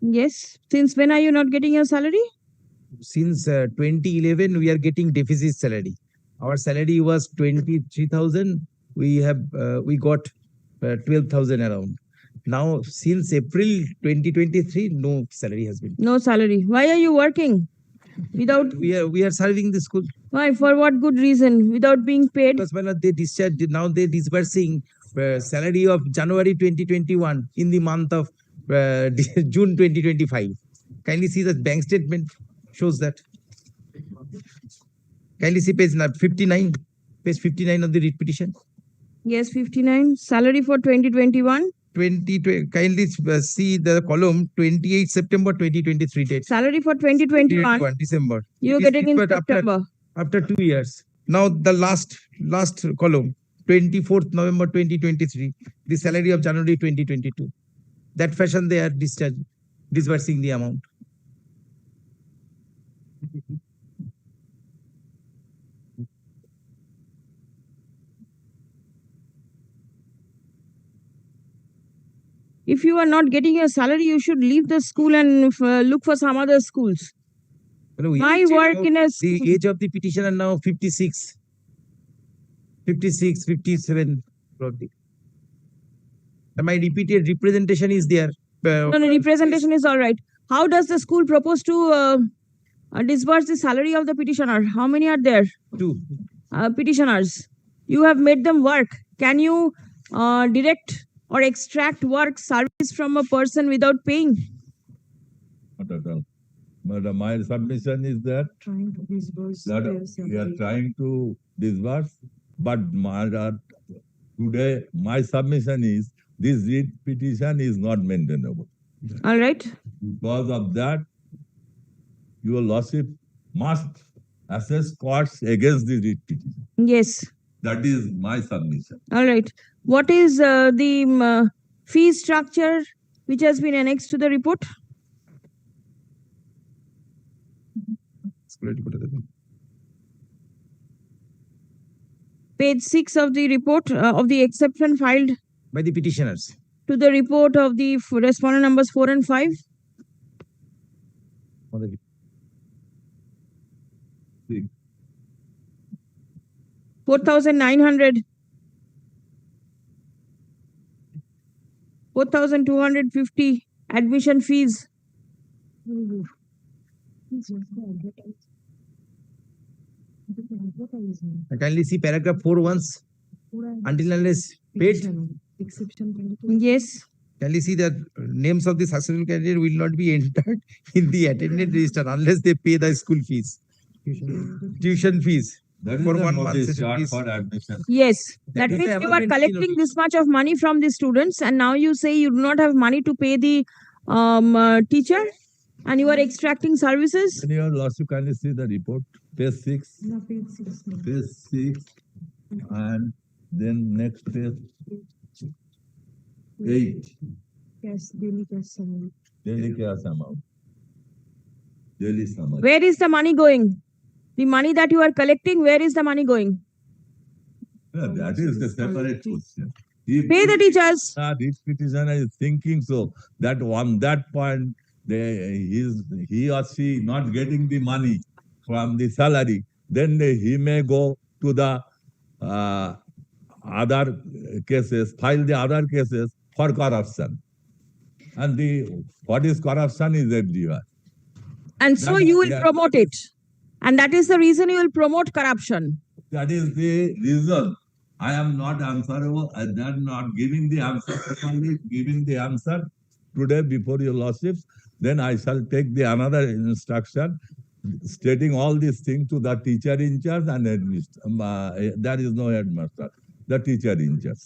Yes. Since when are you not getting your salary? Since 2011, we are getting deficit salary. Our salary was 23,000. We got 12,000 around. Now, since April 2023, no salary has been. No salary. Why are you working without? We are serving the school. Why? For what good reason? Without being paid? Because when they discharge, now they disbursing salary of January 2021 in the month of June 2025. Kindly see the bank statement shows that. Kindly see page 59. Page 59 of the writ petition. Yes, 59. Salary for 2021. Kindly see the column 28 September 2023 date. Salary for 2021. December. You're getting in September. After 2 years. Now the last column 24th November 2023. The salary of January 2022. That fashion they are disbursing the amount. If you are not getting your salary, you should leave the school and look for some other schools. My work in a school. The age of the petitioner now 56, 57 probably. And my repeated representation is there. No, representation is all right. How does the school propose to disburse the salary of the petitioner? How many are there? 2 petitioners. You have made them work. Can you direct or extract work service from a person without paying? Not at all. But my submission is that, we are trying to disburse, but today my submission is this writ petition is not maintainable. All right. Because of that, your lordship must assess costs against the writ petition. Yes. That is my submission. All right. What is the fee structure which has been annexed to the report? Page 6 of the report of the exception filed by the petitioners. To the report of the respondent numbers 4 and 5. 4,900. 4,250 admission fees. Kindly see paragraph 4 once. Until unless paid. Yes. Kindly see that names of the successful candidate will not be entered in the attendance register unless they pay the school fees. Tuition fees. That is For the 1 month notice session chart fees. for admission. Yes. That That is means the you are emergency collecting notice. this much of money from the students and now you say you do not have money to pay the teacher and you are extracting services. Can your lordship kindly see the report? Page 6. Page 6. And then next page 8. Yes, daily cash summary. Daily cash amount. Daily summary. Where is the money going? The money that you are collecting, where is the money going? Yeah, that is the separate question. If Pay the teachers. this petitioner is thinking so that on that point he or she not getting the money from the salary, then he may go to the other cases, file the other cases for corruption. And what is corruption is everywhere. And so you will promote it. And that is the reason you will promote corruption. That is the reason I am not answerable. I am not giving the answer, properly giving the answer today before your lordships. Then I shall take the another instruction stating all these things to the teacher in charge and there is no headmaster, the teacher in charge.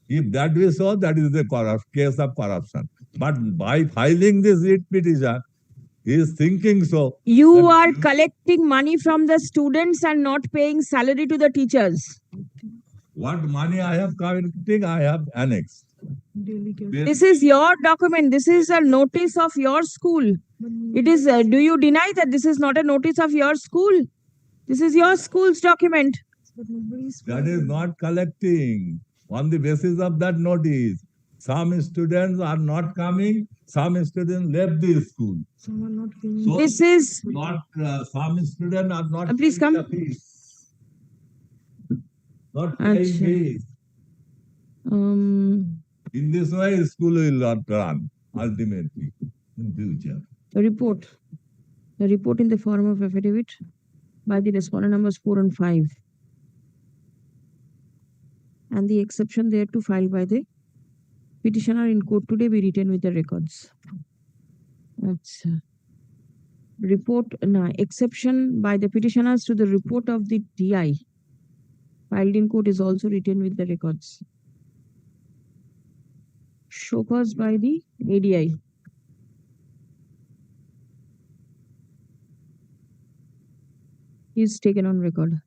If that is so, that is the case of corruption. But by filing this writ petition, he is thinking so. You are collecting money from the students and not paying salary to the teachers. What money I have collecting, I have annexed. Daily cash. This is your document. This is a notice of your school. It is, do you deny that this is not a notice of your school? This is your school's document. But nobody is That is not collecting. On the basis of that notice, Some students are not coming, some students left the school. Some are not paying. So This is, not, some students are not Please paying come. the fees. Not paying Acha. fees. In this way, school will not run ultimately in future. a report. A report in the form of affidavit by the respondent numbers 4 and 5. And the exception thereto filed by the petitioner in court today be written with the records. Acha. Report, exception by the petitioners to the report of the DI filed in court is also written with the records. Show cause by the ADI. Is taken on record.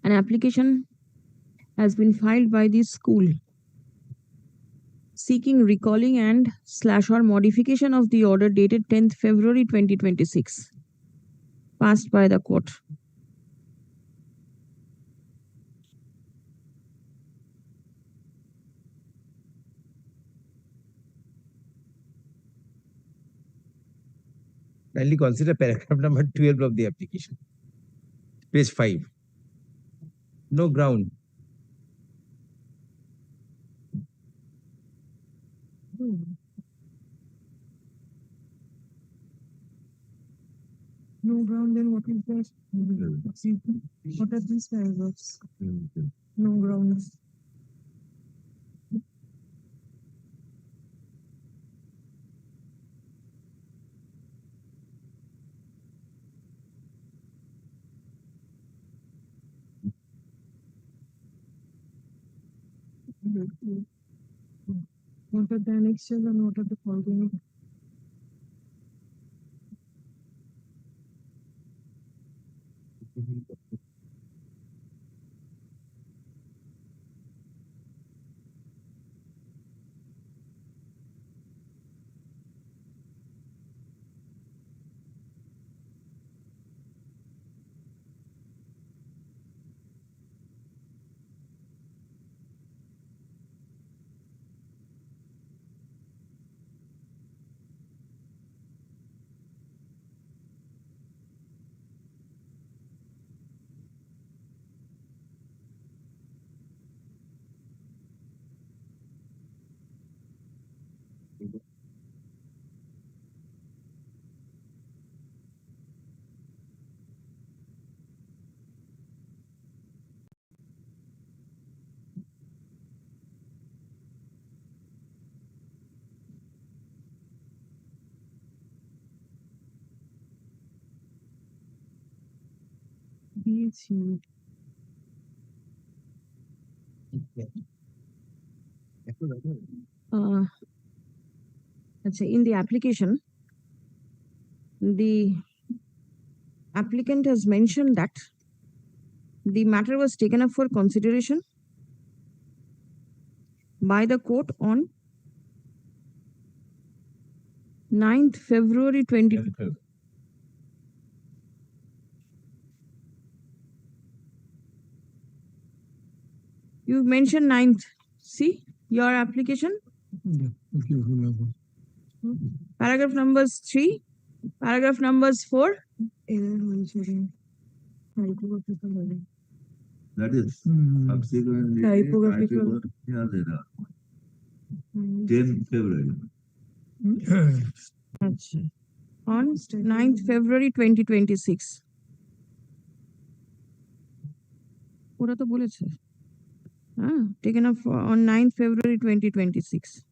An application has been filed by the school seeking recalling and / or modification of the order dated 10th February 2026 passed by the court. Kindly consider paragraph number 12 of the application. Page 5. No ground. No ground, then what is that? See, what are these paragraphs? No grounds. What are the annexures and what are the following? BHU. In the application, the applicant has mentioned that the matter was taken up for consideration by the court on 9th February 20. You mentioned 9th. See your application. Paragraph numbers 3, paragraph numbers 4. That is subsequently. Typographical. 10th February. On 9th February 2026. ওরা তো বলেছে taken up on 9th February 2026.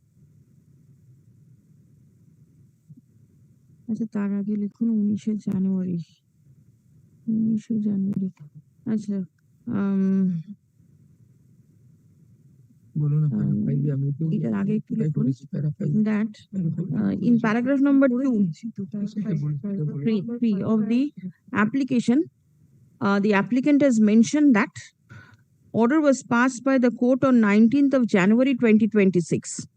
আচ্ছা তার আগে লিখুন 19শে জানুয়ারি। আচ্ছা এটার আগে একটু লিখুন that in paragraph number 2, 3 of the application, the applicant has mentioned that order was passed by the court on 19th of January 2026,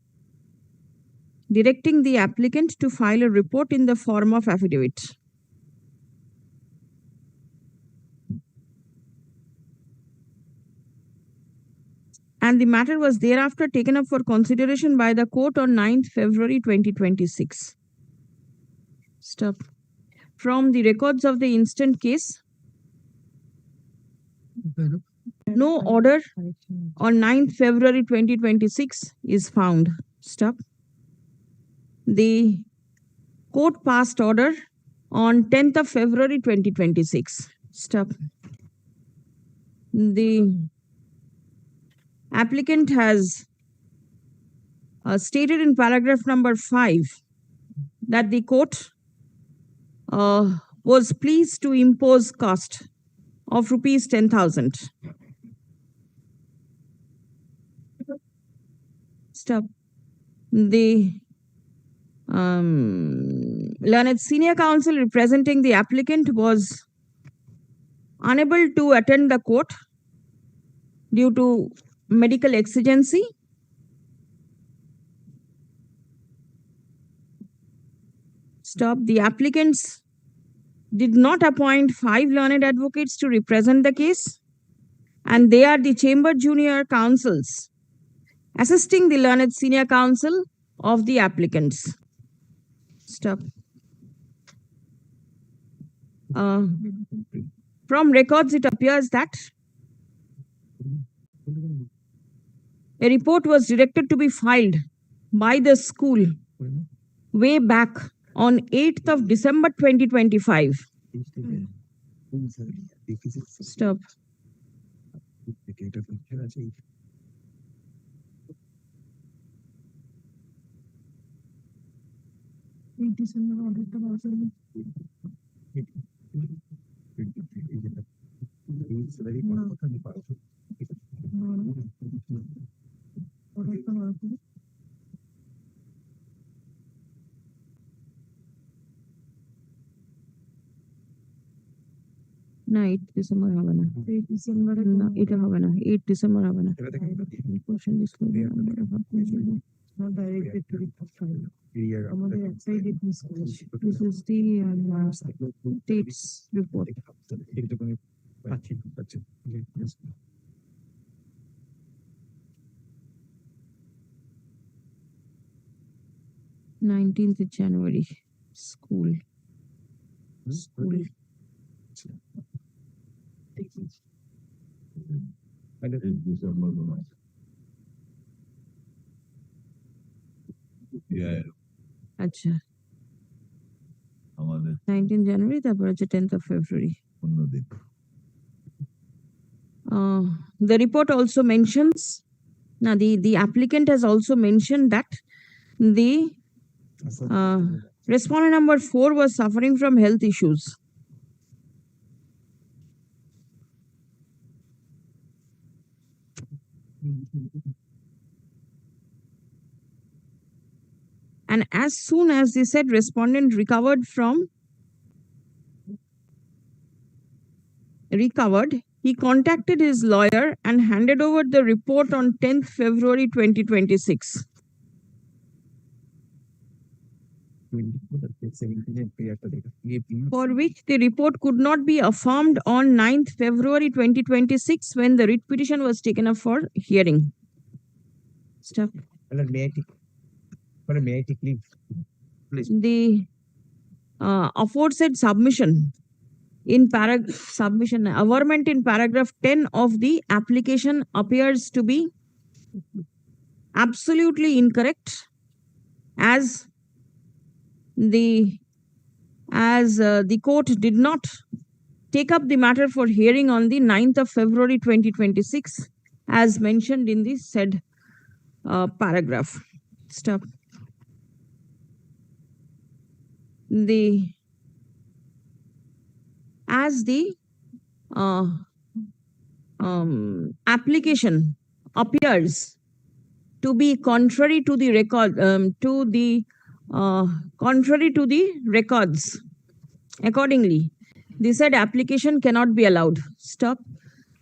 directing the applicant to file a report in the form of affidavit. And the matter was thereafter taken up for consideration by the court on 9th February 2026. Stop. From the records of the instant case, no order on 9th February 2026 is found. Stop. The court passed order on 10th of February 2026. Stop. The applicant has stated in paragraph number 5 that the court was pleased to impose cost of rupees 10,000. Stop. The learned senior counsel representing the applicant was unable to attend the court due to medical exigency. Stop. The applicants did not appoint 5 learned advocates to represent the case, and they are the chamber junior counsels assisting the learned senior counsel of the applicants. Stop. From records, it appears that a report was directed to be filed by the school way back on 8th of December 2025. Stop. December order to also না 8 December হবে না, 8 December না এটা হবে না, 8 December হবে না। Question disclosure not directed to the file. আমাদের website it is This is the dates report. 19th January, school. আচ্ছা, আমাদের 19th January, তারপর হচ্ছে 10th of February. অন্যদিন The report also mentions, now the applicant has also mentioned that the respondent number 4 was suffering from health issues. And as soon as the said respondent recovered, he contacted his lawyer and handed over the report on 10th February 2026. For which the report could not be affirmed on 9th February 2026 when the writ petition was taken up for hearing. Stop. May I take leave? Please. The aforesaid submission in averment in paragraph 10 of the application appears to be absolutely incorrect, as the court did not take up the matter for hearing on the 9th of February 2026 as mentioned in the said paragraph. Stop. As the application appears to be contrary to the record, contrary to the records. Accordingly, the said application cannot be allowed. Stop.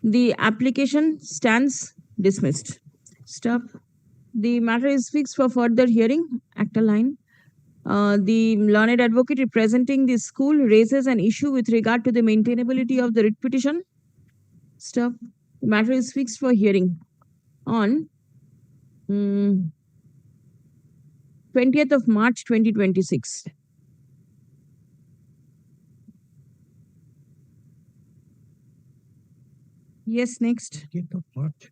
The application stands dismissed. Stop. The matter is fixed for further hearing. Act a line. The learned advocate representing the school raises an issue with regard to the maintainability of the writ petition. Stop. The matter is fixed for hearing on 20th of March 2026. Yes, next. 20th of March.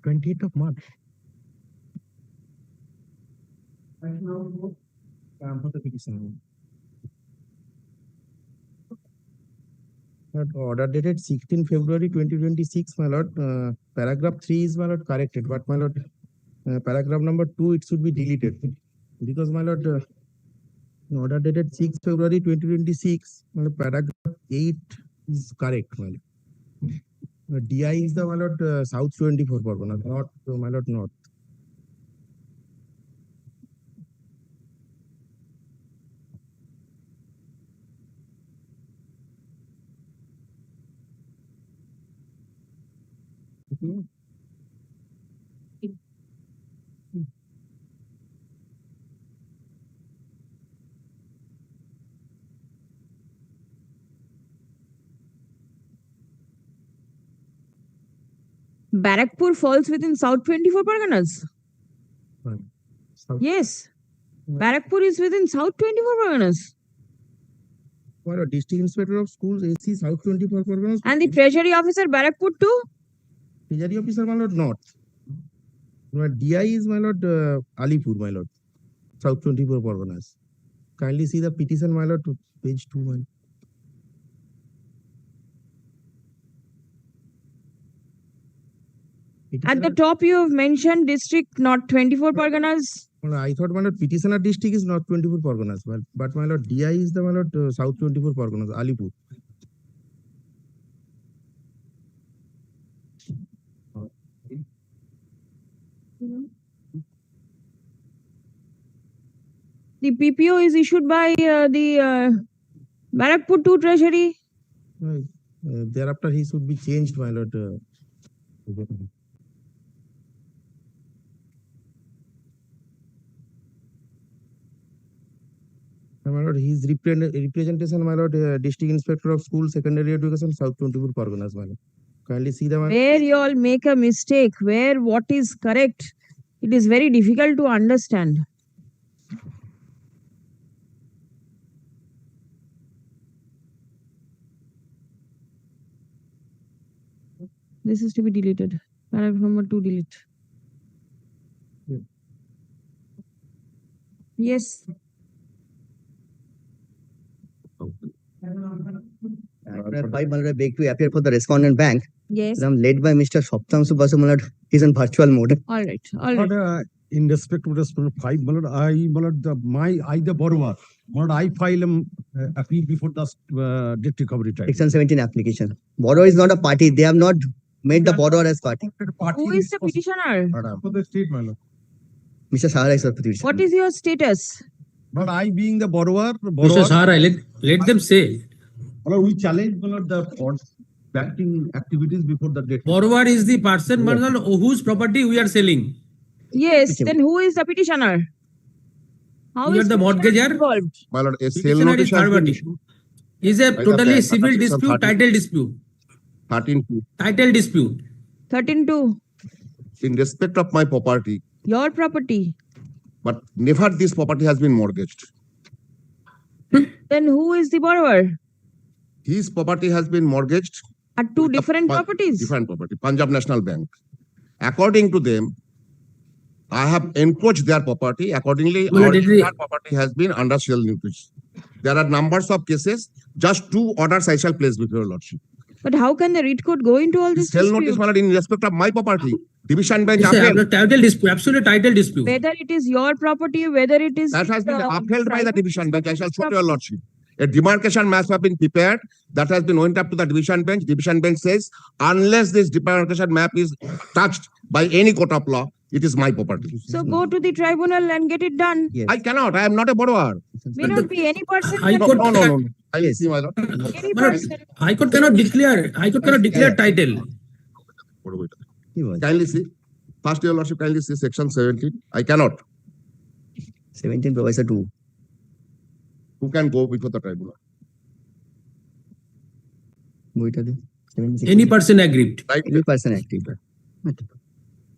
20th of March. For the petition. Order dated 16 February 2026, my lord. Paragraph 3 is, my lord, corrected, but my lord, paragraph number 2, it should be deleted. Because, my lord, order dated 6 February 2026, my lord, paragraph 8 is correct, my lord. DI is the, my lord, South 24 Pargana, not, my lord, North. Barakpur falls within South 24 Parganas. South. Yes. Barakpur is within South 24 Parganas. My lord, District Inspector of Schools, AC, South 24 Parganas. And the Treasury Officer Barakpur too? Treasury Officer, my lord, North. My DI is, my lord, Alipur, my lord, South 24 Parganas. Kindly see the petition, my lord, to page 2, my lord. At the top you have mentioned district not 24 Parganas. Well, I thought, my lord, petitioner district is not 24 Parganas, but my lord, DI is the, my lord, South 24 Parganas, Alipur. The PPO is issued by the Barakpur 2 Treasury. Thereafter, he should be changed, my lord. My lord, his representation, my lord, District Inspector of School, Secondary Education, South 24 Parganas, my lord. Kindly see the, my lord. Where you all make a mistake, where what is correct, it is very difficult to understand. This is to be deleted. Paragraph number 2 delete. Yes. Five Malad beg to appear for the respondent bank. Yes. I'm led by Mr. Saptam Subhasu Malad. He's in virtual mode. All right. All right. But in respect to respondent 5, I the borrower, I file appeal before the debt recovery tribunal. Section 17 application. Borrower is not a party. They have not made the borrower as party. Who is the petitioner? For the state, my lord. Mr. Sahara is the petitioner. What is your status? But I being the borrower, Mr. Sahara, let them say. we challenge the banking activities before the debt. Borrower is the person whose property we are selling. Yes. Then who is the petitioner? How You are is the petitioner mortgager? involved? My lord, a sale Petitioner notice is has third been party. issued. Is a By the totally bank, civil section dispute, 13. title dispute. 13. Title dispute. 13-2. In respect of my property, Your property. but never this property has been mortgaged. Then who is the borrower? His property has been mortgaged. At two with the different properties. Different property, Punjab National Bank. According to them, I have encroached their property. Accordingly, Well, our did we- entire property has been under sale notice. There are numbers of cases. Just 2 orders I shall place before your lordship. But how can the writ court go into all this Sale notice, dispute? my lord, in respect of my property. Division bench It's a upheld. title dispute, absolute title dispute. Whether it is your property, whether it is That has been the upheld by the private division bench. I shall show to property. your lordship. A demarcation map have been prepared. That has been went up to the division bench. Division bench says, unless this demarcation map is touched by any court of law, It is my property. So go to the tribunal and get it done. Yes. I cannot. I am not a borrower. May not be any person. High can- Court- No. I see, my lord. Any My lord, person. High Court cannot declare title. He was. Kindly see. First, your lordship, kindly see section 17. I cannot. 17 provides 2. Who can go before the tribunal? বইটা দে 76 Any person aggrieved. Right? any person active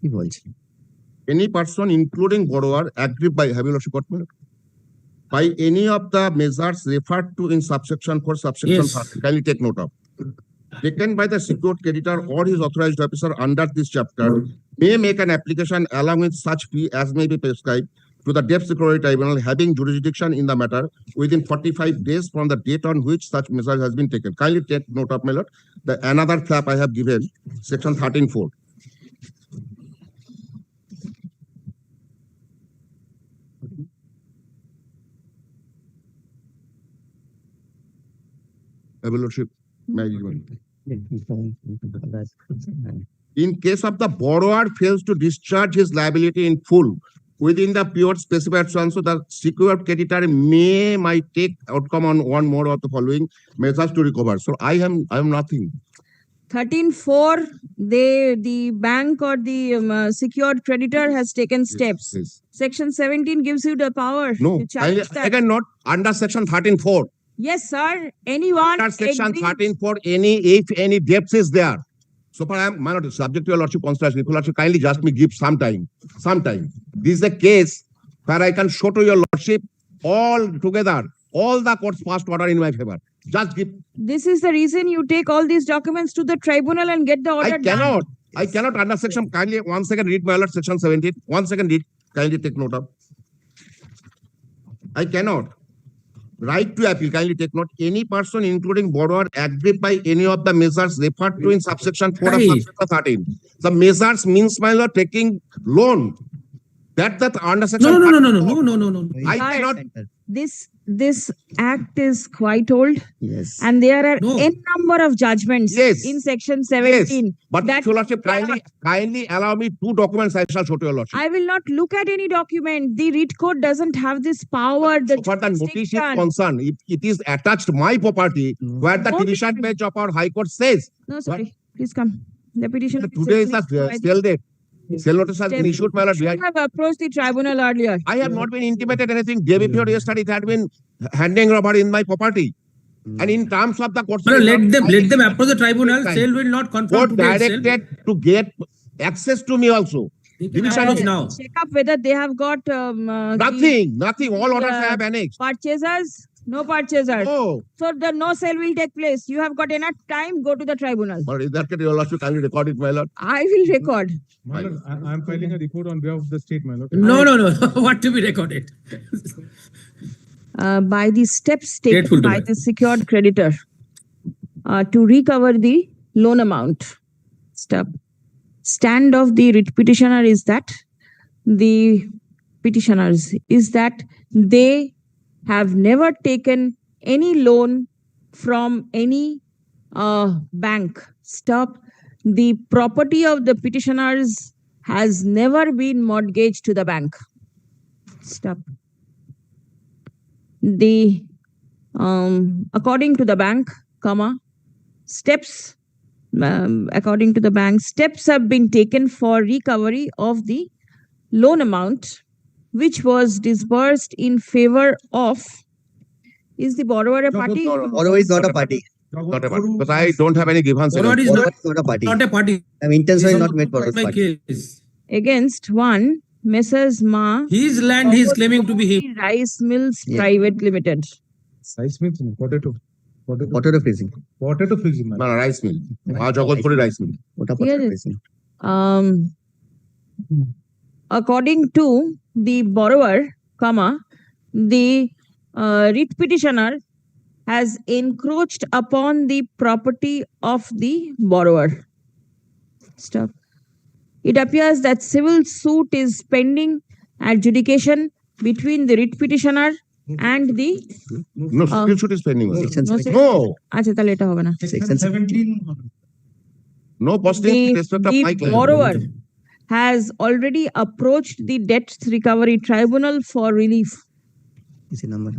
কি বলছে Any person, including borrower, aggrieved by, have your lordship got me? By any of the measures referred to in subsection 4, subsection Yes. 30. Kindly take note of. Taken by the secured creditor or his authorized officer under this chapter may make an application along with such fee as may be prescribed to the debt security tribunal having jurisdiction in the matter within 45 days from the date on which such measure has been taken. Kindly take note of, my lord. The another flap I have given, section 13(4). Have your lordship, may I give one? In case of the borrower fails to discharge his liability in full within the period specified, so the secured creditor might take outcome on one more of the following measures to recover. So I am nothing. 13(4), the bank or the secured creditor has taken steps. Yes. Section 17 gives you the power No, to challenge that. again not under section 13(4). Yes, sir. Anyone. Under section agrees- 13(4), if any debts is there. So far I am, my lord, subject to your lordship consideration. If your lordship kindly just me give some time. This is a case where I can show to your lordship all together, all the court's past order in my favor. Just give. This is the reason you take all these documents to the tribunal and get the order done. I cannot under section, kindly, one second, read my lord, section 17. One second, read, kindly take note of. I cannot. Right to appeal, kindly take note. Any person, including borrower, aggrieved by any of the measures referred to in subsection 4 of Right. subsection 13. The measures means, my lord, taking loan. That under section. No. 13(4). I cannot. This act is quite old yes and there are No. n number of judgments Yes. in section 17. But that your lordship, kindly allow me 2 documents I shall show to your lordship. I will not look at any document. The writ court doesn't have this power. The For the notice is jurisdiction. concerned, it is attached my property where the No division difference. bench of our high court says. No, sorry. Please come. The petition. Today is the sale date. Sale notice has been issued, my lord. You have approached the tribunal earlier. I have not been intimated anything. Day before yesterday, it had been handing robber in my property. And in terms of the court. My lord, let them approach the tribunal. Sale will not confirm Court today itself. directed to get access to me also. They can Division approach of- now. Check up whether they have got Nothing. All orders I have annexed. purchasers. No purchasers. Oh, So the no sale will take place. You have got enough time. Go to the tribunal. but in that case, your lordship kindly record it, my lord. I will record. My lord, I am filing a report on behalf of the state, my lord. No. What to be recorded? By the steps Grateful taken to by that. the secured creditor to recover the loan amount. Stand of the writ petitioner is that the petitioners is that they have never taken any loan from any bank. The property of the petitioners has never been mortgaged to the bank. The according to the bank, steps according to the bank, steps have been taken for recovery of the loan amount which was disbursed in favor of. Is the borrower a party? borrower is not a party Not a party. Because I don't have any grievance. Borrower is borrower is not a party not a party. I mean, intentionally This is not made borrower's my party case. Against one, Messrs. Ma His land he is claiming to be him. Rice Mills Yeah. Private Limited. Size means potato. potato freezing Potato freezing, my No, lord. rice mill. Jagatpuri rice mill. ওটা Here potato is- freezing According to the borrower, the writ petitioner has encroached upon the property of the borrower. It appears that civil suit is pending adjudication between the writ petitioner and the No, still shoot is pending. also. section no, 17 No, আচ্ছা তাহলে এটা হবে না section 17 no posting the, in respect of the my claim. borrower has already approached the Debt Recovery Tribunal for relief Is the number?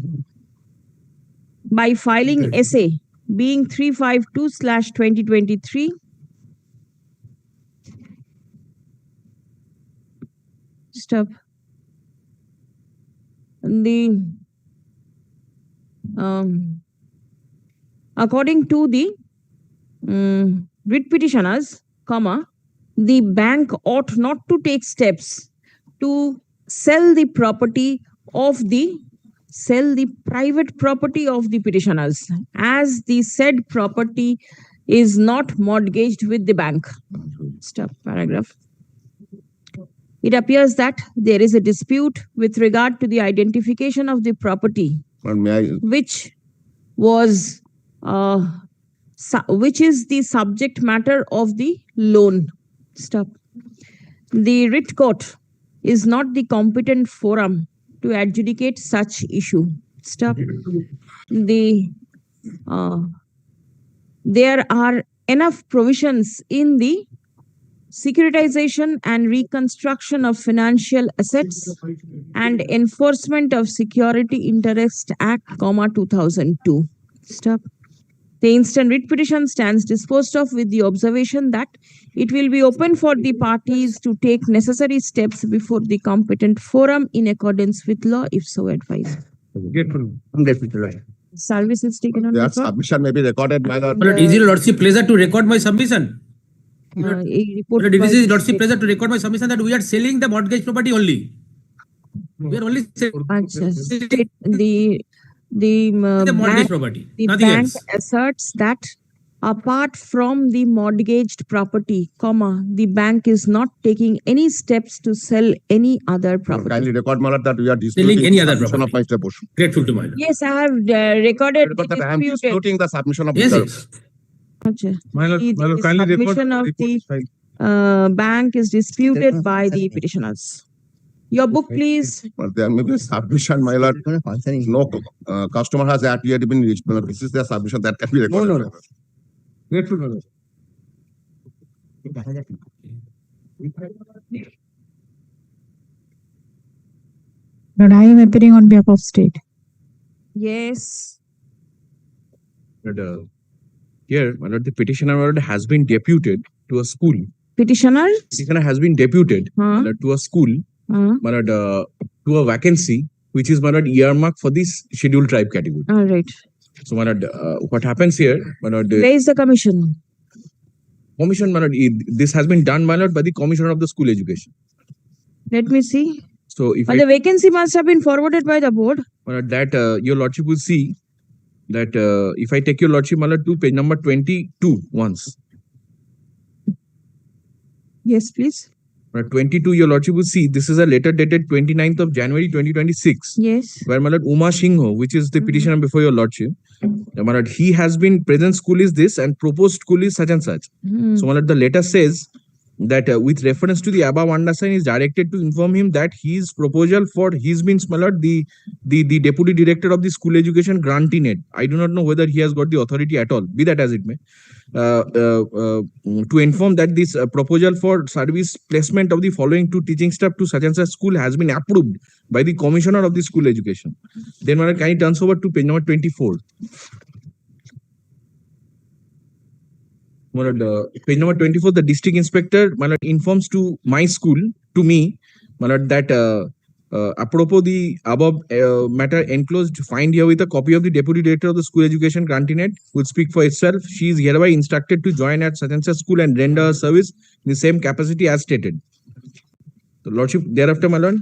by filing SA being 352/2023. Stop. The according to the writ petitioners, the bank ought not to take steps to sell the private property of the petitioners, as the said property is not mortgaged with the bank. Stop paragraph. It appears that there is a dispute with regard to the identification of the property, But may I, which is the subject matter of the loan. Stop. The writ court is not the competent forum to adjudicate such issue. Stop. There are enough provisions in the Securitization and Reconstruction of Financial Assets and Enforcement of Security Interest Act, 2002. Stop. The instant writ petition stands disposed of with the observation that it will be open for the parties to take necessary steps before the competent forum in accordance with law, if so advised. Grateful. I'm grateful to right. Service is taken on their record. submission may be recorded by the. But is it your lordship pleasure to record my submission? A report But it by is his the lordship state- pleasure to record my submission that we are selling the mortgage property only. We are only selling Acha, state- the the mortgage bank, property, the nothing bank else. asserts that apart from the mortgaged property, the bank is not taking any steps to sell any other property. Kindly record, my lord, that we are Selling disputing any the other submission of property. Mr. Bush. Grateful to my lord. Yes, I have recorded Record the that I am disputed. disputing the submission of Yes, Mr. yes. Acha. My lord, The kindly record. submission of report the file. bank is disputed by the petitioners. Your book, please. But there may be a submission, my lord. No customer has yet been reached. My lord. This is their submission that can be recorded. no. my lord. Grateful, my lord. But I am appearing on behalf of state. Yes. But, here, my lord, the petitioner, my lord, has been deputed to a school. Petitioners? Petitioner has been deputed, my lord, to a school, my lord, to a vacancy, which is, my lord, earmarked for this scheduled tribe category. All right. So, my lord, what happens here, my lord, the Where is the commission? commission, my lord, this has been done, my lord, by the commissioner of the school education. Let me see. So, if But the vacancy must have been forwarded by the board. my lord, that your lordship will see that if I take your lordship, my lord, to page number 22 once. Yes, please. 22, your lordship will see this is a letter dated 29th of January 2026, Yes. where my lord Uma Singho, which is the petitioner before your lordship, my lord, he has been present school is this and proposed school is such and such. Hmm. So my lord, the letter says that with reference to the above undersigned is directed to inform him that his proposal for his means, my lord, the deputy director of the school education granting it. I do not know whether he has got the authority at all, be that as it may, to inform that this proposal for service placement of the following two teaching staff to such and such school has been approved by the commissioner of the school education. Then my lord, can you turn over to page number 24? My lord, page number 24, the district inspector, my lord, informs to my school, to me, my lord, that apropos the above matter enclosed, find here with a copy of the deputy director of the school education granting would speak for itself. She is hereby instructed to join at such and such school and render her service in the same capacity as stated. The lordship, thereafter, my lord,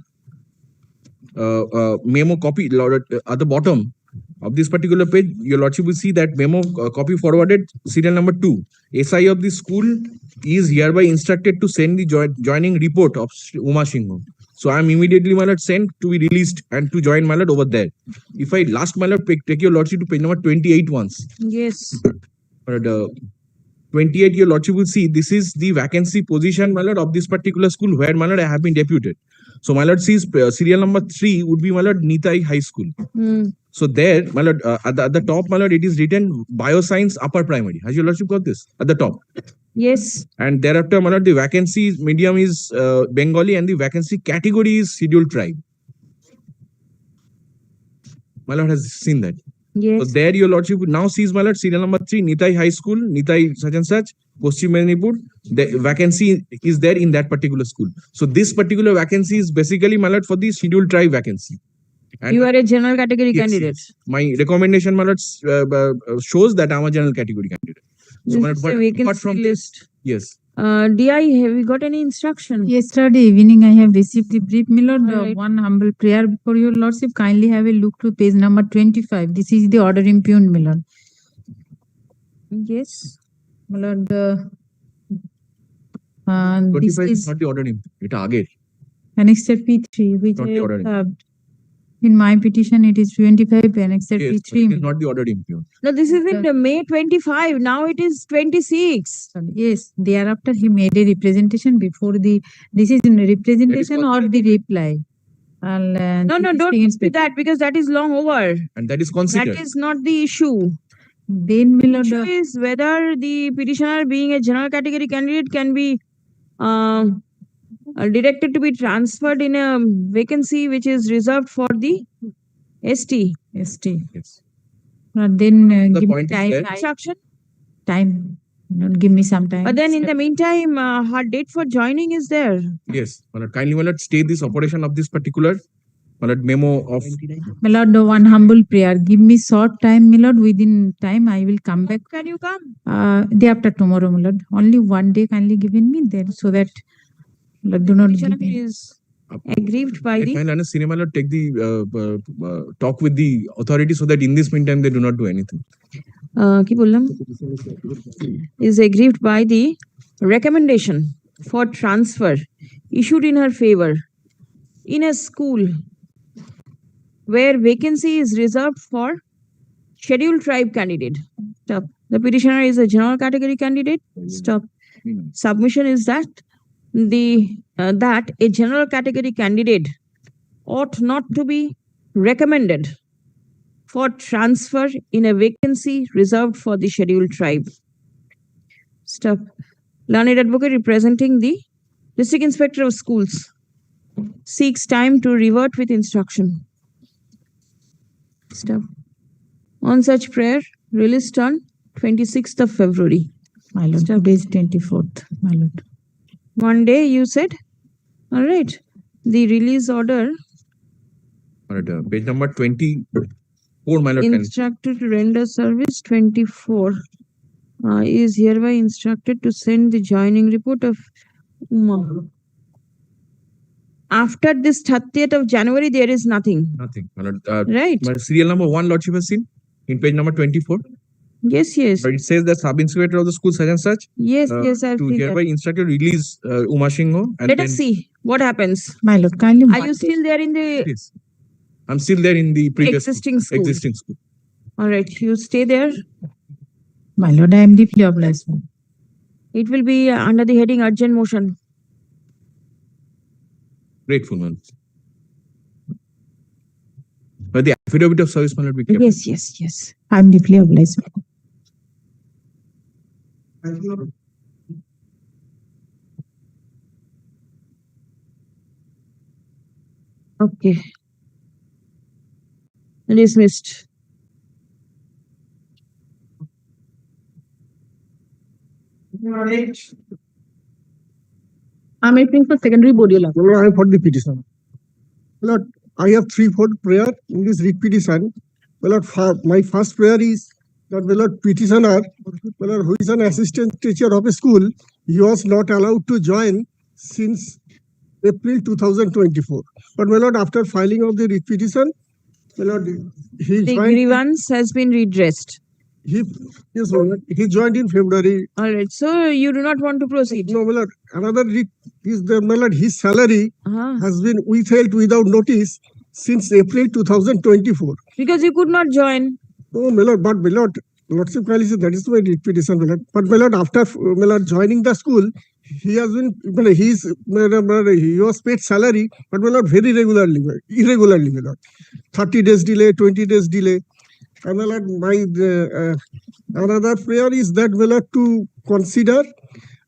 memo copy, lord, at the bottom of this particular page, your lordship will see that memo copy forwarded, serial number 2. SI of the school is hereby instructed to send the joining report of Uma Singho. So I am immediately, my lord, sent to be released and to join, my lord, over there. If I last, my lord, take your lordship to page number 28 once. Yes. But 28, your lordship will see this is the vacancy position, my lord, of this particular school where, my lord, I have been deputed. So my lord sees serial number 3 would be, my lord, Nitai High School. Hmm. So there, my lord, at the top, my lord, it is written bioscience upper primary. Has your lordship got this at the top? Yes. And thereafter, my lord, the vacancy medium is Bengali and the vacancy category is scheduled tribe. My lord has seen that. So Yes. there your lordship now sees, my lord, serial number 3, Nitai High School, Nitai such and such, Paschim Medinipur. The vacancy is there in that particular school. So this particular vacancy is basically, my lord, for the scheduled tribe vacancy. And You are a general category yes, candidate. yes. My recommendation, my lord, shows that I'm a general category candidate. So, my This lord, is a but apart vacancy from this, list. yes. DI, have you got any instruction? Yesterday evening, I have received the brief, my lord. Alright. One humble prayer for your lordship. Kindly have a look to page number 25. This is the order impugned, my lord. Yes. My lord, this 25 is is not the order name. It again. annexure P3, which Not I the order have name. served. In my petition, it is 25 annexure Yes, but P3. it is not the order impugn. No, this is in the May 25. Now it is 26. Yes, thereafter he made a representation before the, this is in representation or the reply. And, No, no, this don't thing do is that because that is long over. And that is That considered. is not the issue. Then, my lord, Issue is whether the petitioner being a general category candidate can be directed to be transferred in a vacancy which is reserved for the ST. ST. Yes. Then The give me point is time, that- Instruction. time. Not give me some time. But then in the meantime, her date for joining is there. Yes. My lord, kindly, my lord, stay this operation of this particular, my lord, memo of My lord, one humble prayer. Give me short time, my lord. Within time, I will come back. Can you come? Day after tomorrow, my lord. Only one day kindly given me there so that, Lord, do not Petitioner give me. is aggrieved by If the I understand, cinema, lord, take the talk with the authority so that in this meantime they do not do anything. কি বললাম? Is aggrieved by the recommendation for transfer issued in her favor in a school where vacancy is reserved for scheduled tribe candidate. Stop. The petitioner is a general category candidate. Stop. Submission is that that a general category candidate ought not to be recommended for transfer in a vacancy reserved for the scheduled tribe. Stop. Learned advocate representing the district inspector of schools seeks time to revert with instruction. Stop. On such prayer, released on 26th of February. My lord, today is 24th, my lord. One day you said, all right, the release order My lord, page number 24, my lord, can instructed to render service 24 is hereby instructed to send the joining report of after this 30th of January there is nothing, nothing. My lord, right? my serial number 1, lordship has seen in page number 24. Yes, yes, But it says that sub-inspector of the school such and such yes, yes, I've to seen hereby that. instructed release Uma Singho and Let then us see what happens. My lord, kindly. Are you still there in the yes. I'm still there in the previous existing school? existing school. All right, you stay there. My lord, I am deeply obliged. It will be under the heading urgent motion. Grateful, man. But the affidavit of service, my lord, be kept. Yes, yes, yes. I am deeply obliged. Okay. Dismissed. I'm appealing for secondary board. Well, I am for the petition. Well, I have threefold prayer in this writ petition. Well, my first prayer is that petitioner, who is an assistant teacher of a school, he was not allowed to join since April 2024. But after filing of the writ petition, he The joined. grievance has been redressed. He joined in February. All right. So you do not want to proceed. No, another writ is the his salary Uh-huh. has been withheld without notice since April 2024. Because you could not join. Oh, but lordship kindly said that is my petition, But after joining the school, he has been he was paid salary, but very irregularly, 30 days delay, 20 days delay. And my another prayer is that to consider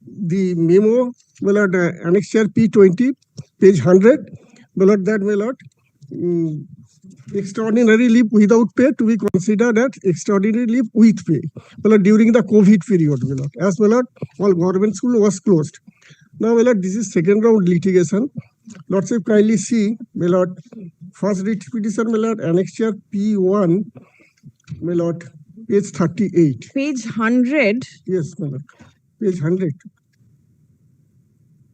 the memo, my lord, annexure P20, page 100, my lord, that my lord, extraordinary leave without pay to be considered as extraordinary leave with pay, my lord, during the COVID period, my lord, as my lord, all government school was closed. Now, my lord, this is second round litigation. Lordship kindly see, my lord, first writ petition, my lord, annexure P1, my lord, page 38. Page 100, Yes, my lord, page 100.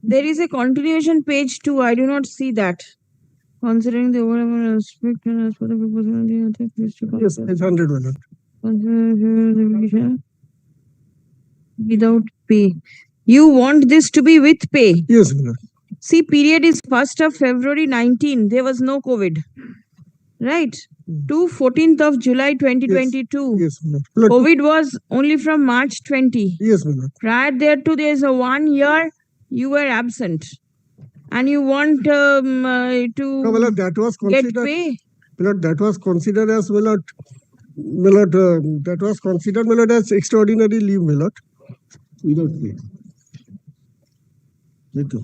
there is a continuation page 2. I do not see that. Considering the overall aspect and as per the proposal of the other please to Yes, page 100, my lord. consider without pay. You want this to be with pay. Yes, my lord. See, period is 1st of February 19. There was no COVID. Right? To 14th of July 2022. Yes, my lord. My lord. COVID was only from March 20. Yes, my lord. Prior thereto, there is a 1 year you were absent. And you want No, my to lord, that was get considered, pay. my lord, that was considered as, my lord, that was considered, my lord, as extraordinary leave, my lord. Without pay.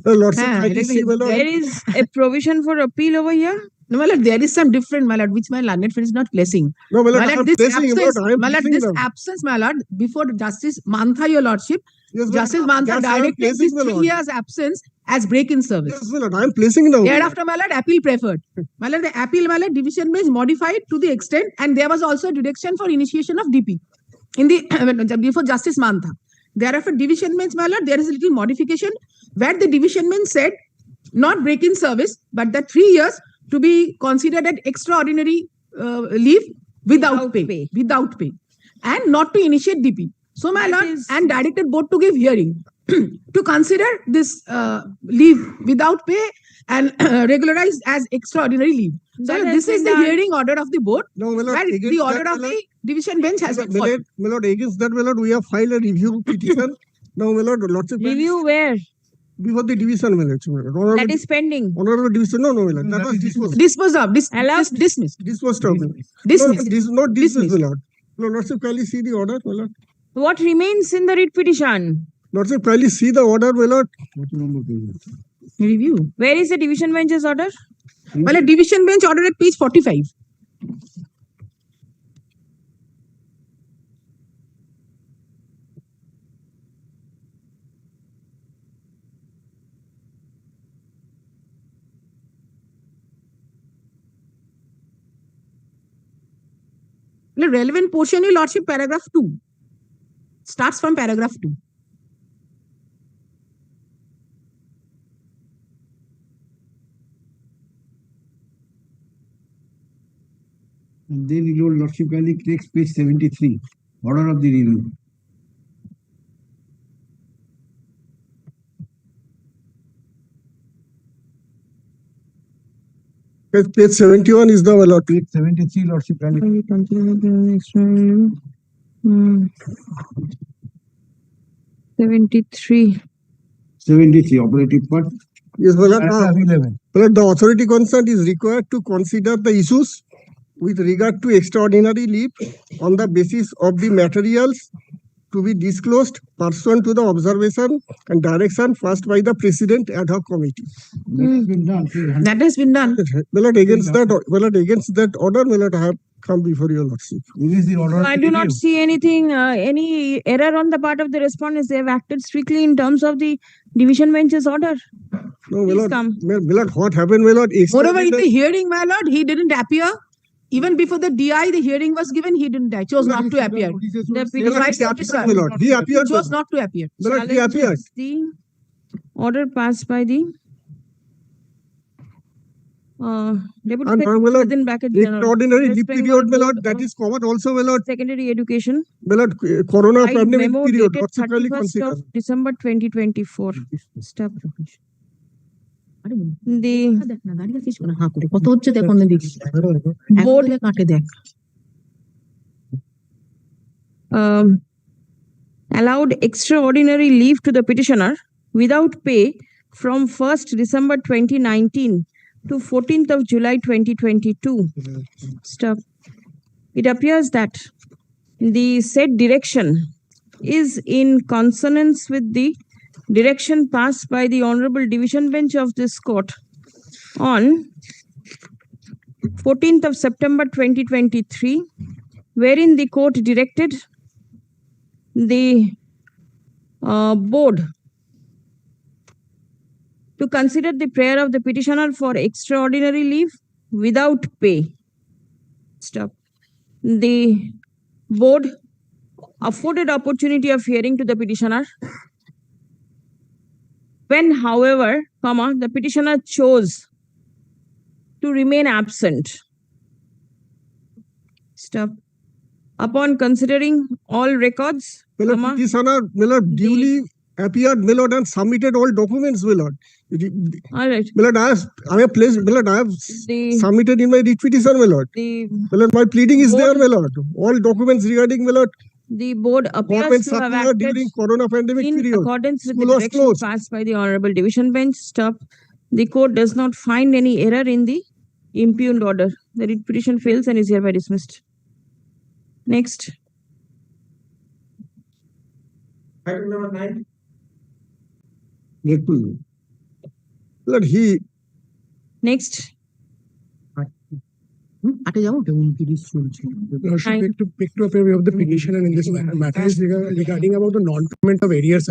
Lordship, Ah, kindly see, my lord. There is a provision for appeal over here. No, my lord, there is some different, my lord, which my learned friend is not placing. No, my lord, My I am lord, this placing, my absence, lord, I am my lord, placing this them. absence, my lord, before Justice Mantha, your lordship, Yes, my Justice lord, Mantha that's why I am directed placing, this my 3 lord. years absence as break in service. Yes, my lord, I am placing now. Thereafter, my lord, appeal preferred. My lord, the appeal, my lord, division bench modified to the extent, and there was also a direction for initiation of DP in the before Justice Mantha. Thereafter, division bench, my lord, there is a little modification where the division bench said not break in service, but the 3 years to be considered an extraordinary leave without pay, and not to initiate DP. So, my That lord, is- and directed board to give hearing to consider this leave without pay and regularized as extraordinary leave. So, That has this is been the done. hearing order of the board, No, my lord, where against the that, order my of lord, the division bench has been my followed. lord, my lord, against that, my lord, we have filed a review petition. Now, my lord, lordship, kindly Review where? before the division, my lord. Honorable, That is pending. honorable division, no, my lord, that was disposed. Disposed of, Allowed? dismissed. Disposed of. No, Dismissed. this is not dismissed, my Dismissed. lord. No, lordship, kindly see the order, my lord. What remains in the writ petition? Lordship, kindly see the order, my lord. Review. Where is the division bench's order? Well, a division bench order at page 45. The relevant portion, your lordship, paragraph 2. Starts from paragraph 2. And then your lordship kindly takes page 73, order of the review. Page 71 is the, my lord. Page 73, lordship kindly. Hmm. 73. 73, operative part. Yes, my lord. Paragraph 11. My lord, the authority concerned is required to consider the issues with regard to extraordinary leave on the basis of the materials to be disclosed pursuant to the observation and direction first by the President ad hoc committee. That has been done. Page 100. That has been done. My lord, against that order, my lord, I have come before your lordship. This is the order. I of do the not review. see anything, any error on the part of the respondents. They have acted strictly in terms of the division bench's order. No, my Please lord, come. my lord, what happened, my lord? Moreover, in the hearing, my lord, he didn't appear. Even before the DI, the hearing was given, he didn't chose not to appear. The He petition appeared, my lord. He appeared, my Chose lord. not to appear. My lord, he appeared. challenges the order passed by the Deputy And, Secretary my lord, within bracket general. Extraordinary West leave Bengal period, my Board lord, that of is covered also, my lord. Secondary Education. My lord, Corona Filed pandemic memo period, dated lordship kindly 31st consider. of December 2024. Stop. The দেখ না, দাঁড়িয়ে আছিস কেন? হাঁ করে। কত হচ্ছে দেখ অন্য দিকে। এখন board তোলে কাটে দেখ। allowed extraordinary leave to the petitioner without pay from 1st December 2019 to 14th of July 2022. Stop. It appears that the said direction is in consonance with the direction passed by the Honorable Division Bench of this court on 14th of September 2023, wherein the court directed the board to consider the prayer of the petitioner for extraordinary leave without pay. Stop. The board afforded opportunity of hearing to the petitioner. When, however, the petitioner chose to remain absent. Stop. Upon considering all records, petitioner duly appeared, and submitted all documents, all right. I have placed, I have submitted in my writ petition, my pleading is there, all documents regarding, the board appears government to have circular acted during corona pandemic in period. accordance with the School was direction closed. passed by the Honorable Division Bench. Stop. The court does not find any error in the impugned order. The writ petition fails and is hereby dismissed. Next. Item number 9. He. Next. Lordship, to pick to a favor of the petitioner in this matter is regarding about the non-payment of arrears.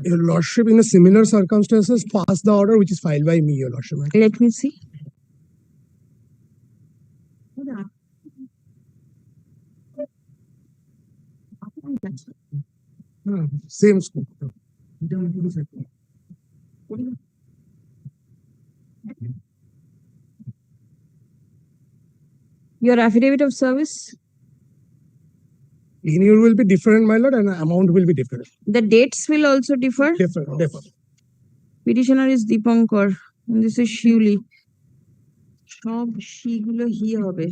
Your Lordship, in a similar circumstances, pass the order which is filed by me, Your Lordship. Let me see. Same scope. Your affidavit of service? Renewal will be different, my lord, and amount will be different. The dates will also differ? Different. Petitioner is Deepankar and this is Shivli. সব শিগুলো হি হবে।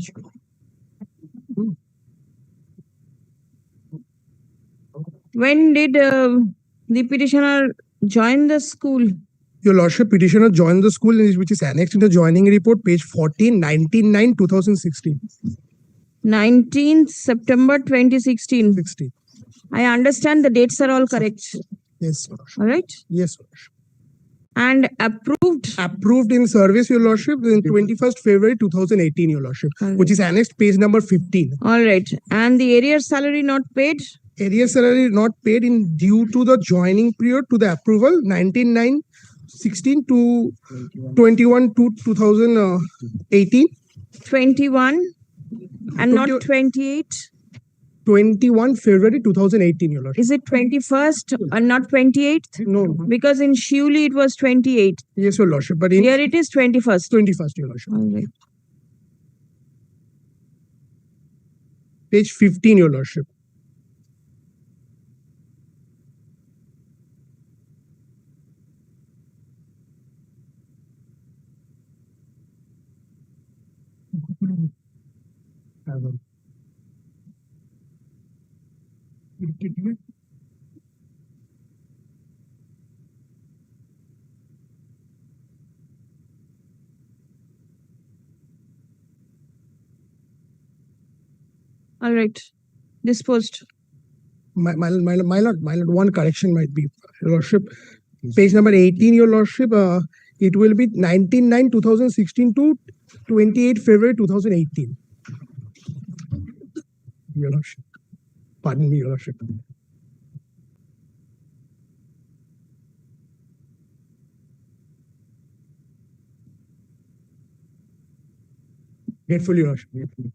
When did the petitioner join the school? Your Lordship, petitioner joined the school which is annexed in the joining report, page 14, 19/9/2016. 19th September 2016. 16. I understand the dates are all correct. Yes, Lordship. All right. Yes, Lordship. And approved. Approved in service, Your Lordship, in 21st February 2018, Your Lordship, which is annexed page number 15. All right. And the arrears salary not paid? Arrears salary not paid in due to the joining period to the approval 19/9/16 to 21/2/2018. 21 and not 28? 21 February 2018, Your Lordship. Is it 21st and not 28th? No. Because in Shivli it was 28. Yes, Your Lordship. But in here it is 21st. 21st, Your Lordship. All right. Page 15, Your Lordship. All right. Disposed. My lord, one correction might be, Your Lordship. Page number 18, Your Lordship, it will be 19/9/2016 to 28 February 2018. Your Lordship. Pardon me, Your Lordship. Grateful, Your Lordship. Grateful.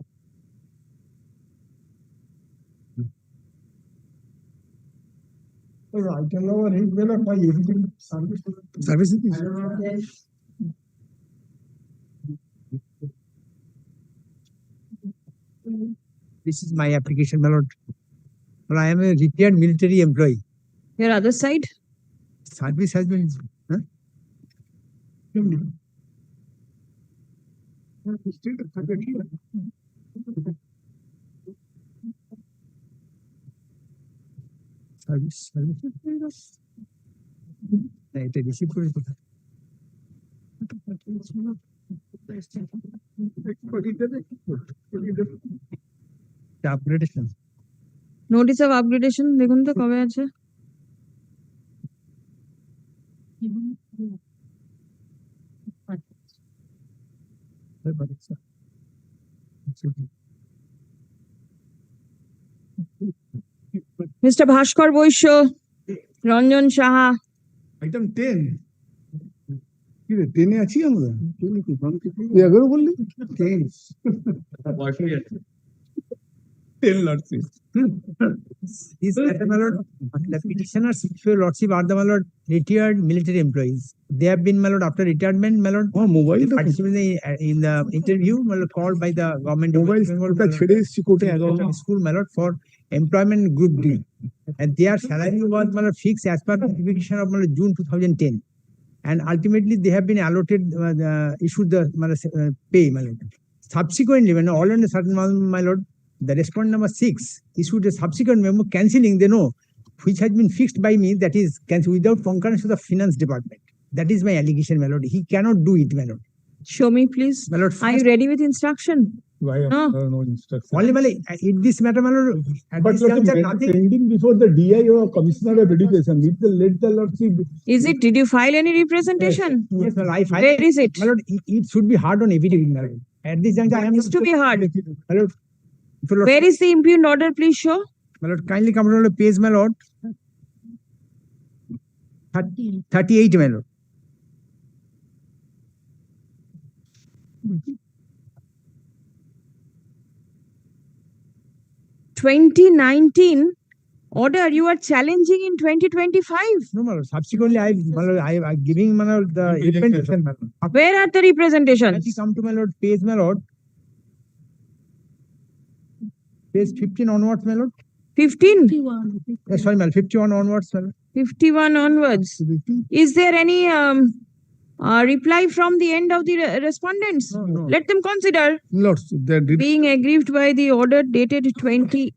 Item number 8, by evident service. Services. This is my application, my lord. But I am a retired military employee. Your other side? Service has been. Huh? Service. এটা receive করে কোথায়? Upgradation. Notice of upgradation দেখুন তো কবে আছে? Mister ভাস্কর বৈশ্য, Ranjan Saha, item 10 কি রে 10 এ আছি আমরা 10 কি 11 বললি 10 lordship These matter, my lord, the petitioners, your lordship, are the, my lord, retired military employees. They have been, my lord, after retirement, my lord, mobile participating in the interview, my lord, called by the government of mobile West Bengal, ওটা ছেড়ে এসেছি কোর্টে 11 school, my lord, for employment group D. And their salary was, my lord, fixed as per notification of, my lord, June 2010. And ultimately, they have been allotted, issued the, my lord, pay, my lord. Subsequently, when all in a certain month, my lord, the respondent number 6 issued a subsequent memo cancelling the no, which has been fixed by me, that is cancelled without concurrence of the finance department. That is my allegation, my lord. He cannot do it, my lord. show me please. My lord, Are you ready with instruction? no instruction only, my lord, in this matter, my lord, at but this like juncture, nothing. pending before the DI or Commissioner of Education, if the let the lordship Is it, did you file any representation? Yes, my lord, I filed. Where is it? My lord, it should be hard on evidence, my lord. At this juncture, I am It's to be hard. My lord, my lord, Where is the impugned order? Please show. my lord, kindly come on the page, my lord. 38, my lord. No. 2019 order you are challenging in 2025. No, my lord, subsequently, I am giving, my lord, the representation, my lord. Where are the Let representations? me come to, my lord, page, my lord. Page 15 onwards, my lord. 15, Yes, sorry, my lord, 51 onwards, my lord. 51 onwards. Is there any reply from the end of the respondents? No. Let them consider lords they did being aggrieved by the order dated 20th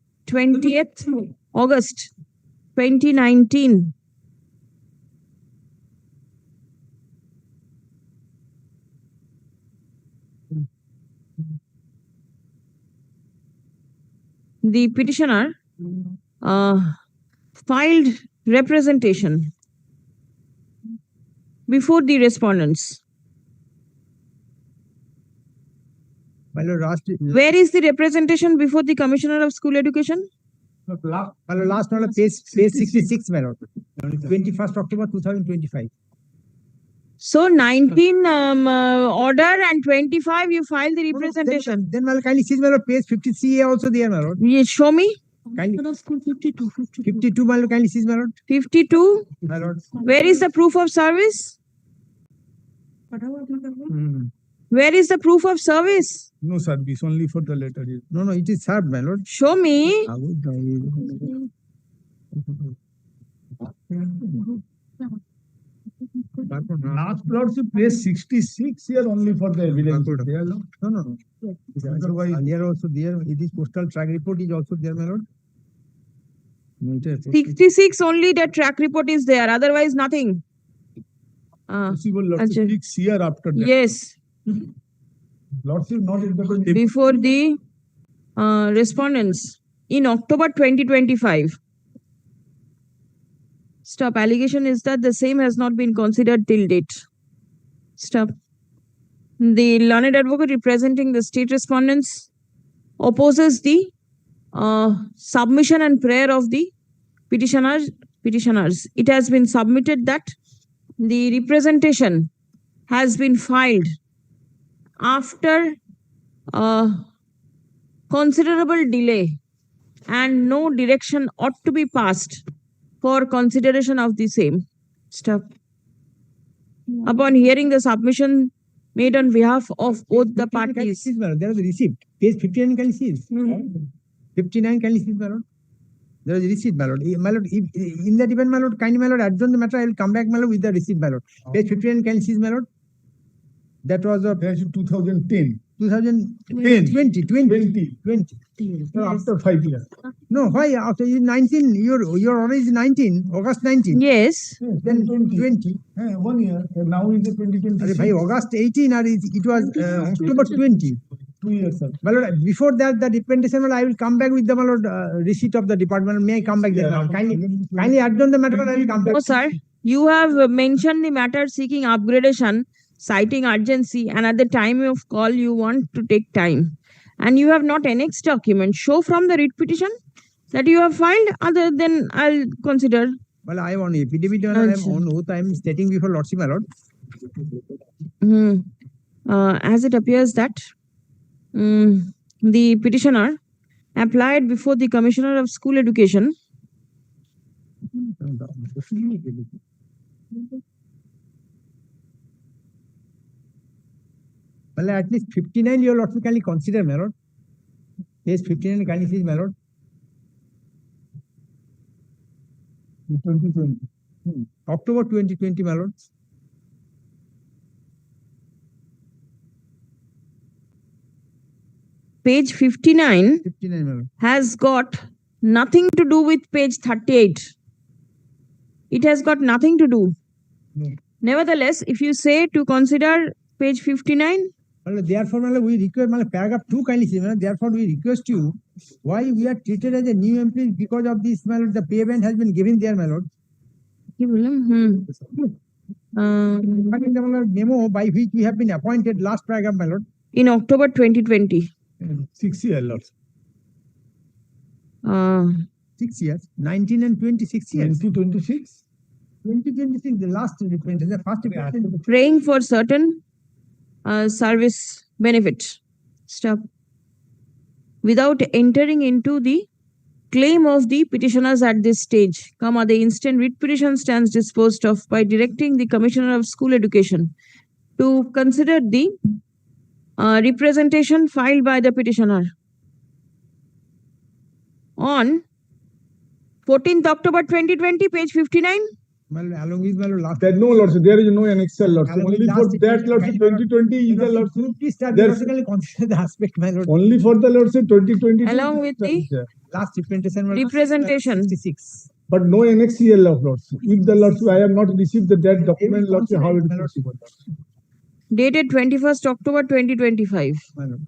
August 2019. The petitioner filed representation before the respondents. My lord, Where is the representation before the Commissioner of School Education? my lord, last, my lord, page 66, my lord. 21st October 2025. So 19 order and 25 you filed the representation. Then, my lord, kindly see, my lord, page 53 also there, my lord. Yes, show me. Kindly. 52, my lord, kindly see, my lord. 52. My lord. Where is the proof of service? Where is the proof of service? no service only for the letter. No, it is served, my lord. Show me. Last lordship page 66 here only for the evidence. No. Otherwise Earlier also there, it is postal track report is also there, my lord. 66 only the track report is there, otherwise nothing. possible lordship Ajay. 6 year after that. Yes, Lordship not in the before the respondents in October 2025. Stop. Allegation is that the same has not been considered till date. Stop. The learned advocate representing the state respondents opposes the submission and prayer of the petitioners. It has been submitted that the representation has been filed after considerable delay and no direction ought to be passed for consideration of the same. Stop. Upon hearing the submission made on behalf of both the parties. There is a receipt. Page 59 can see. 59 can see, my lord. There is a receipt, my lord. My lord, if, in that event, my lord, kindly, my lord, adjourn the matter. I will come back, my lord, with the receipt, my lord. Page 59 can see, my lord. That was a Page 2010. 2020. So after 5 years. No, why after 19? Your order is 19, August 19. Yes. Then 20. 1 year. Now is the 2020. By August 18, or it was October 20. My lord, before that, the representation, my lord, I will come back with the, my lord, receipt of the department. May I come back there? Kindly adjourn the matter, I will come back. No, sir. You have mentioned the matter seeking upgradation, citing urgency, and at the time of call, you want to take time. And you have not annexed document. Show from the writ petition that you have filed, other than I'll consider. Well, I want affidavit and I am on oath. I am stating before lordship, my lord. As it appears that the petitioner applied before the Commissioner of School Education Well, at least 59 your lordship kindly consider, my lord. Page 59 kindly see, my lord. 2020. October 2020, my lord. Page 59 59, my lord. has got nothing to do with page 38. It has got nothing to do. No. Nevertheless, if you say to consider page 59, Well, therefore, my lord, we request, my lord, paragraph 2 kindly see, my lord. Therefore, we request you why we are treated as a new employee because of this, my lord, the payment has been given there, my lord. But in the, my lord, memo by which we have been appointed, last paragraph, my lord. in October 2020. 6 years, lord. 6 years, 19 and 26 years. 2026? 2026, the last representation, the first representation. Praying for certain service benefit. Stop. Without entering into the claim of the petitioners at this stage, comma, the instant writ petition stands disposed of by directing the Commissioner of School Education to consider the representation filed by the petitioner on 14th October 2020, page 59. Well, along with, my lord, last. There no lordship, there is no annexal lordship. Along with Only for last that lordship, 2020 is the lordship. Please start There's- logically consider the aspect, my lord. Only for the lordship, 2020. Along with the Last representation. my lord, representation. 66. But no annexal of lordship. If the lordship, I have not received that document, lordship, how it is possible? Dated 21st October 2025. My lord.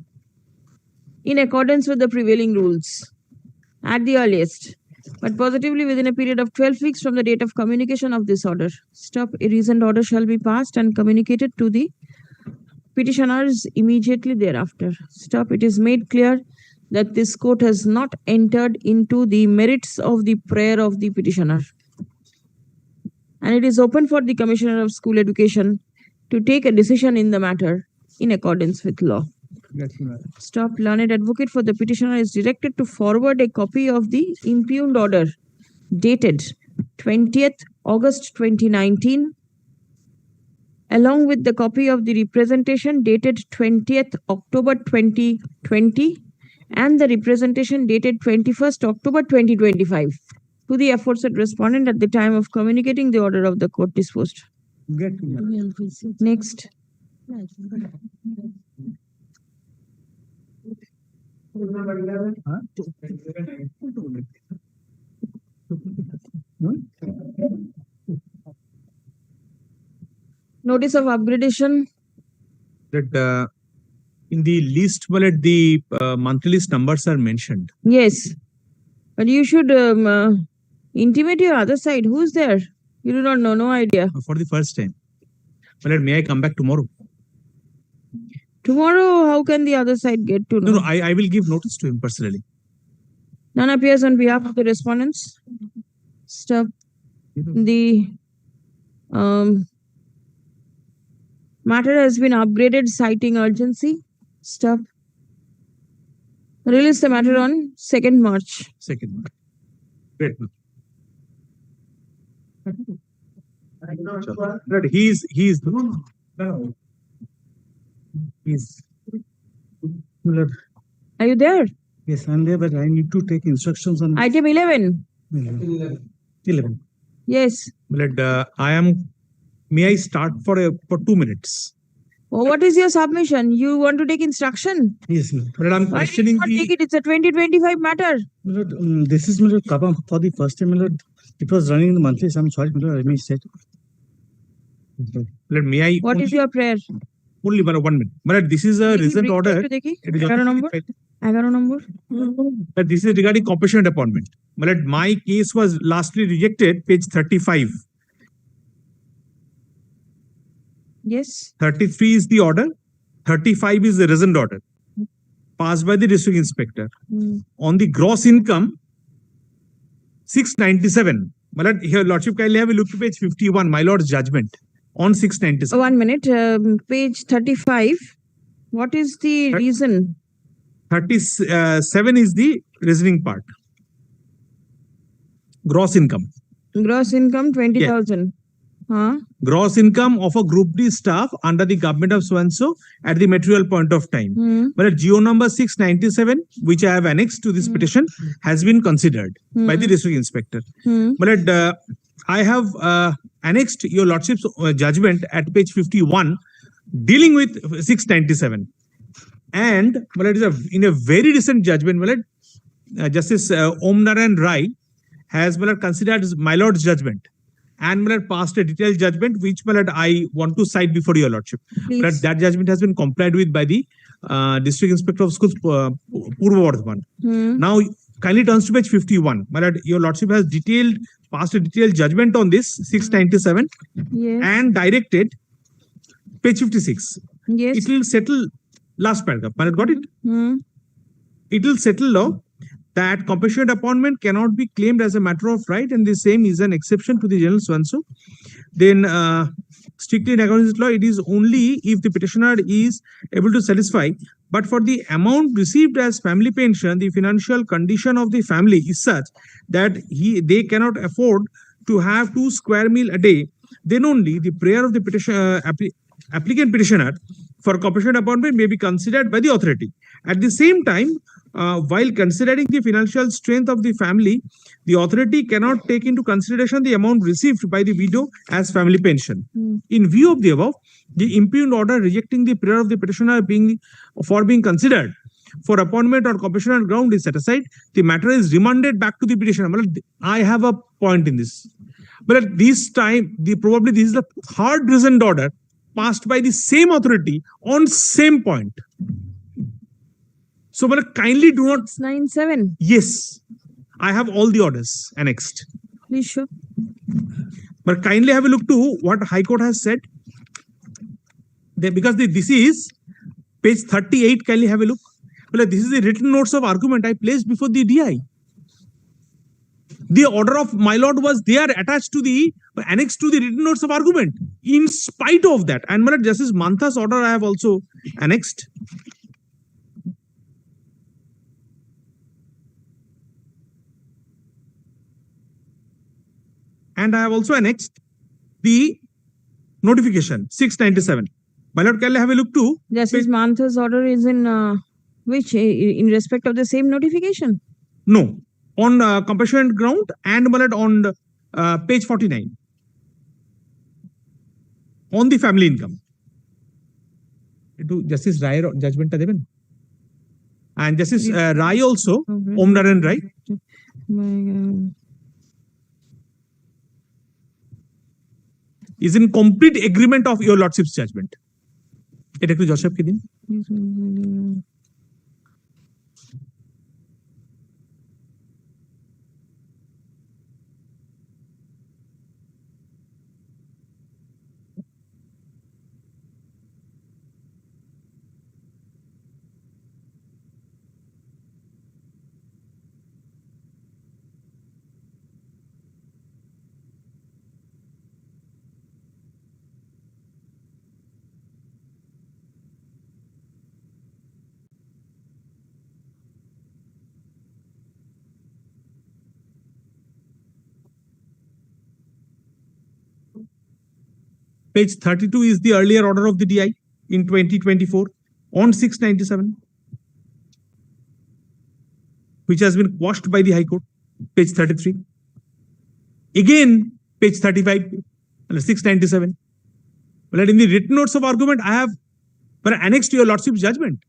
In accordance with the prevailing rules at the earliest, but positively within a period of 12 weeks from the date of communication of this order. Stop. A reasoned order shall be passed and communicated to the petitioners immediately thereafter. Stop. It is made clear that this court has not entered into the merits of the prayer of the petitioner. And it is open for the Commissioner of School Education to take a decision in the matter in accordance with law. Yes, my lord. Stop. Learned advocate for the petitioner is directed to forward a copy of the impugned order dated 20th August 2019 along with the copy of the representation dated 20th October 2020 and the representation dated 21st October 2025 to the aforesaid respondent at the time of communicating the order of the court disposed. Get to my lord. Next. Huh? Notice of upgradation. That in the list, well, the monthly list numbers are mentioned. Yes. But you should intimate your other side. Who's there? You do not know, no idea. For the first time. Well, may I come back tomorrow? Tomorrow, how can the other side get to know? No, I will give notice to him personally. None appears on behalf of the respondents. Stop. The matter has been upgraded citing urgency. Stop. Release the matter on 2nd March. Second. Great. But he's Are you there? Yes, I'm there, but I need to take instructions on. Item 11. 11. Yes. Well, may I start for 2 minutes? Oh, what is your submission? You want to take instruction? Yes, ma'am. But I'm Why did you questioning not the. take it? It's a 2025 matter. My lord, this is my lord cover for the first time, my lord. It was running in the monthly. I'm sorry, my lord, I missed it. May I? What is your prayer? only 1 minute. But this is a recent order. It is 11 number. 11 number. But this is regarding compassionate appointment. But my case was lastly rejected, page 35. Yes. 33 is the order. 35 is the recent order passed by the district inspector. On the gross income, 697. But here, Lordship, kindly have a look to page 51, my Lord's judgment on 697. 1 minute. Page 35. What is the reason? 37 is the reasoning part. Gross income. Gross income 20,000. Huh? Gross income of a group D staff under the government of so-and-so at the material point of time. But GO number 697, which I have annexed to this petition, has been considered by the district inspector. But I have annexed your Lordship's judgment at page 51 dealing with 697. And well, it is in a very recent judgment, well, Justice Om Narayan Rai has well, considered my Lord's judgment and well, passed a detailed judgment, which well, I want to cite before your Lordship. But that judgment has been complied with by the District Inspector of Schools, Purva Bardhaman. Now, kindly turns to page 51. Well, your Lordship has passed a detailed judgment on this 697 and directed page 56. Yes. It will settle. Last paragraph, got it? It will settle now that compassionate appointment cannot be claimed as a matter of right, and the same is an exception to the general so-and-so. Then, strictly in accordance with law, it is only if the petitioner is able to satisfy. But for the amount received as family pension, the financial condition of the family is such that they cannot afford to have 2 square meal a day. Then only the prayer of the applicant petitioner for compassionate appointment may be considered by the authority. At the same time, while considering the financial strength of the family, the authority cannot take into consideration the amount received by the widow as family pension. In view of the above, the impugned order rejecting the prayer of the petitioner being considered for appointment or compassionate ground is set aside. The matter is remanded back to the petitioner. I have a point in this. But at this time, probably this is the third recent order passed by the same authority on same point. So, but kindly do not. 97. Yes, I have all the orders annexed. Please show. But kindly have a look to what High Court has said. Because this is page 38. Kindly have a look. Well, this is the written notes of argument I placed before the DI. The order of my lord was there attached to the annexed to the written notes of argument. In spite of that, and my lord, Justice Mantha's order I have also annexed. And I have also annexed the notification 697. My lord, can I have a look too? Justice Mantha's order is in which in respect of the same notification? No, on compassionate ground and my lord, on page 49 on the family income. To Justice Rai judgment given. And Justice Rai also, Om Narayan Rai. Is in complete agreement of your lordship's judgment. It is Joseph Kidin. Page 32 is the earlier order of the DI in 2024 on 697, which has been quashed by the High Court. Page 33. Again, page 35, 697. Well, in the written notes of argument, I have annexed to your lordship's judgment.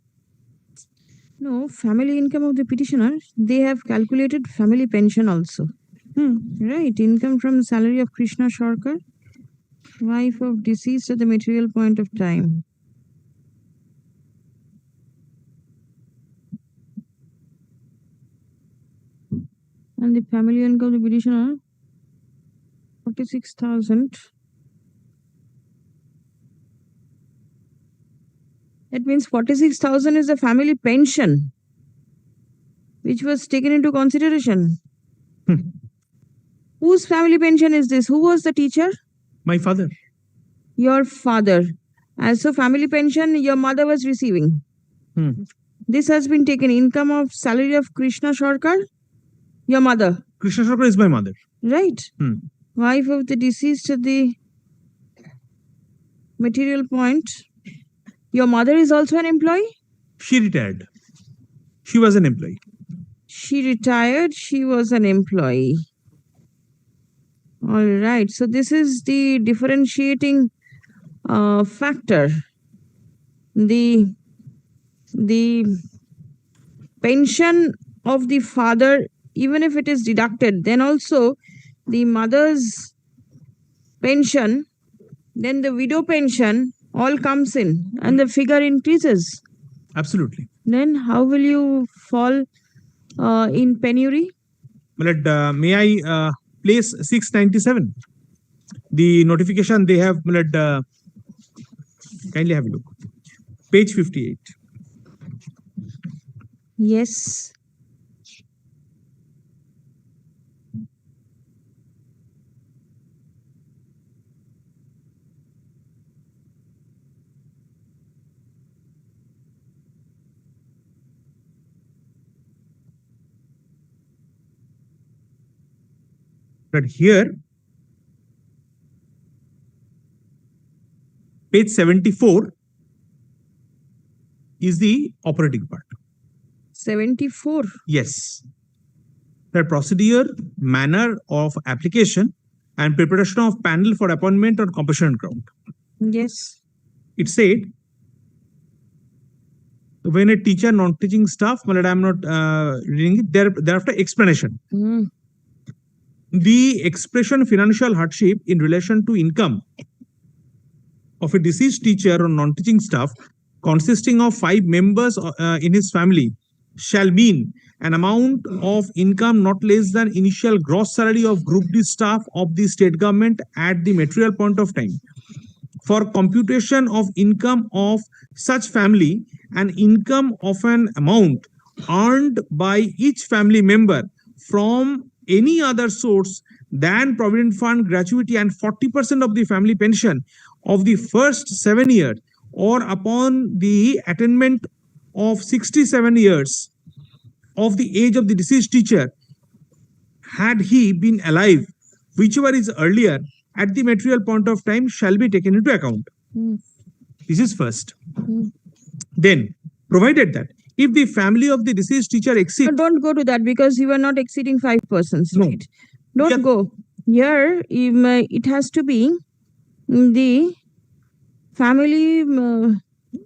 No, family income of the petitioner, they have calculated family pension also. Right, income from salary of Krishna Sharkar, wife of deceased at the material point of time. And the family income of the petitioner 46,000. That means 46,000 is the family pension, which was taken into consideration. Whose family pension is this? Who was the teacher? My father. Your father. And so family pension your mother was receiving. This has been taken income of salary of Krishna Sarkar, your mother. Krishna Sarkar is my mother. Right. Wife of the deceased at the material point. Your mother is also an employee? She retired. She was an employee. She retired. She was an employee. All right. So this is the differentiating factor. The pension of the father, even if it is deducted, then also the mother's pension, then the widow pension all comes in and the figure increases. Absolutely. Then how will you fall in penury? May I place 697? The notification they have, kindly have a look. Page 58. Yes. But here, page 74 is the operating part. 74. Yes. The procedure, manner of application and preparation of panel for appointment on compulsion ground. Yes. It said, when a teacher, non-teaching staff, I am not reading it, thereafter explanation. The expression financial hardship in relation to income of a deceased teacher or non-teaching staff consisting of 5 members in his family shall mean an amount of income not less than initial gross salary of Group D staff of the state government at the material point of time. For computation of income of such family, an income of an amount earned by each family member from any other source than Provident Fund gratuity and 40% of the family pension of the first 7 years or upon the attainment of 67 years of the age of the deceased teacher, had he been alive, whichever is earlier at the material point of time shall be taken into account. This is first. Then, provided that if the family of the deceased teacher exceeds... Don't go to that because you are not exceeding 5 persons, No. right? Don't go. Here, it has to be the family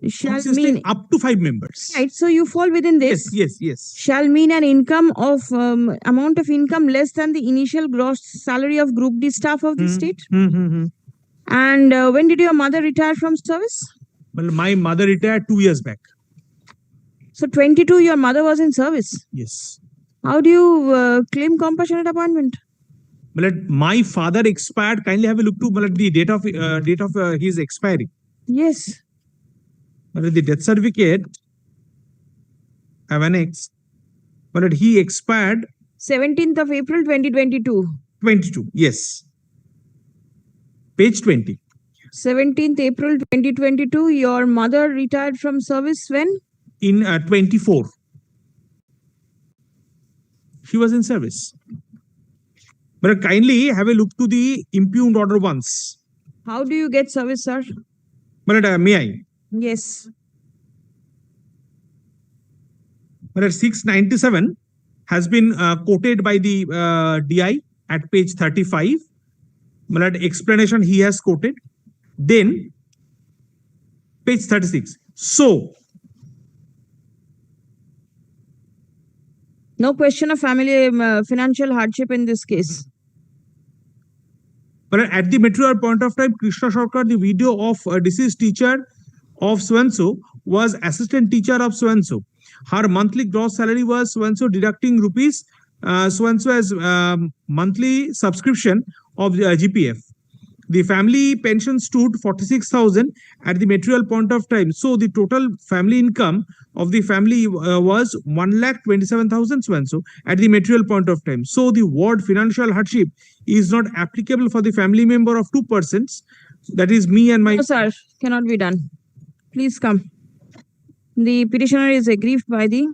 shall consisting mean... up to 5 members. Right, so you fall within this. Yes. Shall mean an income of amount of income less than the initial gross salary of Group D staff of the state. And when did your mother retire from service? Well, my mother retired 2 years back. So 22, your mother was in service. Yes. How do you claim compassionate appointment? Well, my father expired. Kindly have a look to the date of his expiry. Yes. Well, the death certificate I have annexed. Well, he expired 17th of April 2022. 22. Yes. Page 20. 17th April 2022. Your mother retired from service when? In 24. She was in service. But kindly have a look to the impugned order once. How do you get service, sir? But may I? Yes. But 697 has been quoted by the DI at page 35. But explanation he has quoted. Then page 36. So no question of family financial hardship in this case. But at the material point of time, Krishna Sarkar, the widow of a deceased teacher of so-and-so, was assistant teacher of so-and-so. Her monthly gross salary was so-and-so, deducting rupees so and so as monthly subscription of the GPF. The family pension stood 46,000 at the material point of time. So the total family income of the family was 1,27,000 so and so at the material point of time. So the word financial hardship is not applicable for the family member of 2 persons. That is me and my. No, sir, cannot be done. Please come. The petitioner is aggrieved by the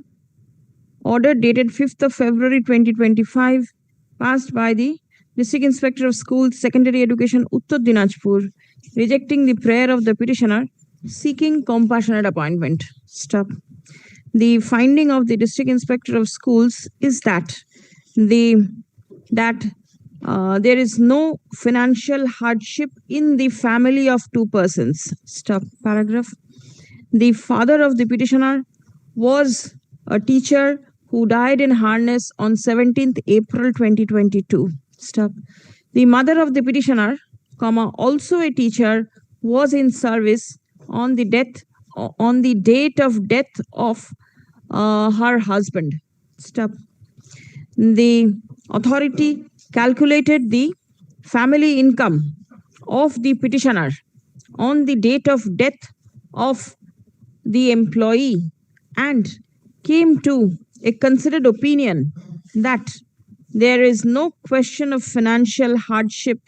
order dated 5th of February 2025, passed by the District Inspector of Schools, Secondary Education, Uttar Dinajpur, rejecting the prayer of the petitioner, seeking compassionate appointment. Stop. The finding of the District Inspector of Schools is that there is no financial hardship in the family of 2 persons. Stop. Paragraph. The father of the petitioner was a teacher who died in harness on 17th April 2022. Stop. The mother of the petitioner, also a teacher, was in service on the date of death of her husband. Stop. The authority calculated the family income of the petitioner on the date of death of the employee and came to a considered opinion that there is no question of financial hardship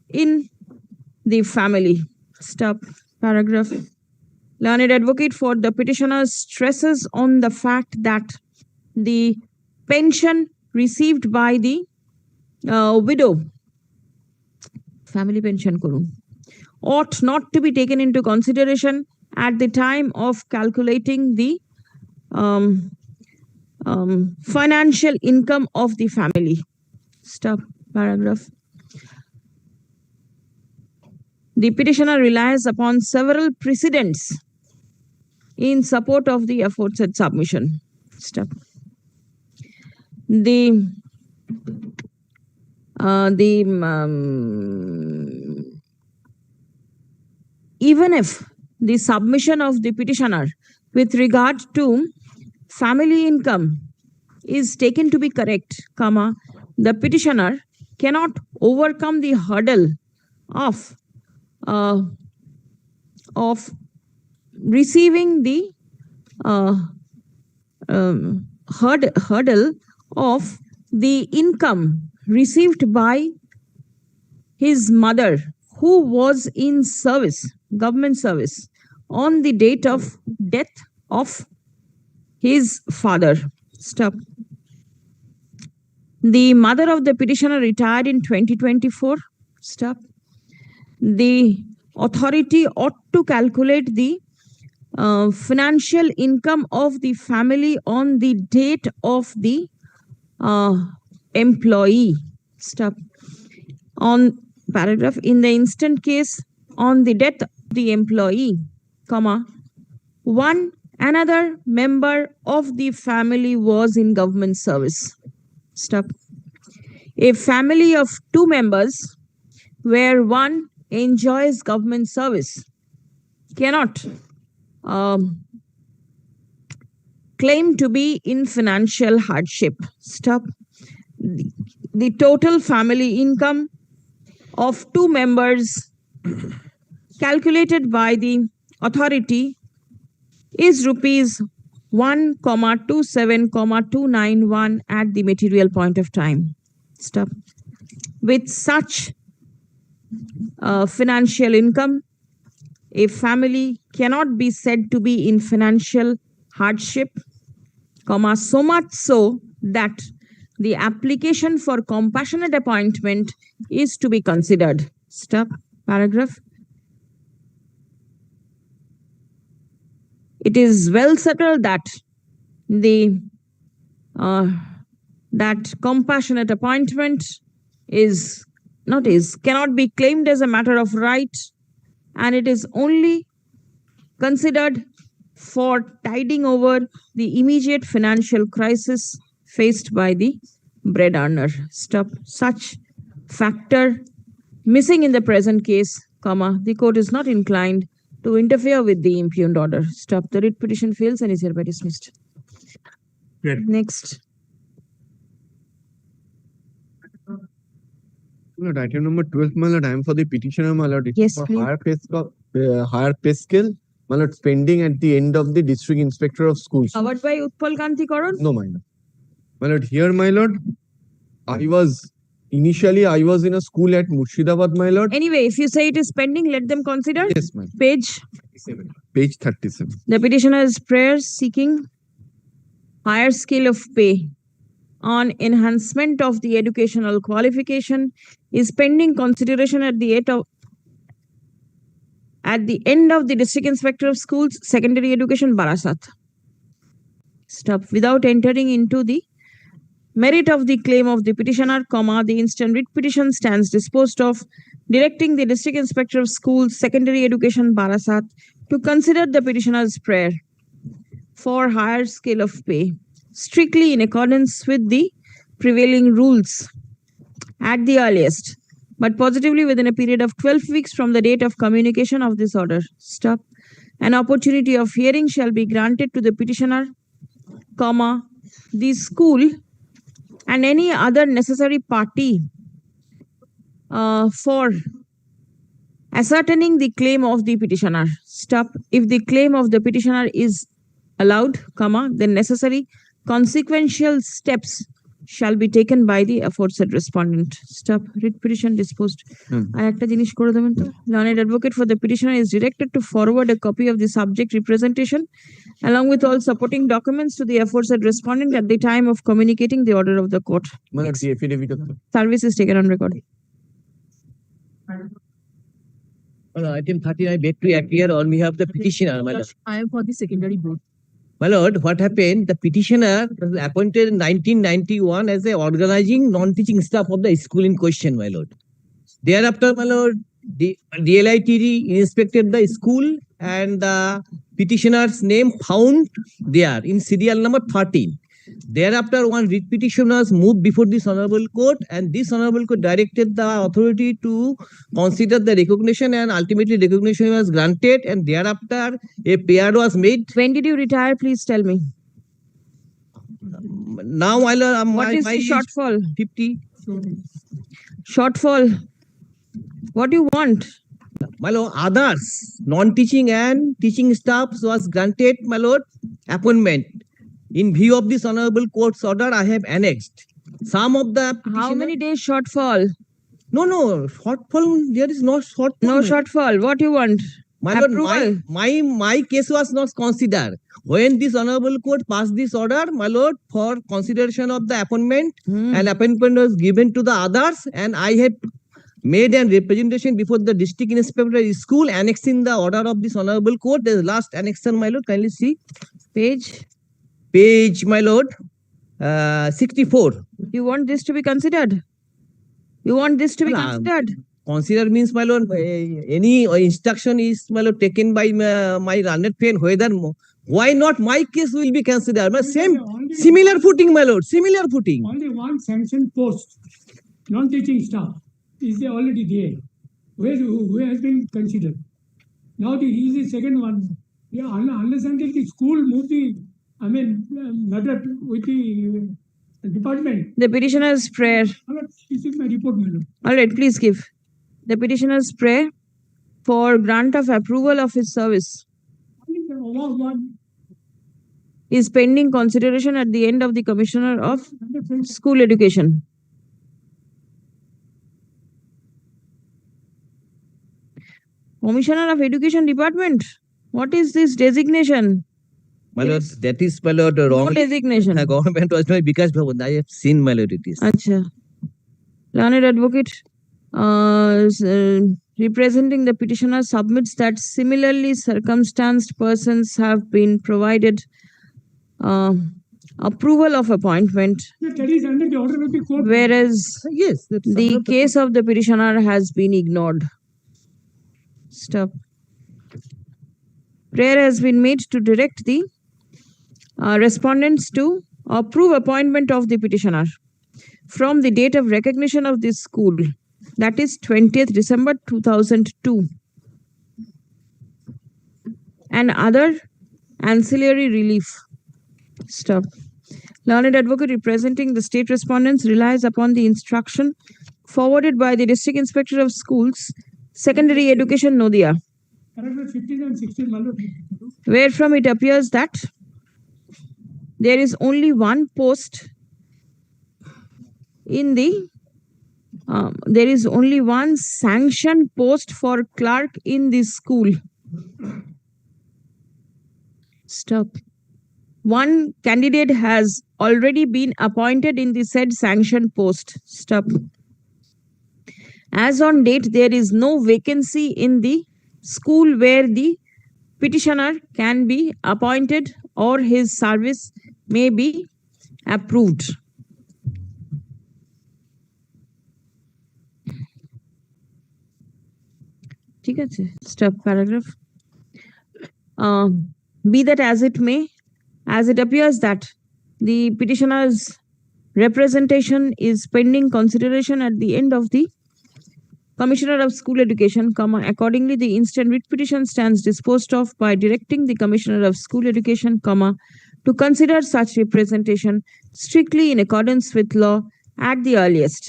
in the family. Stop. Paragraph. Learned advocate for the petitioner stresses on the fact that the pension received by the widow, family pension korun, ought not to be taken into consideration at the time of calculating the financial income of the family. Stop. Paragraph. The petitioner relies upon several precedents in support of the aforesaid submission. Stop. Even if the submission of the petitioner with regard to family income is taken to be correct, the petitioner cannot overcome the hurdle of receiving the hurdle of the income received by his mother, who was in service, government service, on the date of death of his father. Stop. The mother of the petitioner retired in 2024. Stop. The authority ought to calculate the financial income of the family on the date of the employee. Stop. On paragraph, in the instant case, on the death of the employee, another member of the family was in government service. Stop. A family of 2 members where one enjoys government service cannot claim to be in financial hardship. Stop. The total family income of 2 members calculated by the authority is rupees 1,27,291 at the material point of time. Stop. With such financial income, a family cannot be said to be in financial hardship, so much so that the application for compassionate appointment is to be considered. Stop. Paragraph. It is well settled that that compassionate appointment cannot be claimed as a matter of right, and it is only considered for tiding over the immediate financial crisis faced by the bread earner. Stop. Such factor missing in the present case, the court is not inclined to interfere with the impugned order. Stop. The writ petition fails and is hereby dismissed. Great. Next. Lord, item number 12, my lord, I am for the petitioner, my lord. It's Yes, for please. higher pay scale, my lord, pending at the end of the district inspector of schools. Covered by Utpal Kanti Karan? No, my lord. My lord, here, my lord, initially I was in a school at Murshidabad, my lord. Anyway, if you say it is pending, let them consider. Yes, ma'am. Page. Page 37. The petitioner's prayers seeking higher scale of pay on enhancement of the educational qualification is pending consideration at the end of the District Inspector of Schools, Secondary Education, Barasat. Stop. Without entering into the merit of the claim of the petitioner, the instant writ petition stands disposed of, directing the District Inspector of Schools, Secondary Education, Barasat, to consider the petitioner's prayer for higher scale of pay, strictly in accordance with the prevailing rules at the earliest, but positively within a period of 12 weeks from the date of communication of this order. Stop. An opportunity of hearing shall be granted to the petitioner, the school, and any other necessary party for ascertaining the claim of the petitioner. Stop. If the claim of the petitioner is allowed, then necessary consequential steps shall be taken by the aforesaid respondent. Stop. Writ petition disposed. Learned advocate for the petitioner is directed to forward a copy of the subject representation along with all supporting documents to the aforesaid respondent at the time of communicating the order of the court. My lord, the affidavit of the Service is taken on record. Item 13, I beg to appear on behalf of the petitioner, my lord. I am for the secondary board. My lord, what happened? The petitioner was appointed in 1991 as a organizing non-teaching staff of the school in question, my lord. Thereafter, my lord, the DLITD inspected the school and the petitioner's name found there in serial number 13. Thereafter, one writ petition was moved before this honorable court, and this honorable court directed the authority to consider the recognition, and ultimately recognition was granted, and thereafter a pair was made. When did you retire? Please tell me. Now, my lord, what is the shortfall? 50. Shortfall. What do you want? My lord, others, non-teaching and teaching staffs was granted, my lord, appointment. In view of this honorable court's order, I have annexed some of the. How many days shortfall? No, shortfall. There is no shortfall. No shortfall. What you want? My lord, my case was not considered. When this honorable court passed this order, my lord, for consideration of the appointment, and appointment was given to the others, and I had made a representation before the district inspector school annexing the order of this honorable court. The last annexation, my lord, kindly see. Page, my lord, 64. You want this to be considered? You want this to be considered? Consider means, my lord, any instruction is, my lord, taken by my learned friend, whether, why not my case will be considered? But similar footing, my lord, similar footing. Only one sanctioned post, non-teaching staff, is already there, who has been considered. Now he is the second one. Yeah, unless until the school moved the, matter with the department. The petitioner's prayer. This is my report, madam. All right, please give. The petitioner's prayer for grant of approval of his service is pending consideration at the end of the Commissioner of School Education. Commissioner of Education Department. What is this designation? My lord, that is, my lord, wrong. No designation. Government was not because I have seen, my lord, it is. Acha. Learned advocate representing the petitioner submits that similarly circumstanced persons have been provided approval of appointment, That is under the order of the court. whereas yes, the case of the petitioner has been ignored. Stop. Prayer has been made to direct the respondents to approve appointment of the petitioner from the date of recognition of this school, that is 20th December 2002, and other ancillary relief. Stop. Learned advocate representing the state respondents relies upon the instruction forwarded by the District Inspector of Schools, Secondary Education, Noida, Paragraph 15 and 16, my lord. wherefrom it appears that there is only one post in the there is only one sanctioned post for clerk in this school. Stop. One candidate has already been appointed in the said sanctioned post. Stop. As on date, there is no vacancy in the school where the petitioner can be appointed or his service may be approved. ঠিক আছে, stop paragraph. Be that as it may, as it appears that the petitioner's representation is pending consideration at the end of the Commissioner of School Education, accordingly the instant writ petition stands disposed of by directing the Commissioner of School Education, to consider such representation strictly in accordance with law at the earliest.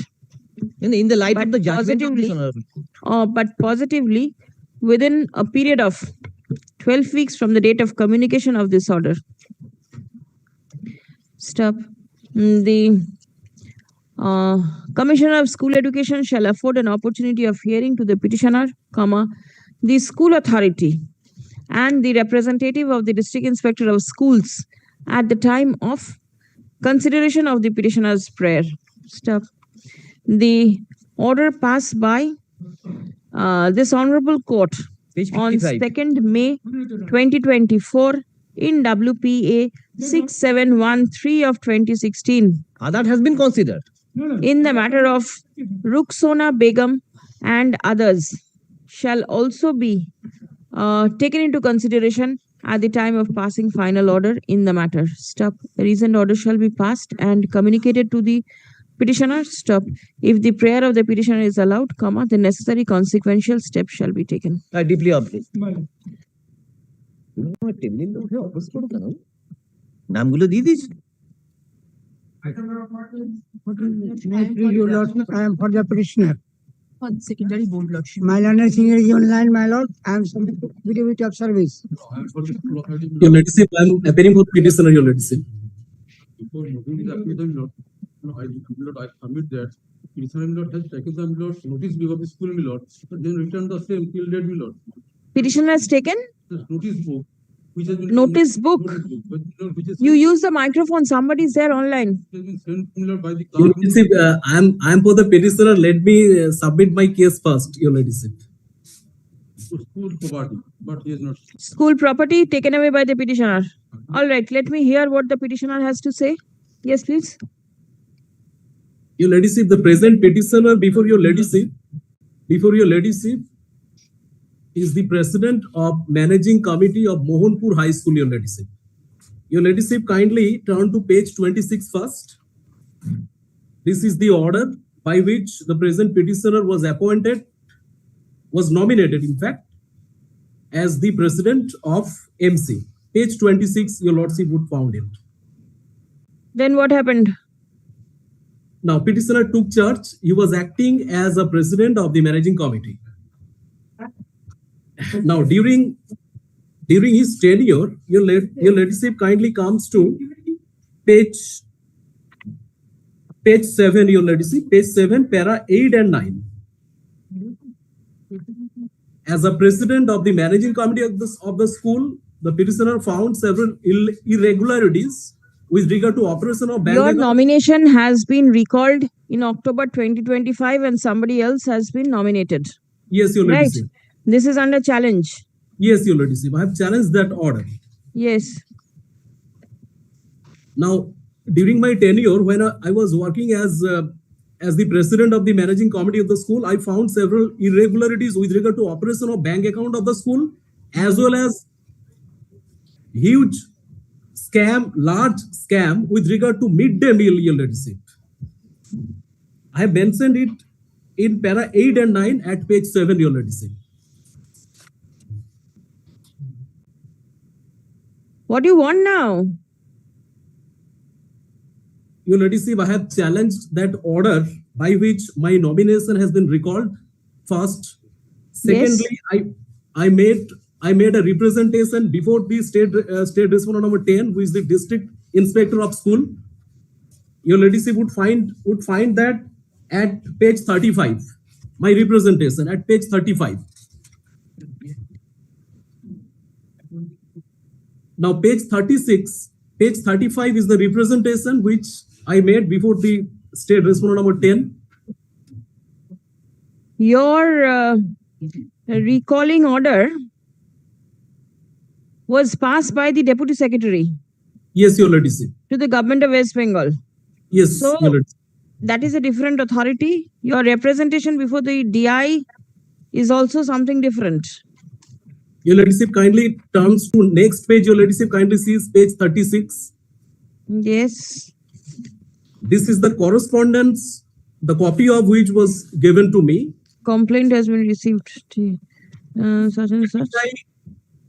In the light of the judgment of this honorable. But positively within a period of 12 weeks from the date of communication of this order. Stop. The Commissioner of School Education shall afford an opportunity of hearing to the petitioner, the school authority and the representative of the District Inspector of Schools at the time of consideration of the petitioner's prayer. Stop. The order passed by this honorable court on 2nd May 2024 in WPA 6713 of 2016. That has been considered. In the matter of Rukhsona Begum and others shall also be taken into consideration at the time of passing final order in the matter. Stop. The recent order shall be passed and communicated to the petitioner. Stop. If the prayer of the petitioner is allowed, the necessary consequential steps shall be taken. I deeply object. নামগুলো দিয়ে দিয়েছি। Your Lordship, I am for the petitioner. For the secondary board lordship. My learned senior is online, my lord. I am subject to affidavit of service. Your Lordship, I am appearing for petitioner, Your Lordship. Before moving the appeal, I submit that petitioner Lord has taken the Lord notice before the school Lord, but then return the same till date Lord. Petitioner has taken The notice book, which has been notice book. You use the microphone. Somebody is there online. sent Lord by the Your Lordship, I am for the petitioner. Let me submit my case first, Your Lordship. school property, but he is not. School property taken away by the petitioner. All right, let me hear what the petitioner has to say. Yes, please. Your Lordship, the present petitioner before Your Lordship, is the president of managing committee of Mohanpur High School, Your Lordship. Your Lordship, kindly turn to page 26 first. This is the order by which the present petitioner was appointed, was nominated, in fact, as the president of MC. Page 26, Your Lordship would found it. Then what happened? Now, petitioner took charge. He was acting as a president of the managing committee. Now, during his tenure, Your Lordship kindly comes to page 7, Your Lordship, page 7, para 8 and 9. As a president of the managing committee of the school, the petitioner found several irregularities with regard to operation of bank Your account. nomination has been recalled in October 2025 and somebody else has been nominated. Yes, Your Right. Lordship. This is under challenge. Yes, Your Lordship. I have challenged that order. Yes. Now, during my tenure, when I was working as the president of the managing committee of the school, I found several irregularities with regard to operation of bank account of the school, as well as huge large scam with regard to midday meal, Your Lordship. I have mentioned it in para 8 and 9 at page 7, Your Lordship. What do you want now? Your Lordship, I have challenged that order by which my nomination has been recalled. First, secondly, I made a representation before the state respondent number 10, who is the district inspector of school. Your ladyship would find that at page 35, my representation at page 35. Now page 36, page 35 is the representation which I made before the state respondent number 10. Your recalling order was passed by the Deputy Secretary Yes, your ladyship. to the government of West Bengal. Yes, So your ladyship. that is a different authority. Your representation before the DI is also something different. Your ladyship kindly turns to next page. Your ladyship kindly sees page 36. Yes. This is the correspondence, the copy of which was given to me. Complaint has been received. Such and such.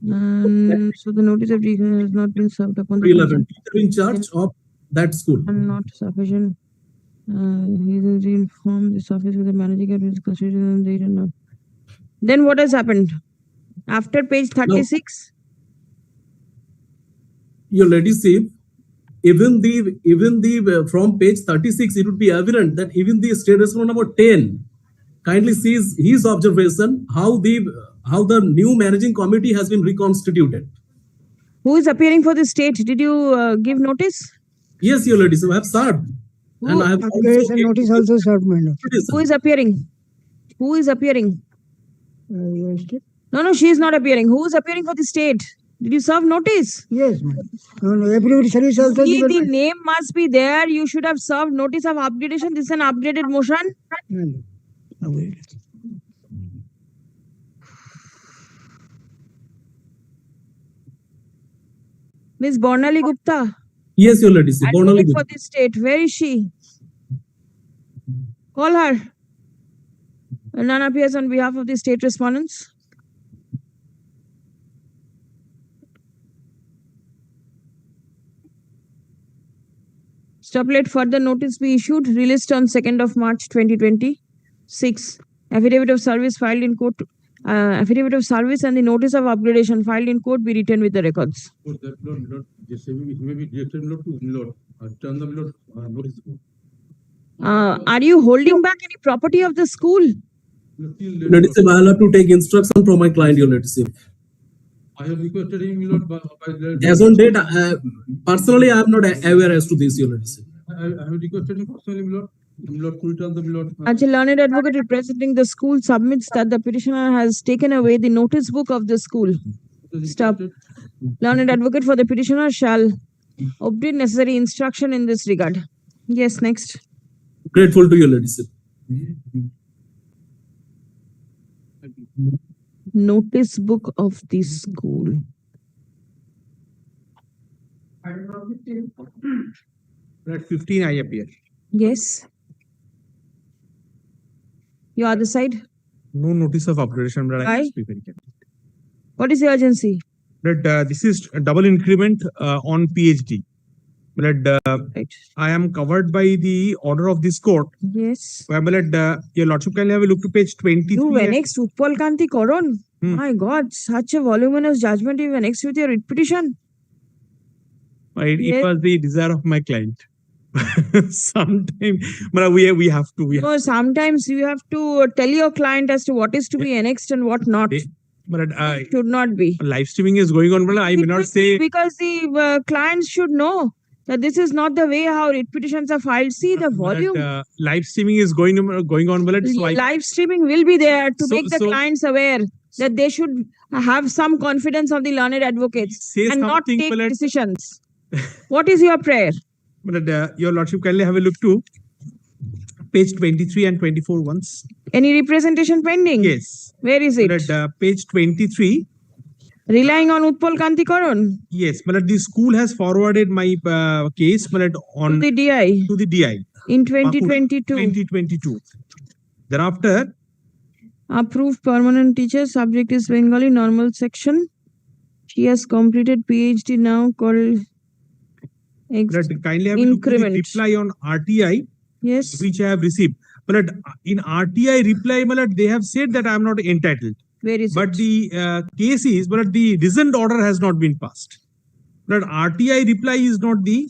So the notice of declaration has not been served upon the 11, person teacher in charge of that school. and not sufficient. He will inform this office with the managing of his constitution. They did not. Then what has happened? After page 36? Your ladyship, even the from page 36, it would be evident that even the state respondent number 10 kindly sees his observation how the new managing committee has been reconstituted. Who is appearing for the state? Did you give notice? Yes, your ladyship, I have served. And I have Application notice also served, my lord. Who is appearing? Who is appearing? Yes, No, she is not appearing. Who is appearing for the state? Did you serve notice? yes, madam. No, every service also See, given. the name must be there. You should have served notice of upgradation. This is an upgraded motion. Miss Bornali Gupta, Yes, your ladyship. Bornali advocate for the state. Where is she? Call her. None appears on behalf of the state respondents. Stipulate further notice be issued, released on 2nd of March 2026. Affidavit of service filed in court. Affidavit of service and the notice of upgradation filed in court be written with the records. Yes, he may be directed to Lord. Turn the Lord notice. Are you holding back any property of the school? Ladyship, I will have to take instruction from my client, your ladyship. I have requested him, Lord, by As on date, personally, I am not aware as to this, your ladyship. I have requested him personally, Lord. Lord, to return the Lord. As a learned advocate representing the school submits that the petitioner has taken away the notice book of the school. Stop. Learned advocate for the petitioner shall obtain necessary instruction in this regard. Yes, next. Grateful to your ladyship. Notice book of the school. At 15, I appear. Yes. Your other side. No notice of upgradation, but I Why? must be very careful. What is the urgency? That this is a double increment on PhD. But I am covered by the order of this court. Yes. But your lordship kindly have a look to page 23. You annexed Utpal Kanti Karan. Hmm. My God, such a voluminous judgment you annexed with your writ petition. It Yes. was the desire of my client. Sometime, but we have to. No, sometimes you have to tell your client as to what is to be annexed and what not. But Should not be. live streaming is going on. But I may not say. Because the clients should know that this is not the way how writ petitions are filed. See the volume. Live streaming is going on. But so Live streaming will be there to So- make the so- clients aware that they should have some confidence of the learned advocates Say and not something, take but decisions. What is your prayer? But your lordship kindly have a look to page 23 and 24 once. Any representation pending? Yes. Where is it? But page 23. Relying on Utpal Kanti Karan Yes, but the school has forwarded my case, but on to the DI to the DI in 2022. 2022. Thereafter, Approved permanent teacher, subject is Bengali normal section. She has completed PhD now called but kindly have a look to the increment. reply on RTI, Yes. which I have received. But in RTI reply, they have said that I am not entitled. Where is But it? the case is, but the resent order has not been passed. But RTI reply is not the,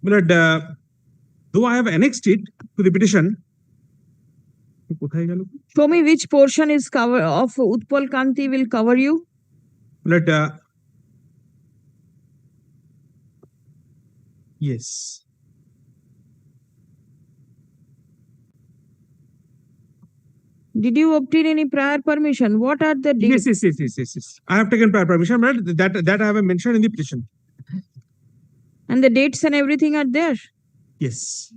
but though I have annexed it to the petition. Show me which portion is cover of Utpal Kanti will cover you. But yes. Did you obtain any prior permission? What are the dates? Yes. I have taken prior permission, but that I have mentioned in the petition. And the dates and everything are there. Yes.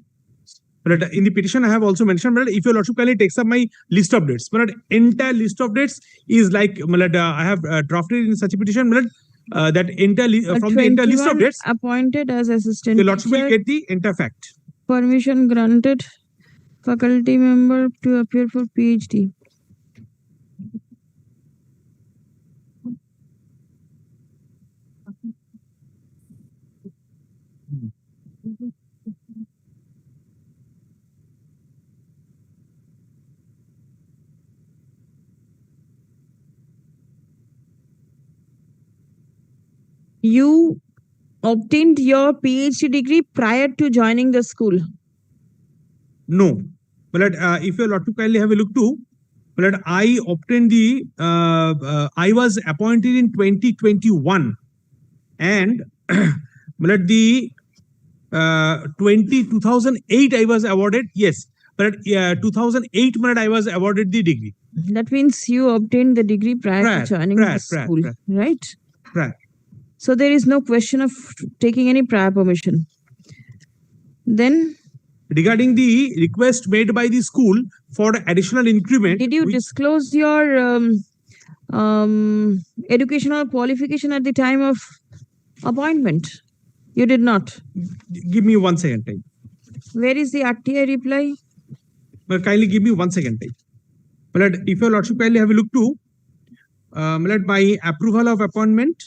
But in the petition, I have also mentioned, but if your lordship kindly takes up my list of dates, but entire list of dates is like, I have drafted in such a petition, that entire from the entire list of 21 dates, appointed as assistant the lordship will teacher, get the entire fact. permission granted, faculty member to appear for PhD. You obtained your PhD degree prior to joining the school. No. But if your lordship kindly have a look too, but I obtained the, I was appointed in 2021 and but the 2008 I was awarded, yes, but 2008 I was awarded the degree. That means you obtained the degree prior to joining the school, right? Right. So there is no question of taking any prior permission. Then, regarding the request made by the school for additional increment, did you disclose your educational qualification at the time of appointment? You did not. Give me 1 second time. Where is the RTI reply? But kindly give me 1 second time. But if your lordship kindly have a look to, my approval of appointment,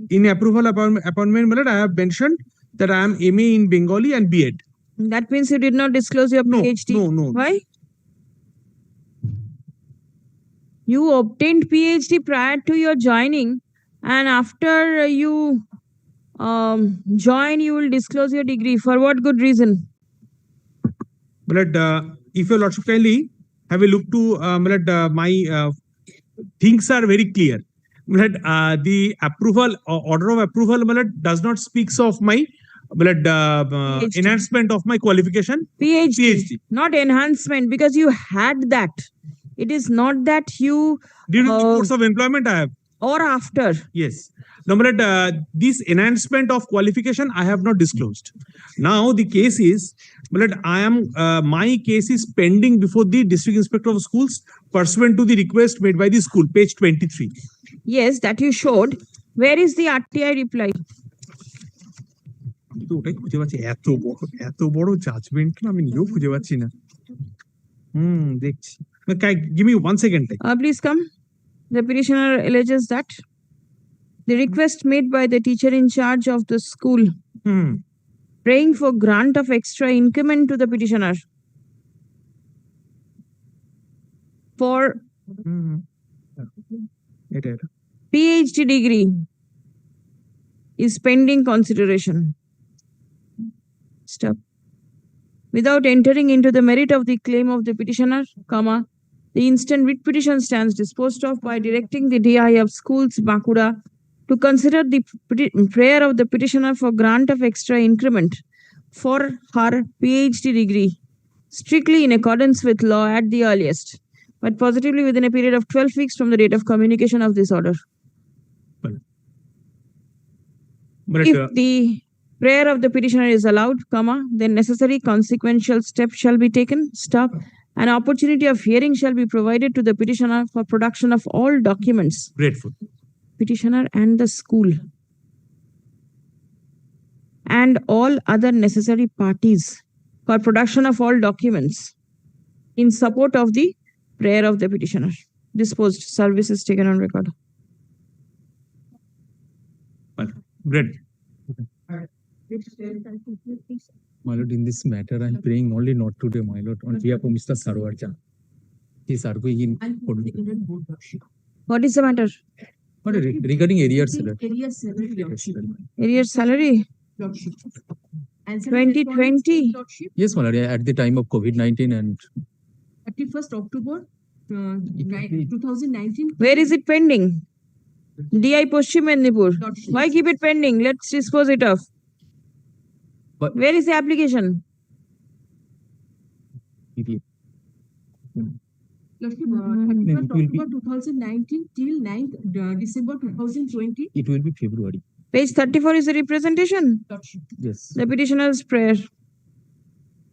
in approval of appointment, I have mentioned that I am MA in Bengali and B.Ed. That means you did not disclose your PhD. No. Why? You obtained PhD prior to your joining, and after you join, you will disclose your degree. For what good reason? But if your lordship kindly have a look to, my things are very clear. But the approval order of approval does not speaks of my enhancement of my qualification. PhD, not enhancement, because you had that. It is not that you during the course of employment I have, or after. Yes. No, but this enhancement of qualification I have not disclosed. Now the case is, but I am my case is pending before the district inspector of schools pursuant to the request made by the school, page 23. Yes, that you showed. Where is the RTI reply? এত বড় judgement আমি নিজেও খুঁজে পাচ্ছি না দেখছি give me 1 second please come. The petitioner alleges that the request made by the teacher in charge of the school praying for grant of extra increment to the petitioner for PhD degree is pending consideration. Stop. Without entering into the merit of the claim of the petitioner, the instant writ petition stands disposed of by directing the DI of schools, Bankura, to consider the prayer of the petitioner for grant of extra increment for her PhD degree, strictly in accordance with law at the earliest, but positively within a period of 12 weeks from the date of communication of this order. If the prayer of the petitioner is allowed, then necessary consequential steps shall be taken. Stop. An opportunity of hearing shall be provided to the petitioner for production of all documents. Grateful. Petitioner and the school and all other necessary parties for production of all documents in support of the prayer of the petitioner. Disposed. Service is taken on record. Great. My lord, in this matter, I'm praying only not today, my lord, on behalf of Mr. Sarwarja. He is arguing in court. What is the matter? What is it? Regarding arrears, sir. Arrears salary? 2020? Yes, my lord, at the time of COVID-19 and 31st October 2019. Where is it pending? DI Paschim Mednipur. Why keep it pending? Let's dispose it off. But- Where is the application? Lordship, it 31st will be- October 2019 till 9th December 2020. it will be February. Page 34 is the representation. Yes. The petitioner's prayer.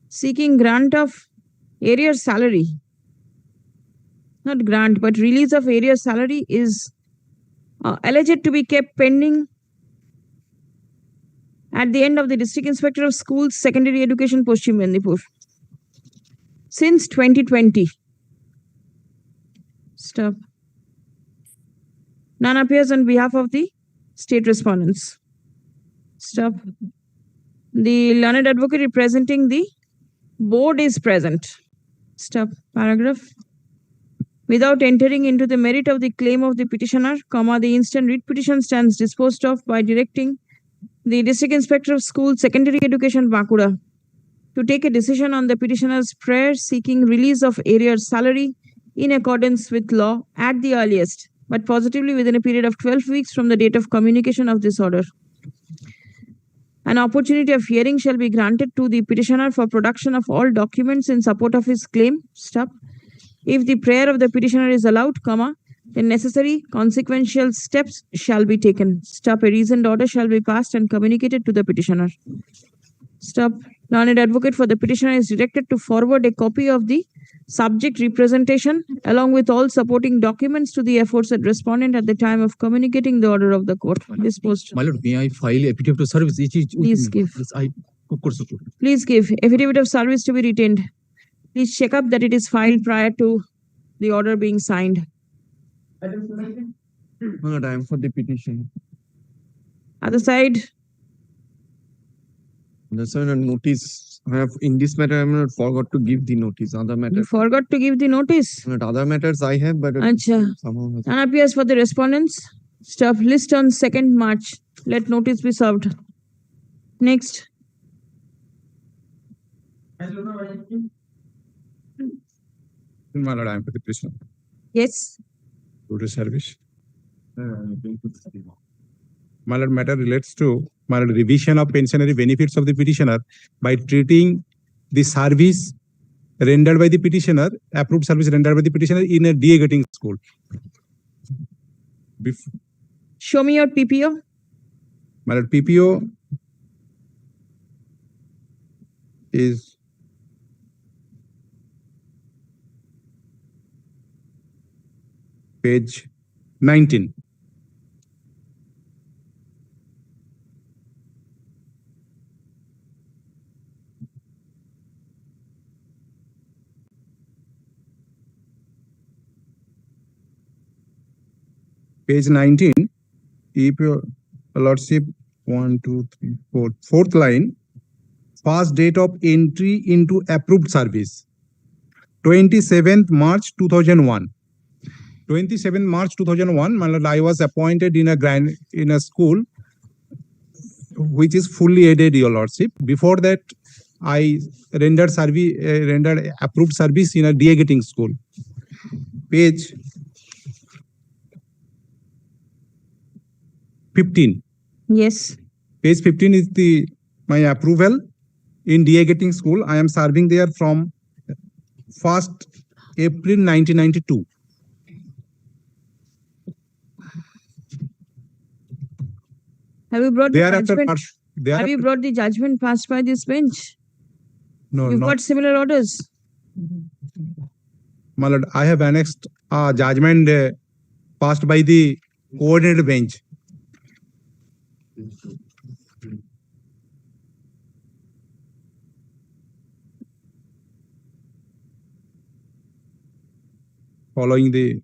Seeking grant of arrears salary. Not grant, but release of arrears salary is alleged to be kept pending at the end of the District Inspector of Schools Secondary Education Paschim Mednipur since 2020. Stop. None appears on behalf of the state respondents. Stop. The learned advocate representing the board is present. Stop. Paragraph. Without entering into the merit of the claim of the petitioner, comma, the instant writ petition stands disposed of by directing the District Inspector of Schools Secondary Education Bankura to take a decision on the petitioner's prayer seeking release of arrears salary in accordance with law at the earliest, but positively within a period of 12 weeks from the date of communication of this order. An opportunity of hearing shall be granted to the petitioner for production of all documents in support of his claim. Stop. If the prayer of the petitioner is allowed, comma, then necessary consequential steps shall be taken. Stop. A reasoned order shall be passed and communicated to the petitioner. Stop. Learned advocate for the petitioner is directed to forward a copy of the subject representation along with all supporting documents to the aforesaid respondent at the time of communicating the order of the court. Disposed. My lord, may I file affidavit of service? Please give. Yes, I of course. Please give. Affidavit of service to be retained. Please check up that it is filed prior to the order being signed. My lord, I am for the petition. Other side. That's why notice. I have in this matter I am not forgot to give the notice. Other You matters. forgot to give the notice. Not other matters I have, but Acha. somehow has- None appears for the respondents. Stop. List on 2nd March. Let notice be served. Next. My lord, I am for the petition. Yes. Go to service. My lord, matter relates to my lord, revision of pensionary benefits of the petitioner by treating the service rendered by the petitioner, approved service rendered by the petitioner in a DA getting school. Show me your PPO. My lord, PPO is page 19. Page 19, if your lordship 1, 2, 3, 4, fourth line, first date of entry into approved service, 27th March 2001. 27th March 2001, my lord, I was appointed in a school which is fully aided, your lordship. Before that, I rendered approved service in a DA getting school. Page 15. Yes. Page 15 is my approval in DA getting school. I am serving there from 1st April 1992. Have you brought the Thereafter, judgment? Have you brought the judgment passed by this bench? no, You've not. got similar orders. My lord, I have annexed a judgment passed by the coordinated bench. Following the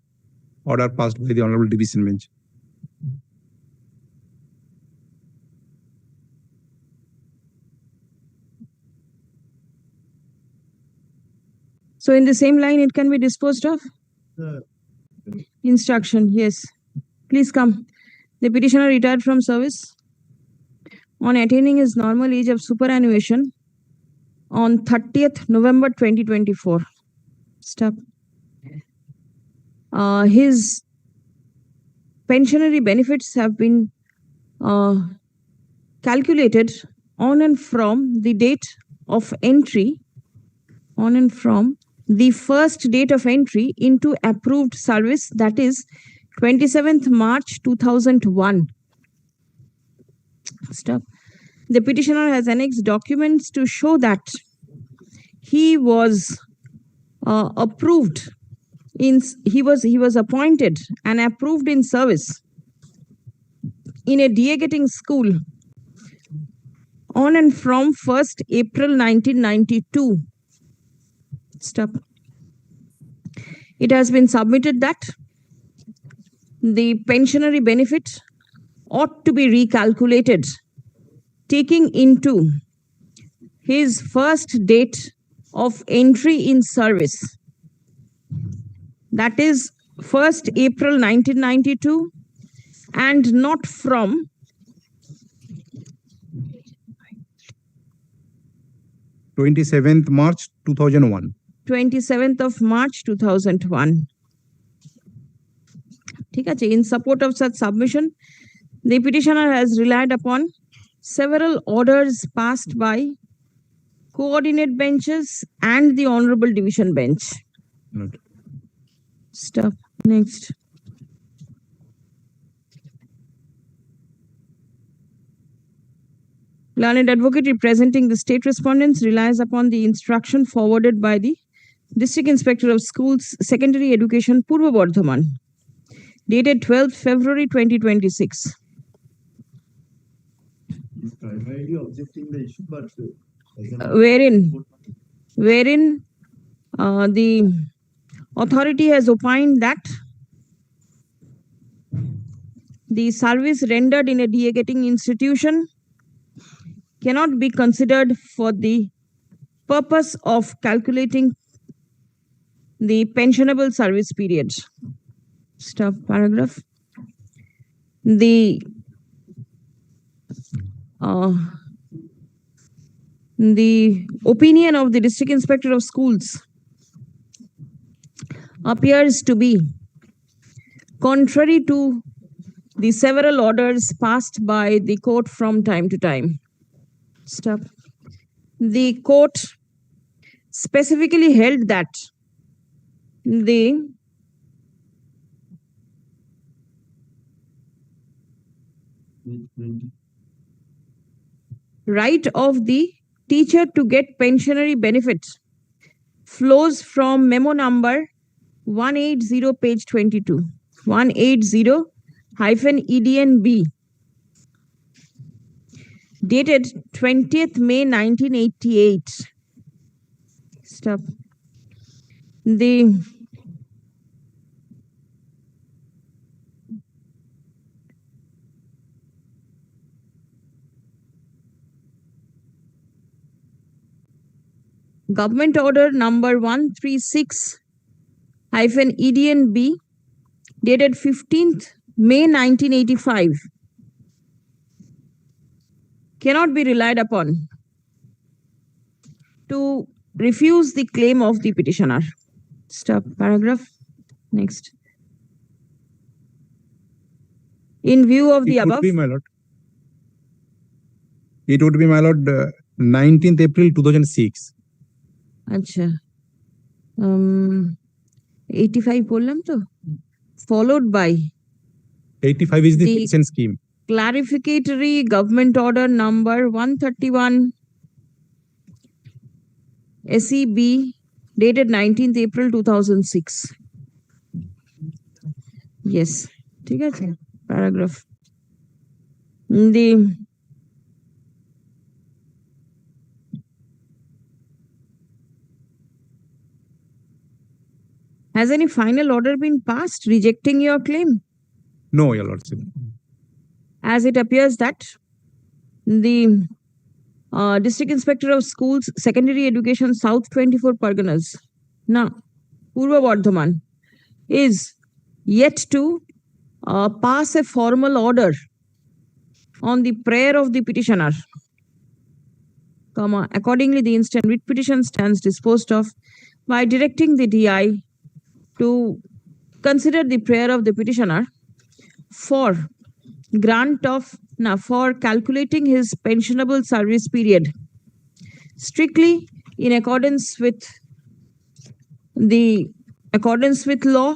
order passed by the Honorable Division Bench. So in the same line, it can be disposed of. Instruction, yes. Please come. The petitioner retired from service on attaining his normal age of superannuation on 30th November 2024. Stop. His pensionary benefits have been calculated on and from the date of entry, on and from the first date of entry into approved service, that is 27th March 2001. Stop. The petitioner has annexed documents to show that he was approved in, he was appointed and approved in service in a DA getting school on and from 1st April 1992. Stop. It has been submitted that the pensionary benefit ought to be recalculated, taking into his first date of entry in service, that is 1st April 1992, and not from 27th March 2001. 27th of March 2001. In support of such submission, the petitioner has relied upon several orders passed by coordinate benches and the Honorable Division Bench. Note. Stop. Next. Learned advocate representing the state respondents relies upon the instruction forwarded by the District Inspector of Schools, Secondary Education, Purva Bardhaman, dated 12th February 2026. Primarily objecting the issue, but Wherein the authority has opined that the service rendered in a DA getting institution cannot be considered for the purpose of calculating the pensionable service period. Stop paragraph. The opinion of the District Inspector of Schools appears to be contrary to the several orders passed by the court from time to time. Stop. The court specifically held that the right of the teacher to get pensionary benefit flows from memo number 180, page 22, 180-EDNB, dated 20th May 1988. Stop. The Government Order number 136-EDNB, dated 15th May 1985, cannot be relied upon to refuse the claim of the petitioner. Stop paragraph. Next. In view of the above. It would be, my lord, 19th April 2006. Acha. 85 bollam to, followed by 85 is the pension scheme. Clarificatory Government Order number 131 SEB, dated 19th April 2006. Yes. ठीक है, paragraph. Has any final order been passed rejecting your claim? No, your lordship. As it appears that the District Inspector of Schools, Secondary Education, South 24 Parganas, Now, Purva Bardhaman is yet to pass a formal order on the prayer of the petitioner, comma, accordingly the instant writ petition stands disposed of by directing the DI to consider the prayer of the petitioner for for calculating his pensionable service period strictly in accordance with law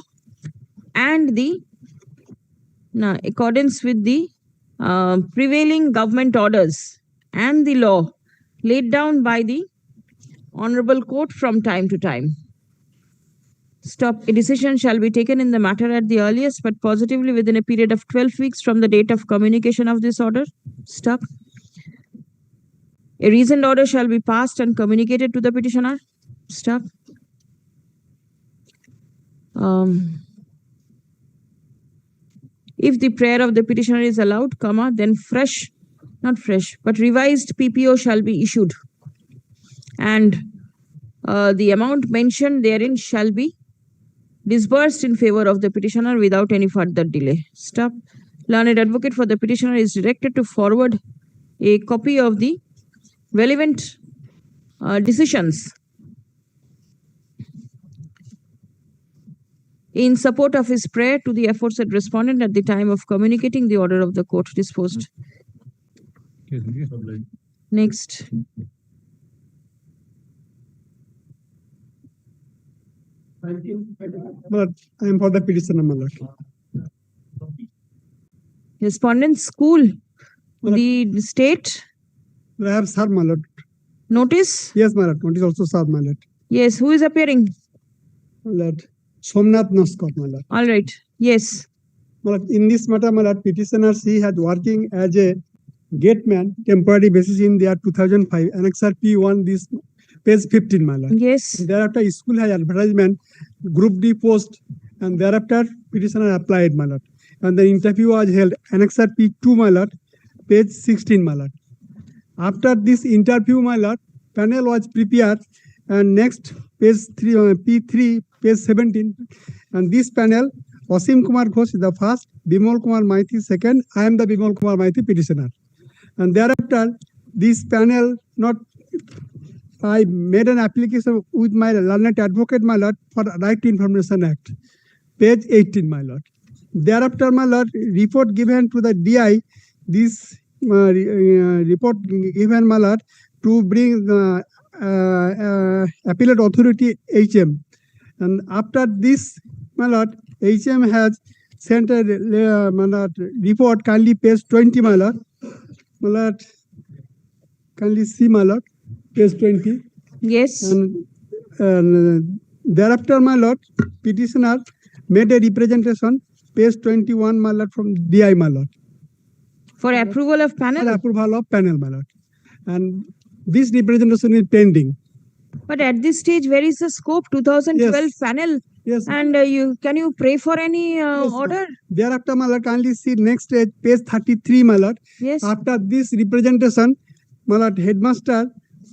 and accordance with the prevailing government orders and the law laid down by the Honorable Court from time to time. Stop. A decision shall be taken in the matter at the earliest, but positively within a period of 12 weeks from the date of communication of this order. Stop. A reasoned order shall be passed and communicated to the petitioner. Stop. If the prayer of the petitioner is allowed, comma, then revised PPO shall be issued. And the amount mentioned therein shall be disbursed in favor of the petitioner without any further delay. Stop. Learned advocate for the petitioner is directed to forward a copy of the relevant decisions in support of his prayer to the aforesaid respondent at the time of communicating the order of the court disposed. Next. But I am for the petitioner, my lord. Respondent school, the state. I have served, my lord. Notice? Yes, my lord. Notice also served, my lord. Yes, who is appearing? My lord. Somnath Naskot, my lord. All right. Yes. My lord, in this matter, my lord, petitioner, she had working as a gateman, temporary basis in the year 2005, Annexer P1, this page 15, my lord. Yes. Thereafter, school has advertisement, Group D post, and thereafter, petitioner applied, my lord. And the interview was held, Annexer P2, my lord, page 16, my lord. After this interview, my lord, panel was prepared, and next, page 3, P3, page 17, and this panel, Asim Kumar Ghosh is the first, Bimal Kumar Maiti second, I am the Bimal Kumar Maiti petitioner. And thereafter, this panel, I made an application with my learned advocate, my lord, for Right to Information Act, page 18, my lord. Thereafter, my lord, report given to the DI, this report given, my lord, to bring the appellate authority HM. And after this, my lord, HM has sent a my lord, report, kindly page 20, my lord. My lord, kindly see, my lord, page 20. Yes. And thereafter, my lord, petitioner made a representation, page 21, my lord, from DI, my lord. For approval of panel? For approval of panel, my lord. And this representation is pending. But at this stage, where is the scope? 2012 Yes. panel. Yes. And can you pray for any Yes, order? Thereafter, my lord, kindly see next page 33, my lord. Yes. After this representation, my lord, headmaster,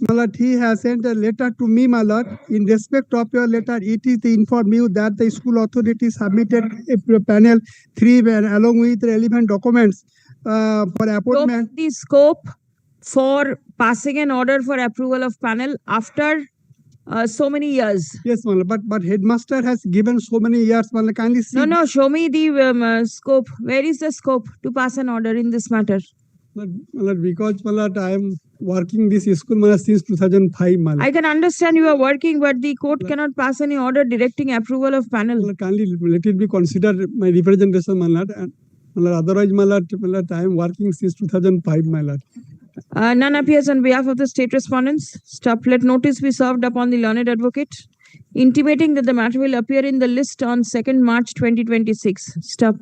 my lord, he has sent a letter to me, my lord. In respect of your letter, it is to inform you that the school authority submitted a panel 3 along with relevant documents for appointment. The scope for passing an order for approval of panel after so many years. Yes, my lord, but headmaster has given so many years, my lord, kindly see. No, show me the scope. Where is the scope to pass an order in this matter? My lord, because, my lord, I am working this school, my lord, since 2005, my lord. I can understand you are working, but the court cannot pass any order directing approval of panel. My lord, kindly let it be considered my representation, my lord. And, my lord, otherwise, my lord, I am working since 2005, my lord. None appears on behalf of the state respondents. Stop. Let notice be served upon the learned advocate, intimating that the matter will appear in the list on 2nd March 2026. Stop.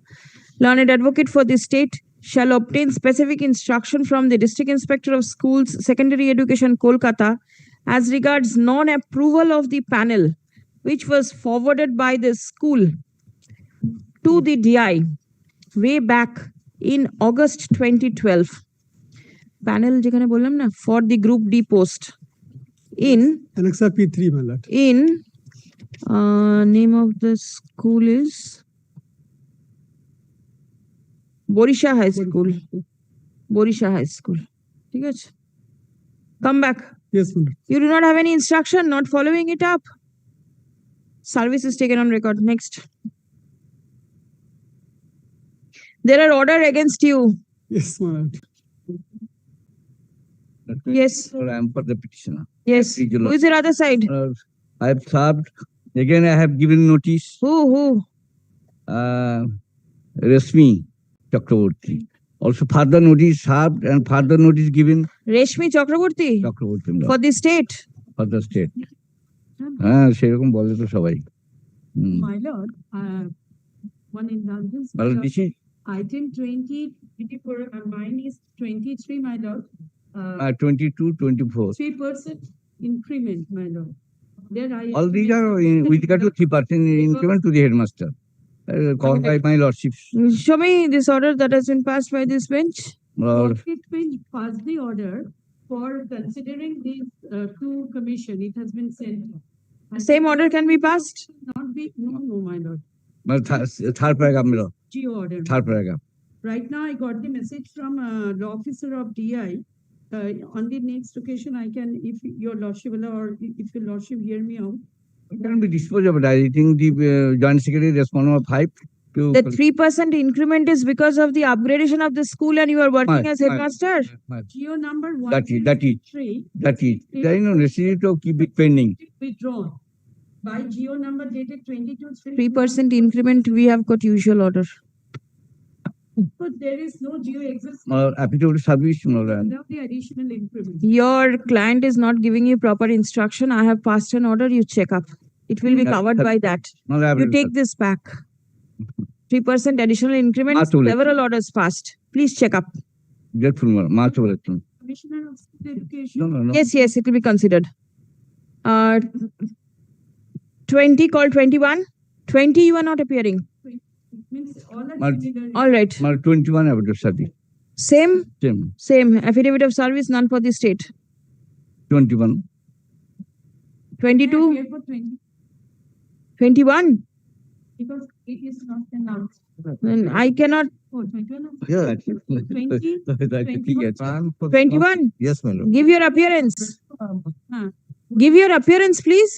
Learned advocate for the state shall obtain specific instruction from the District Inspector of Schools, Secondary Education, Kolkata, as regards non-approval of the panel, which was forwarded by the school to the DI way back in August 2012. Panel যেখানে বললাম না, for the Group D post in Annexer P3, my lord. in Name of the school is Borisha High School. Borisha High School. ঠিক আছে? Come back. Yes, madam. You do not have any instruction, not following it up. Service is taken on record. Next. There are order against you. Yes, madam. Yes. I am for the petitioner. Yes. Who is the other side? I have served. Again, I have given notice. Who? Rashmi Chakraborty. Also, further notice served and further notice given. Reshmi Chakraborty. Chakraborty. For the state. For the state. হ্যাঁ সেরকম বলে তো সবাই My lord, one indulgence. Well, this is Item 24, mine is 23, my lord. 22, 24. 3% increment, my lord. There I. All these are with regard to 3% increment to the headmaster. Called by my lordship. Show me this order that has been passed by this bench. It bench passed the order for considering these two commission. It has been sent. Same order can be passed? Not be, no, my lord. Third paragraph, my lord. Geo order. Third paragraph. Right now, I got the message from the officer of DI. On the next occasion, I can, if your lordship will, or if your lordship hear me out. It can be disposed of it. I think the joint secretary respond of 5 to. The 3% increment is because of the upgradation of the school and you are working as headmaster? Geo number That is. 103. There is no necessity to keep it pending. Withdrawn. By Geo number dated 22/3. 3% increment, we have got usual order. But there is no Geo exists. Applicable service. Without the additional increment. Your client is not giving you proper instruction. I have passed an order, you check up. It will be covered by that. You take this back. 3% additional increment, several orders passed. Please check up. Grateful, Commissioner of School Education. No. Yes, it will be considered. 20 call 21. 20 you are not appearing. Means all are similar. All right. 21 affidavit service. Same? Same. Same. Affidavit of service, none for the state. 21. 22. 21? Because it is not announced. And I cannot. Oh, 21. Yeah. 21? Yes, my lord. Give your appearance. Give your appearance, please.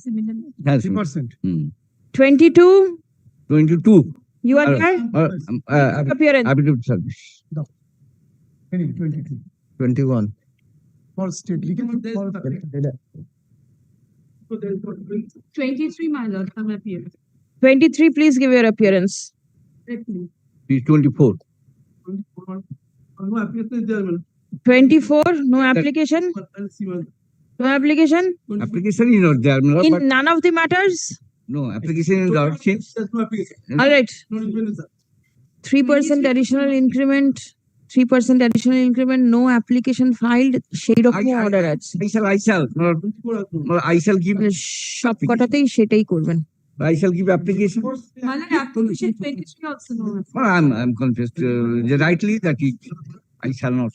Similar. 3%. 22? 22. You are there? Appearance. Affidavit service. 22. 21. For state. We can for 23, my lord, come up here. 23, please give your appearance. Directly. 24. No application is there, madam. 24, no application? No application? Application is not there, my lord, In but none of the matters? no application is lordship. There's no application. All right. No increment, sir. 3% additional increment. 3% additional increment, no application filed, shade of no order আছে। I shall give সব কটাতেই সেটাই করবেন। I shall give application. Application 23 also no. I'm confused. Rightly that is, I shall not.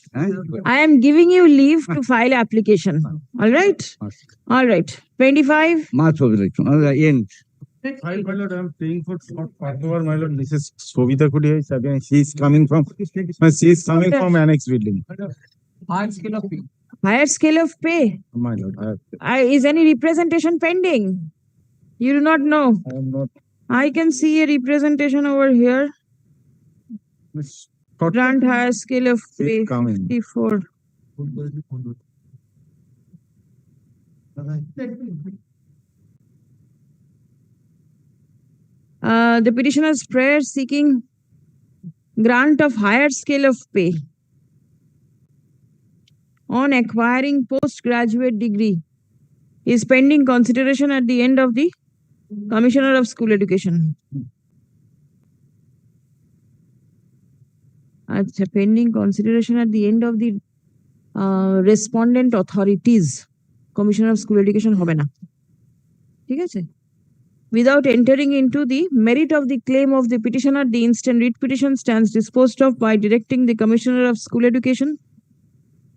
I am giving you leave to file application. All right? All right. 25. March of election. End. My lord, I am paying for my lord. Mrs. Sovita Kudi, she is coming from annex building. Higher scale of pay. My lord, Is any representation pending? You do not know. I am not. I can see a representation over here. Grant higher scale of pay. 54. The petitioner's prayer seeking grant of higher scale of pay on acquiring postgraduate degree is pending consideration at the end of the Commissioner of School Education. Pending consideration at the end of the respondent authorities. Commissioner of School Education হবে না। ঠিক আছে? Without entering into the merit of the claim of the petitioner, the instant writ petition stands disposed of by directing the Commissioner of School Education.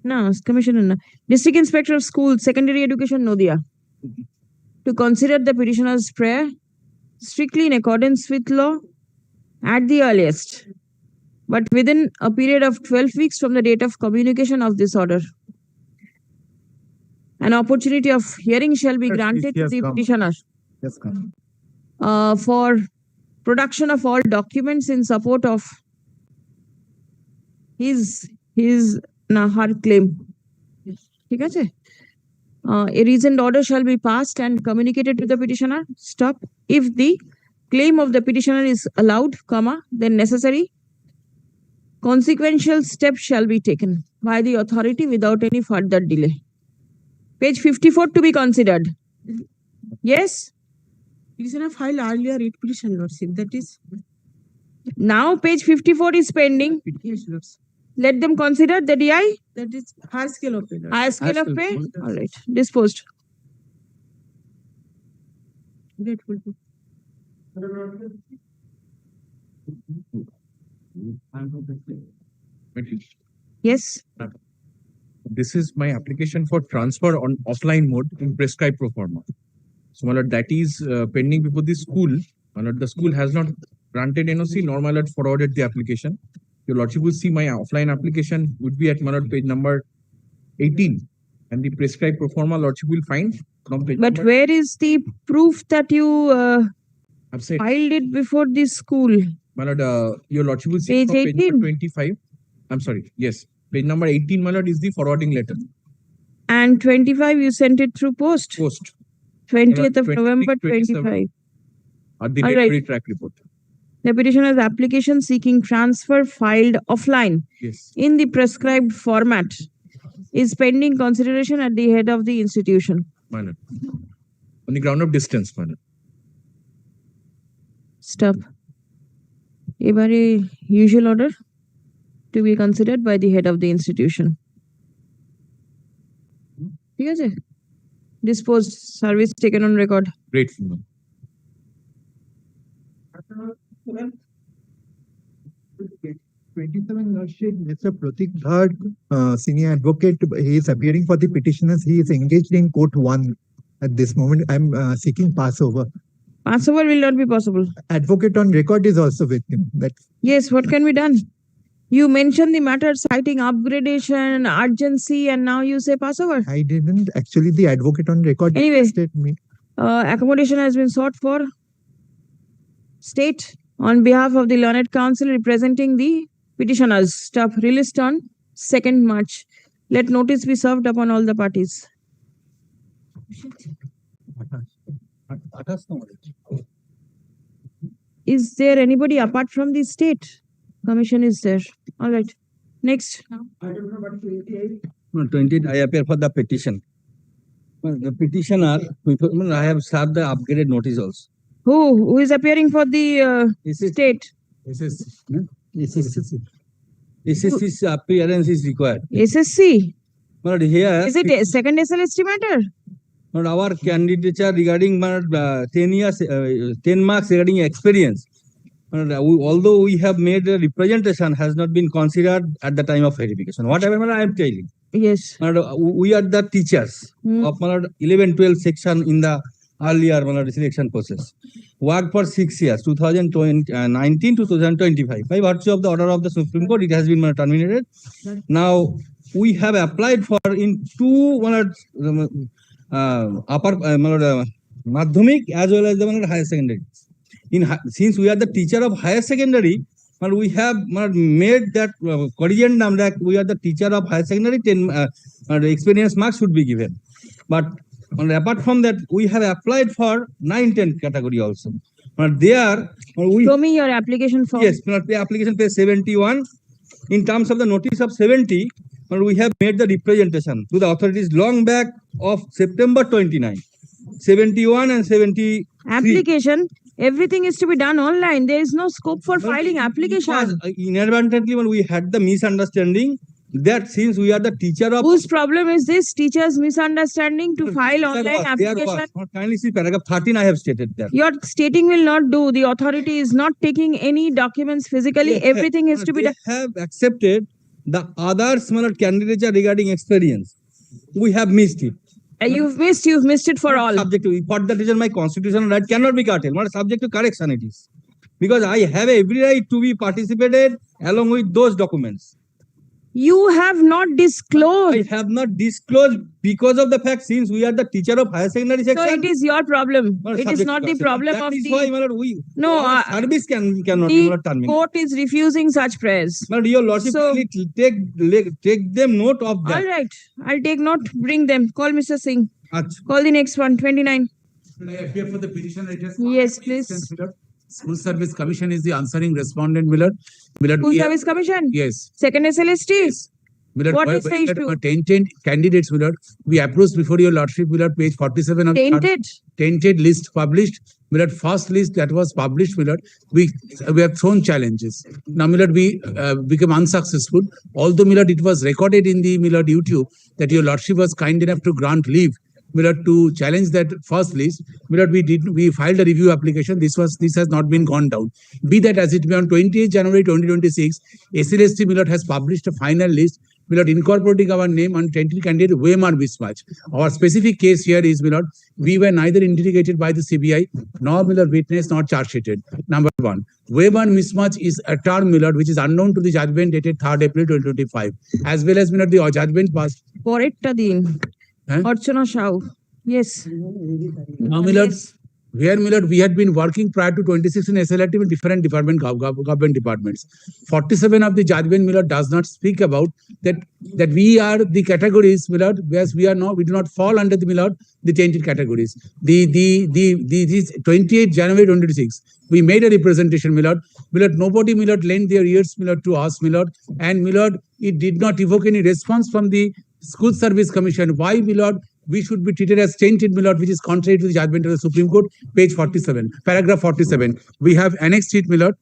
No, Commissioner. No. District Inspector of Schools, Secondary Education, Nodia. to consider the petitioner's prayer strictly in accordance with law at the earliest, but within a period of 12 weeks from the date of communication of this order. An opportunity of hearing shall be granted to the petitioner Yes, come. for production of all documents in support of his her claim. ঠিক আছে? A reasoned order shall be passed and communicated to the petitioner. Stop. If the claim of the petitioner is allowed, comma, then necessary consequential steps shall be taken by the authority without any further delay. Page 54 to be considered. Yes? Petitioner filed earlier writ petition, Lordship, that is. Now page 54 is pending. Yes, Lordship. Let them consider the DI. That is high scale of pay. Lordship. Higher scale of pay. All right. Disposed. Grateful to. Yes. This is my application for transfer on offline mode in prescribed pro forma. So, my lord, that is pending before the school. My lord, the school has not granted NOC, nor my lord forwarded the application. Your lordship will see my offline application would be at my lord page number 18, and the prescribed pro forma lordship will find from page But number, where is the proof that you I've said, filed it before the school? my lord, your lordship will see Page from page 18. number 25. I'm sorry, yes, page number 18, my lord, is the forwarding letter. And 25 you sent it through post? Post. 20th of 26, November 27. 25. At the All date right. for the track report. The petitioner's application seeking transfer filed offline Yes. in the prescribed format is pending consideration at the head of the institution. My lord. On the ground of distance, my lord. Stop. Every usual order to be considered by the head of the institution. ঠিক আছে? Disposed, service taken on record. Grateful, ma'am. Lordship, Mr. Pratik Dhar, senior advocate, he is appearing for the petitioners. He is engaged in court one at this moment. I'm seeking passover. Passover will not be possible. Advocate on record is also with him. That Yes, what can be done? You mentioned the matter citing upgradation, urgency, and now you say Passover. I didn't actually. The advocate on record Anyway, requested me. Accommodation has been sought for state on behalf of the Learned Council representing the petitioners. Stop. Released on 2nd March. Let notice be served upon all the parties. Is there anybody apart from the state? Commission is there. All right. Next. No, 28, I appear for the petition. Well, the petitioner, I have served the upgraded notice also. Who is appearing for the state? SSC's appearance is required. SSC. But here, Is it a second SLST matter? but our candidature regarding 10 years, 10 marks regarding experience. Although we have made a representation, has not been considered at the time of verification. Whatever I am telling. Yes. We are the teachers of 11-12 section in the earlier selection process. Worked for 6 years, 2019 to 2025. By virtue of the order of the Supreme Court, it has been terminated. Now, we have applied for in two upper madhyamik as well as the higher secondary. Since we are the teacher of higher secondary, we have made that corrigendum that we are the teacher of higher secondary, 10 experience marks should be given. But apart from that, we have applied for 9-10 category also. There, we show me your application form. Yes, the application page 71. In terms of the notice of 70, we have made the representation to the authorities long back of September 29, 71 and 73. Application. Everything is to be done online. There is no scope for filing application. Inadvertently, when we had the misunderstanding that since we are the teacher of whose problem is this? Teachers' misunderstanding to file online application. Kindly see paragraph 13. I have stated that. Your stating will not do. The authority is not taking any documents physically. Everything has to be done. They have accepted the others candidature regarding experience. We have missed it. You've missed it for all. Subject to, for that reason, my constitutional right cannot be curtailed. Not subject to correction it is. Because I have every right to be participated along with those documents. You have not disclosed. I have not disclosed because of the fact since we are the teacher of higher secondary So section. it is your problem. not It is subject not to the correction. problem That of is the. why, my lord, we No, our service cannot the terminate. court is refusing such prayers. But your lordship, So- please take them note of that. All right, I'll take note. Bring them. Call Mr. Singh. Achha. Call the next one. 29. Should I appear for the petition? Yes, please. School Service Commission is the answering respondent, Millard. School Service Commission. Yes. Second SLST. Millard, What is the issue? Tainted candidates, Millard. We approached before your lordship, Millard, page 47 of Tainted. Tainted list published. Millard, first list that was published, Millard. We have thrown challenges. Now, Millard, we became unsuccessful. Although, Millard, it was recorded in the Millard YouTube that your lordship was kind enough to grant leave, Millard, to challenge that first list. Millard, we filed a review application. This has not been gone down. Be that as it may, on 28th January 2026, SLST, Millard, has published a final list, Millard, incorporating our name on tainted candidate Weimar mismatch. Our specific case here is, Millard, we were neither interrogated by the CBI nor, Millard, witness nor charge sheeted. Number one, Weimar mismatch is a term, Millard, which is unknown to the judgment dated 3rd April 2025, as well as, Millard, the judgment passed. Poretta din. Archana Shao. Yes. Now, Millard, where, Millard, we had been working prior to 26 in SLRT with different government departments. 47 of the judgment, Millard, does not speak about that we are the categories, Millard, whereas we do not fall under the, Millard, the tainted categories. This 28th January 2026, we made a representation, Millard. Nobody, Millard, lent their ears, Millard, to us, Millard, and, Millard, it did not evoke any response from the School Service Commission. Why, Millard, we should be treated as tainted, Millard, which is contrary to the judgment of the Supreme Court, page 47, paragraph 47. We have annexed it, Millard.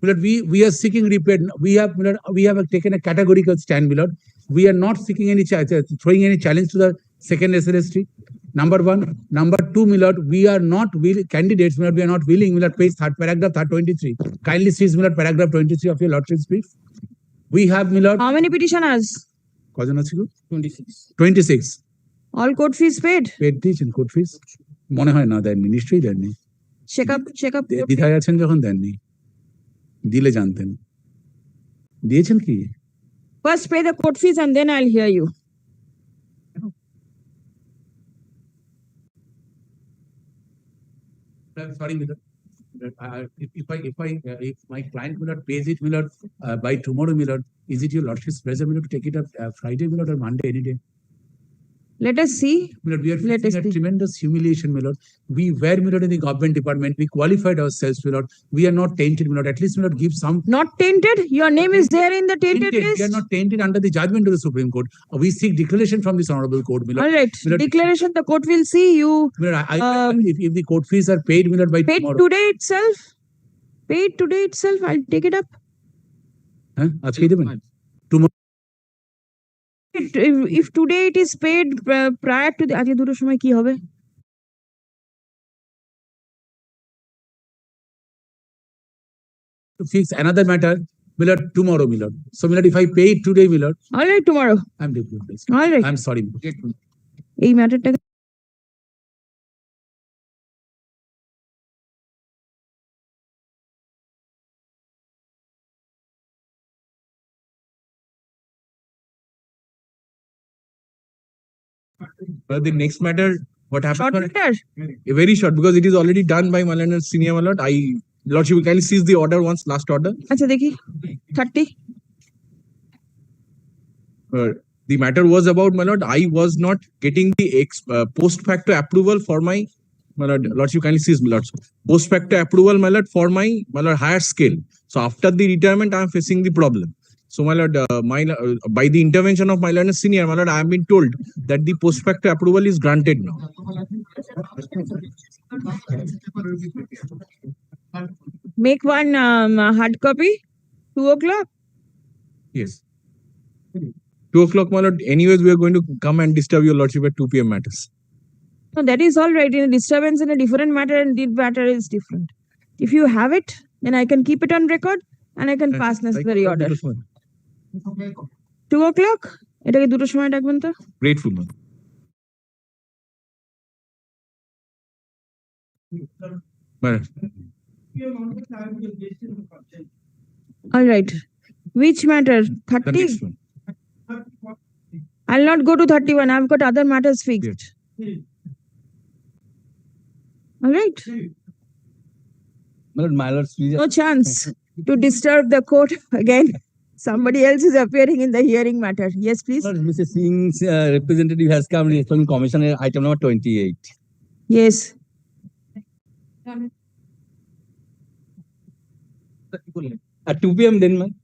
Millard, we are seeking repair. We have taken a categorical stand, Millard. We are not seeking any throwing any challenge to the second SLST. Number one. Number two, Millard, we are not candidates, Millard, we are not willing, Millard, page 3rd, paragraph 23. Kindly see, Millard, paragraph 23 of your lordship's brief. We have, Millard. How many petitioners? 26. All court fees paid? Paid দিয়েছেন court fees? মনে হয় না দেননি, নিশ্চয়ই দেননি। Check up. দ্বিধায় আছেন যখন দেননি, দিলে জানতেন। দিয়েছেন কি? First pay the court fees and then I'll hear you. Sorry, Millard. If my client, Millard, pays it, Millard, by tomorrow, Millard, is it your lordship's pleasure, Millard, to take it up Friday, Millard, or Monday, any day? Let us see. Millard, we are facing a tremendous humiliation, Millard. We were, Millard, in the government department. We qualified ourselves, Millard. We are not tainted, Millard. At least, Millard, give some. Not tainted? Your name is there in the tainted list? We are not tainted under the judgment of the Supreme Court. We seek declaration from this honorable court, Millard. All right. Millard, Declaration, the court will see you. Millard, if the court fees are paid, Millard, by paid tomorrow. Today itself? Paid today itself? I'll take it up. Huh? আজকেই দেবেন? Tomorrow. If today it is paid prior to the আজকে দুটোর সময় কি হবে? To fix another matter, Millard, tomorrow, Millard. So, Millard, if I pay it today, Millard. All right, tomorrow. I'm deeply. All right. I'm sorry. এই ম্যাটারটা The next matter, what happened? Short matter? Very short, because it is already done by my lord, senior my lord. Lordship, you kindly seize the order once, last order. আচ্ছা দেখি 30. The matter was about, my lord, I was not getting the post facto approval for my lord. Lordship, kindly seize, my lord. Post facto approval, my lord, for my lord, higher scale. So after the retirement, I am facing the problem. So, my lord, by the intervention of my lord senior, my lord, I have been told that the post facto approval is granted now. Make one hard copy. 2 o'clock. Yes. 2 o'clock, my lord. Anyways, we are going to come and disturb your lordship at 2 p.m. matters. No, that is all right. In a disturbance in a different matter and the matter is different. If you have it, then I can keep it on record and I can pass necessary order. 2 o'clock? এটাকে দুটোর সময় ডাকবেন তো? Grateful, man. Madam. All right. Which matter? The 30? next one. I'll not go to 31. I've got other matters fixed. All right. My lord, please. No chance to disturb the court again. Somebody else is appearing in the hearing matter. Yes, please. Mr. Singh's representative has come in from commission item number 28. Yes. At 2 p.m. then, ma'am.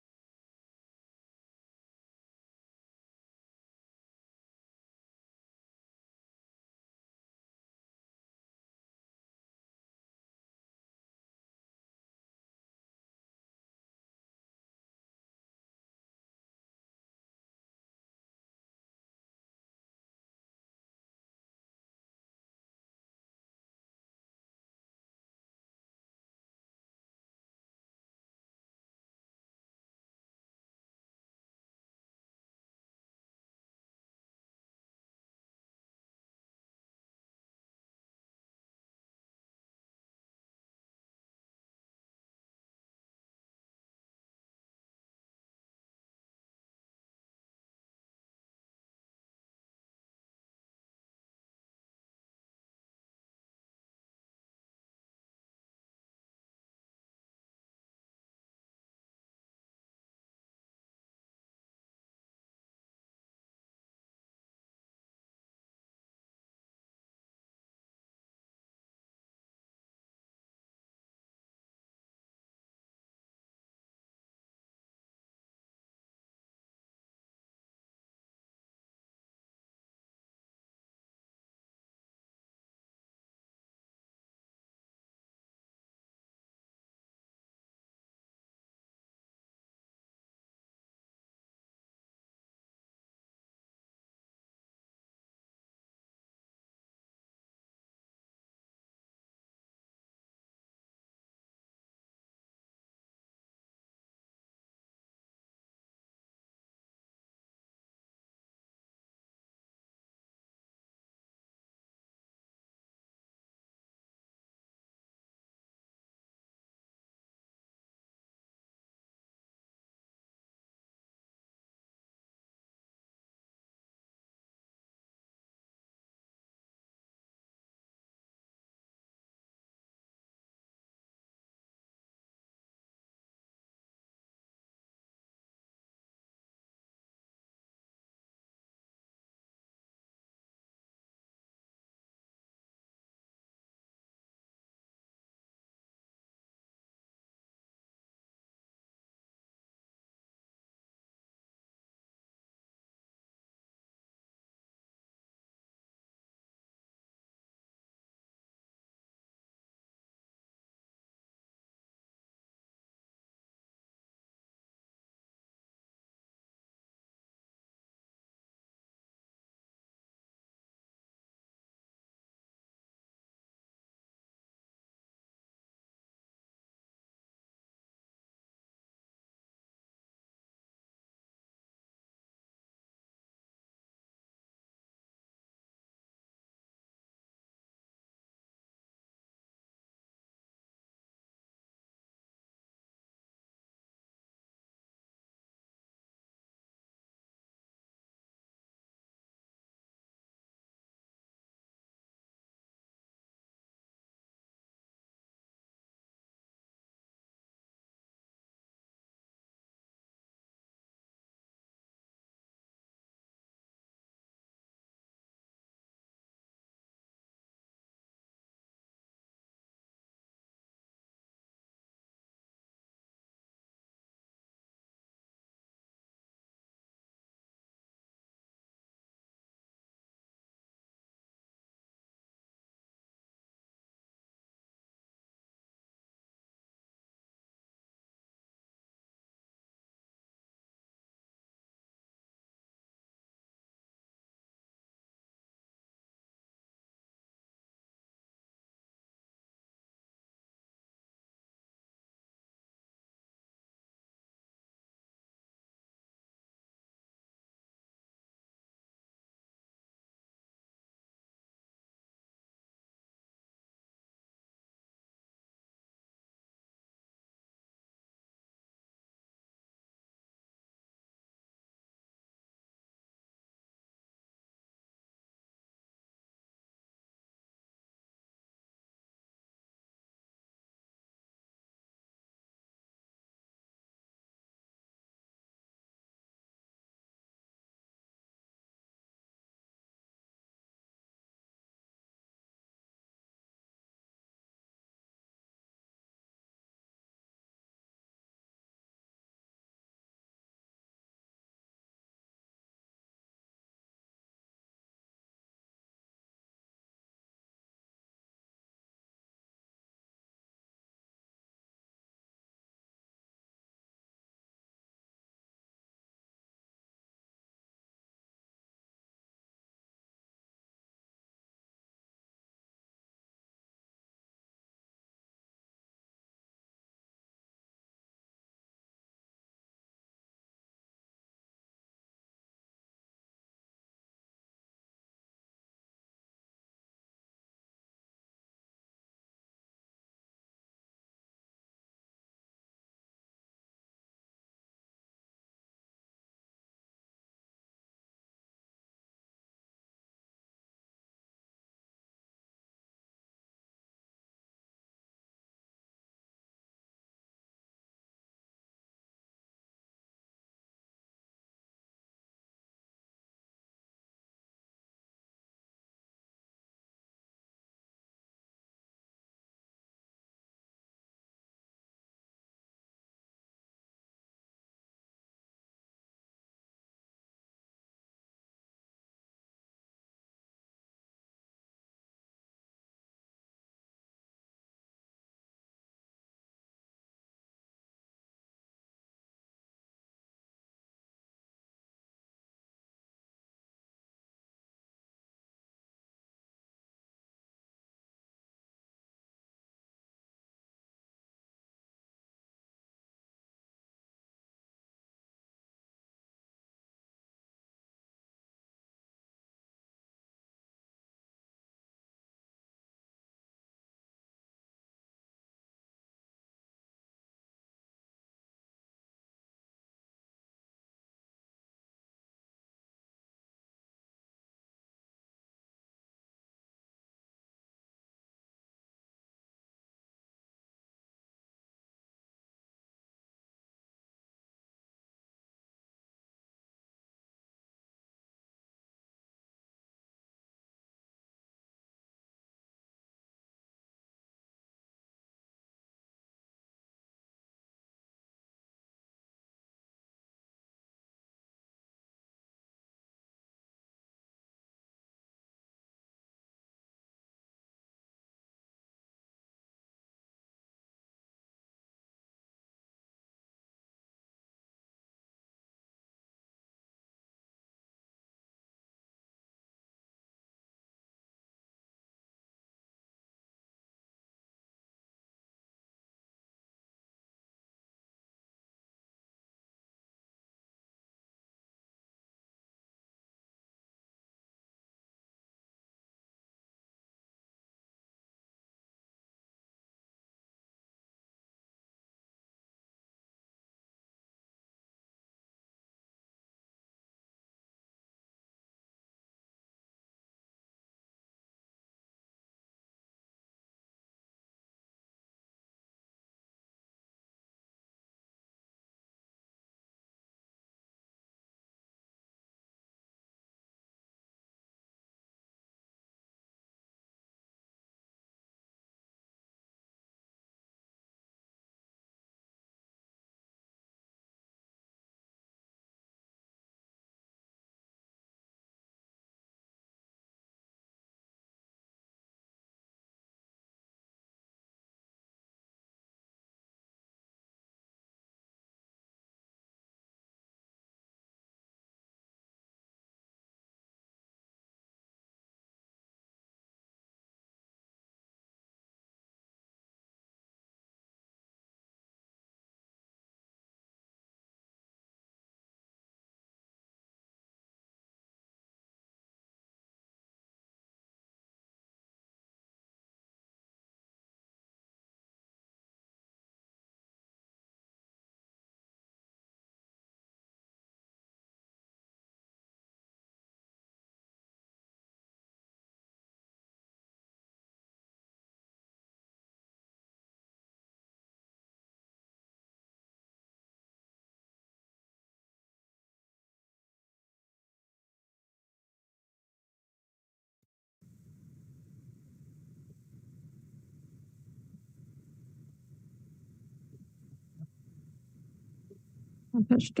First.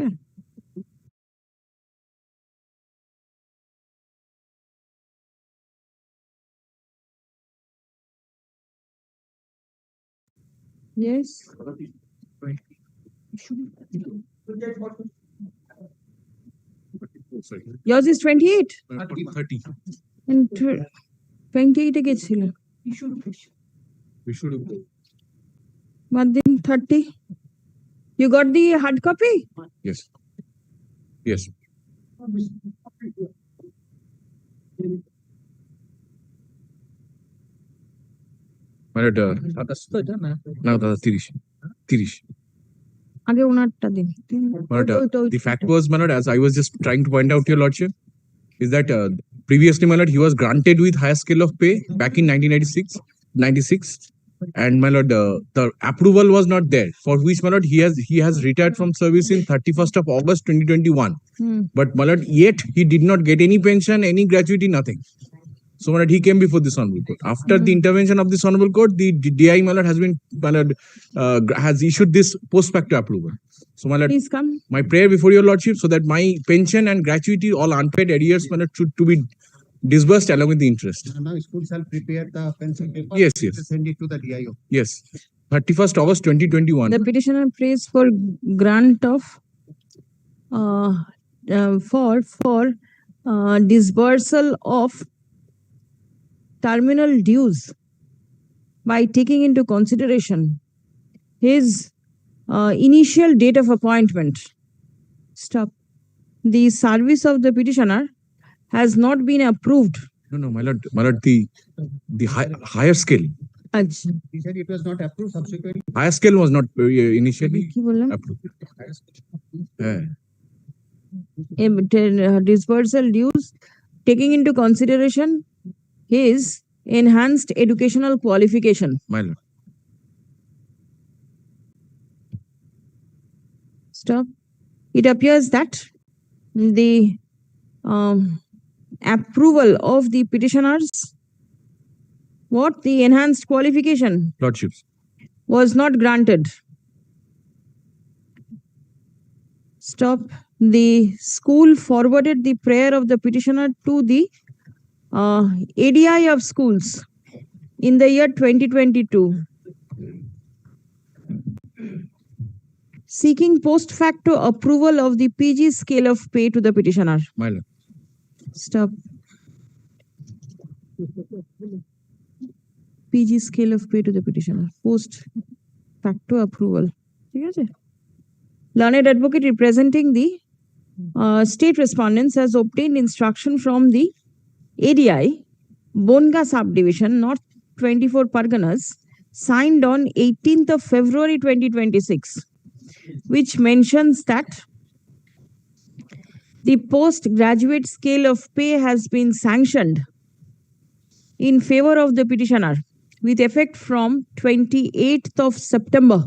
Yes. Yours is 28. 30. And 28 এ গেছিল। We should. But then 30. You got the hard copy? Yes. Yes. But now the 30. আগে ওনারটা দিন। But the fact was, my lord, as I was just trying to point out to your lordship, is that previously, my lord, he was granted with higher scale of pay back in 1996, and my lord, the approval was not there. For which, my lord, he has retired from service in 31st of August 2021. But my lord, yet he did not get any pension, any gratuity, nothing. So, my lord, he came before this honorable court. After the intervention of this honorable court, the DI, my lord, has issued this post facto approval. So, my lord, Please come. my prayer before your lordship, so that my pension and gratuity, all unpaid arrears, my lord, should to be disbursed along with the interest. Now school shall prepare the pension paper. Yes, yes. Send it to the DIO. Yes, 31st August 2021. The petitioner prays for grant of disbursal of terminal dues by taking into consideration his initial date of appointment. Stop. The service of the petitioner has not been approved. No, my lord, the higher scale. He said it was not approved subsequently. Higher scale was not initially কি বললাম? approved. Disbursal dues taking into consideration his enhanced educational qualification. My lord. Stop. It appears that the approval of the petitioners, the enhanced qualification Lordships. was not granted. Stop. The school forwarded the prayer of the petitioner to the ADI of schools in the year 2022, seeking post facto approval of the PG scale of pay to the petitioner. My lord. Stop. PG scale of pay to the petitioner. Post facto approval. ঠিক আছে? Learned advocate representing the state respondents has obtained instruction from the ADI, Bonga subdivision, North 24 Parganas, signed on 18th of February 2026, which mentions that the postgraduate scale of pay has been sanctioned in favor of the petitioner with effect from 28th of September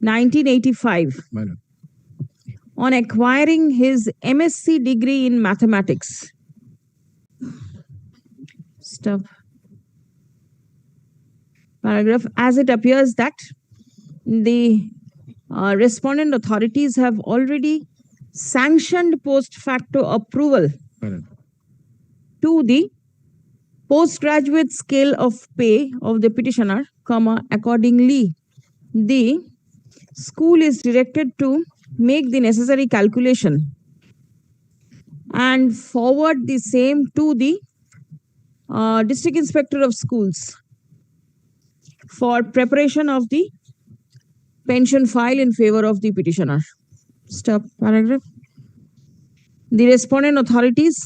1985 My lord. on acquiring his MSc degree in mathematics. Stop. Paragraph. As it appears that the respondent authorities have already sanctioned post facto approval My lord. to the postgraduate scale of pay of the petitioner, accordingly, the school is directed to make the necessary calculation and forward the same to the district inspector of schools for preparation of the pension file in favor of the petitioner. Stop. Paragraph. The respondent authorities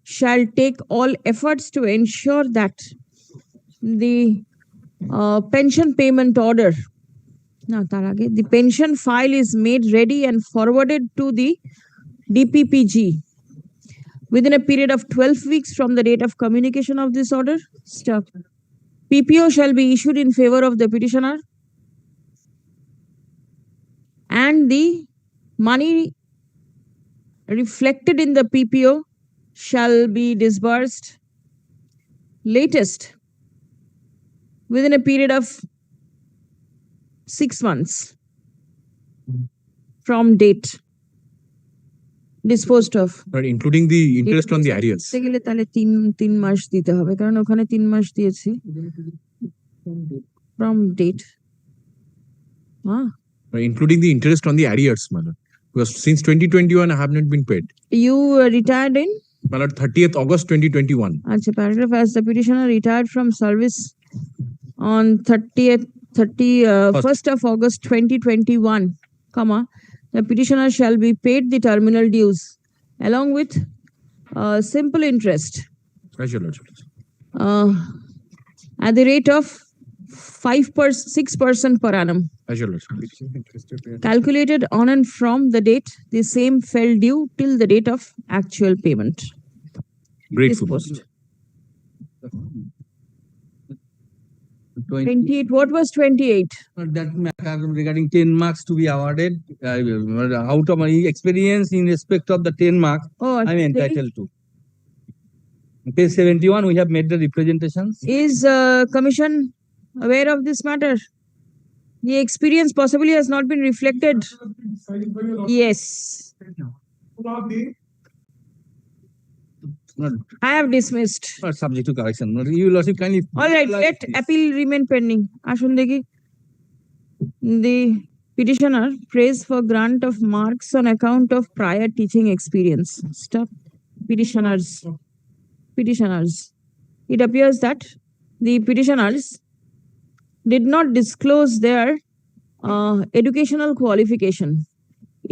shall take all efforts to ensure that the pension payment order, the pension file is made ready and forwarded to the DPPG within a period of 12 weeks from the date of communication of this order. Stop. PPO shall be issued in favor of the petitioner, and the money reflected in the PPO shall be disbursed latest within a period of 6 months from date disposed of. But including the interest on the arrears. দিতে গেলে তাহলে তিন মাস দিতে হবে কারণ ওখানে 3 মাস দিয়েছি from date. Including the interest on the arrears, my lord. Because since 2021, I have not been paid. You retired in? My lord, 30th August 2021. Acha, paragraph as the petitioner retired from service on 1st of August 2021, comma, the petitioner shall be paid the terminal dues along with simple interest As your lordship. At the rate of 6% per annum, As your lordship. calculated on and from the date the same fell due till the date of actual payment. Grateful. Disposed. 28. What was 28? That matter regarding 10 marks to be awarded, out of my experience in respect of the 10 marks, Oh, I'm entitled to. Page 71, we have made the representations. Is commission aware of this matter? The experience possibly has not been reflected. Yes. I have dismissed. Not subject to correction. You lordship kindly. All right, let appeal remain pending. Ashun dekhi. The petitioner prays for grant of marks on account of prior teaching experience. Stop. Petitioners. It appears that the petitioners did not disclose their educational qualification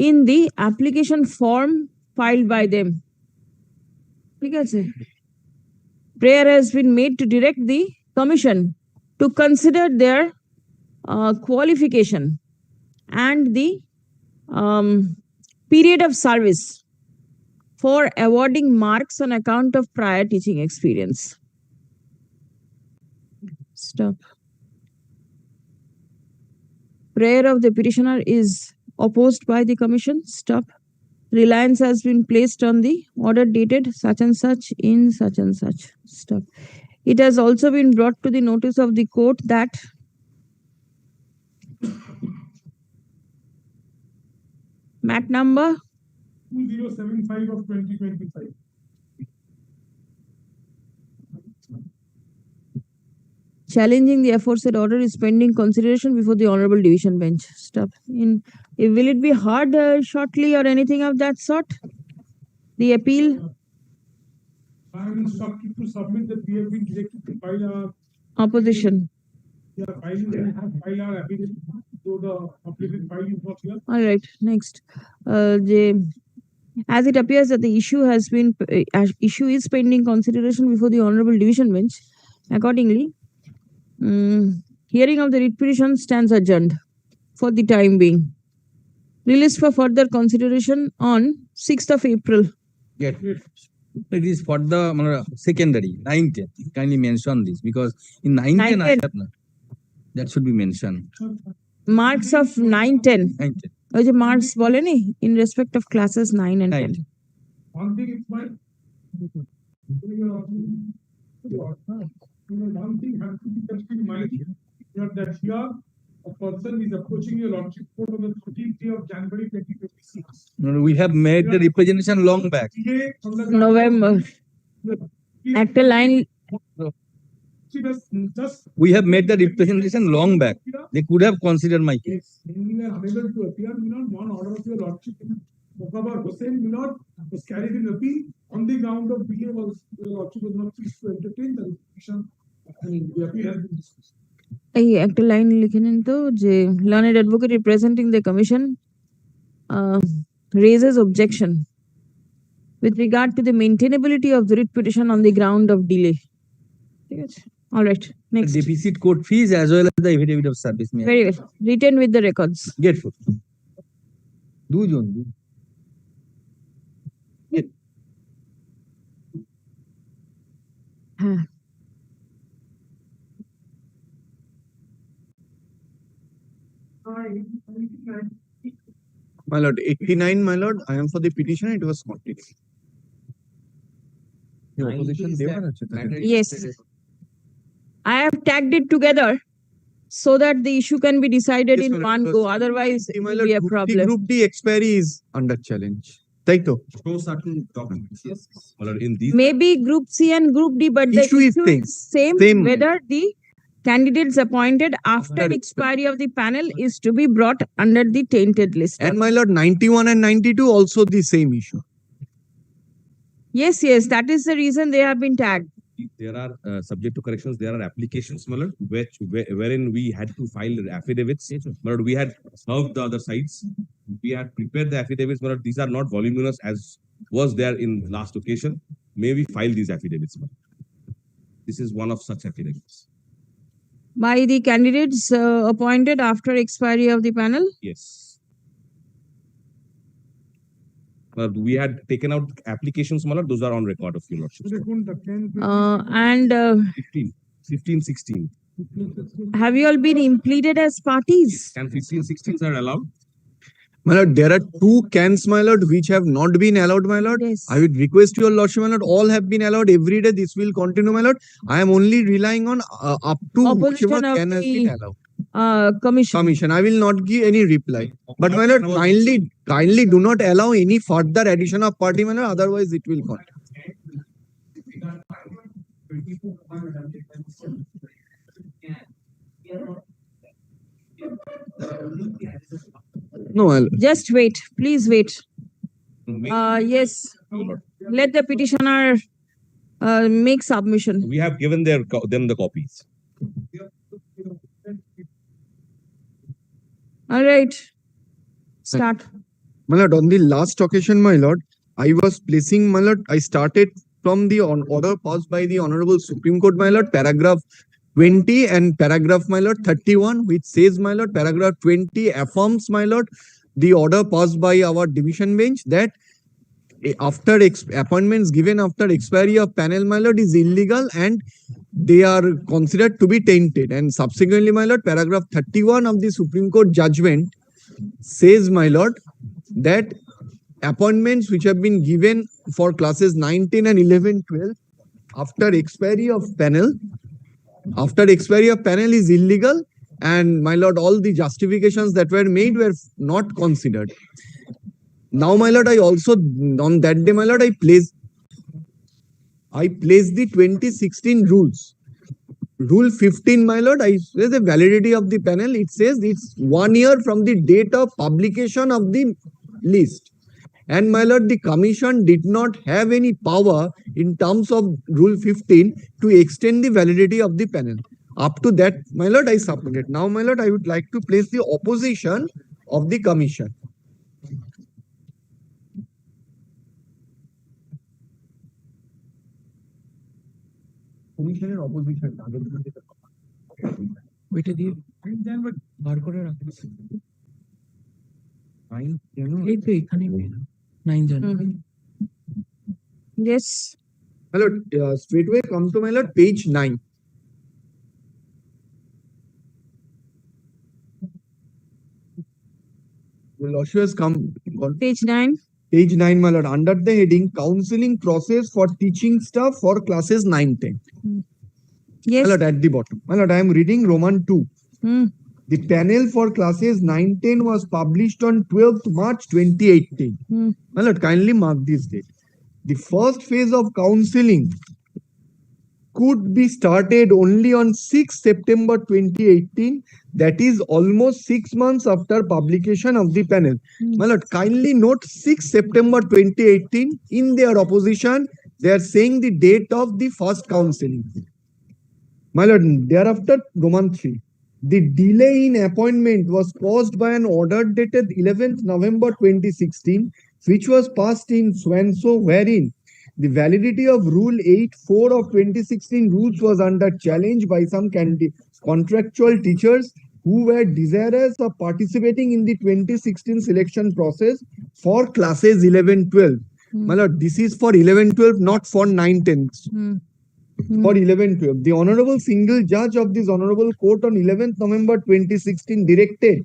in the application form filed by them. Prayer has been made to direct the commission to consider their qualification and the period of service for awarding marks on account of prior teaching experience. Stop. Prayer of the petitioner is opposed by the commission. Stop. Reliance has been placed on the order dated such and such in such and such. Stop. It has also been brought to the notice of the court that MAT number 2075 of 2025. challenging the aforesaid order is pending consideration before the Honorable Division Bench. Stop. Will it be heard shortly or anything of that sort? The appeal? I am instructed to submit that we have been directed to file our Opposition. file our appeal, though the applicant file is not here. All right, next. As it appears that the issue is pending consideration before the Honorable Division Bench, accordingly, hearing of the writ petition stands adjourned for the time being. Released for further consideration on 6th of April. Yes. It is for the secondary, 9-10. Kindly mention this because in 9-10, I have not. That should be mentioned. Marks of 9-10. 9-10. ওই যে marks বলেনি in respect of classes 9 and 10. One thing is my one thing has to be kept in mind that here a person is approaching your lordship court on the 13th day of January 2026. We have made the representation long back. November. একটা line We have made the representation long back. They could have considered my case. Unable to appear, one order of your lordship, Mokabar Hussain, was carried in appeal on the ground of delay was your lordship was not pleased to entertain the petition. The appeal has been dismissed. এই একটা line লিখে নিন তো যে learned advocate representing the commission raises objection with regard to the maintainability of the writ petition on the ground of delay. ঠিক আছে? All right, next. Deficit court fees as well as the affidavit of service. Very well. Written with the records. Grateful. Do John. My lord, 89, my lord, I am for the petition, it was continued. Your opposition, they were Yes. I have tagged it together so that the issue can be decided Yes, in my one lord, go. because Otherwise, it my will lord, be a Group D, problem. Group D expiry is under challenge. Right? Show certain documents. Yes. Well, in these. Maybe Group C and Group D, but the Issue is issue same. is same Same. whether the candidates appointed after After expiry of the panel is to be brought under the tainted list. And my lord, 91 and 92 also the same issue. Yes, that is the reason they have been tagged. There are subject to corrections. There are applications, my lord, wherein we had to file affidavits. My lord, we had served the other sides. We had prepared the affidavits, my lord. These are not voluminous as was there in last occasion. May we file these affidavits, my lord. This is one of such affidavits. By the candidates appointed after expiry of the panel? Yes. We had taken out applications, my lord. Those are on record of your lordship. And 15, 16. have you all been implemented as parties? Can 15, 16 are allowed? My lord, there are two cans, my lord, which have not been allowed, my lord. Yes. I would request your lordship, my lord, all have been allowed every day. This will continue, my lord. I am only relying on up to whichever Opposition of can has been the allowed. commission. I will not give any reply. But my lord, kindly do not allow any further addition of party, my lord, otherwise it will continue. No, Just wait. Please wait. Yes. Let the petitioner make submission. We have given them the copies. All right. Start. My lord, on the last occasion, my lord, I was placing, my lord, I started from the order passed by the Honorable Supreme Court, my lord, paragraph 20 and paragraph, my lord, 31, which says, my lord, paragraph 20 affirms, my lord, the order passed by our division bench that after appointments given after expiry of panel, my lord, is illegal and they are considered to be tainted. And subsequently, my lord, paragraph 31 of the Supreme Court judgment says, my lord, that appointments which have been given for classes 9, 10 and 11, 12 after expiry of panel is illegal, and my lord, all the justifications that were made were not considered. Now, my lord, I also on that day, my lord, I placed the 2016 rules. Rule 15, my lord, I say the validity of the panel. It says it's 1 year from the date of publication of the list. And my lord, the commission did not have any power in terms of Rule 15 to extend the validity of the panel. Up to that, my lord, I submitted. Now, my lord, I would like to place the opposition of the commission. Commissioner opposition. ওইটা দিয়ে বার করে রাখছি এই তো এখানে 9 জন Yes. My lord, straightway come to my lord, page 9. The lordship has come. Page 9. Page 9, my lord, under the heading counseling process for teaching staff for classes 9, 10. Yes. My lord, at the bottom. My lord, I am reading Roman 2. The panel for classes 9, 10 was published on 12th March 2018. My lord, kindly mark this date. The first phase of counseling could be started only on 6 September 2018. That is almost 6 months after publication of the panel. My lord, kindly note 6 September 2018. In their opposition, they are saying the date of the first counseling. My lord, thereafter, Roman 3. The delay in appointment was caused by an order dated 11th November 2016, which was passed in Swanso, wherein the validity of Rule 8.4 of 2016 rules was under challenge by some contractual teachers who were desirous of participating in the 2016 selection process for classes 11-12. My lord, this is for 11-12, not for 9-10. For 11-12. The Honorable Single Judge of this Honorable Court on 11th November 2016 directed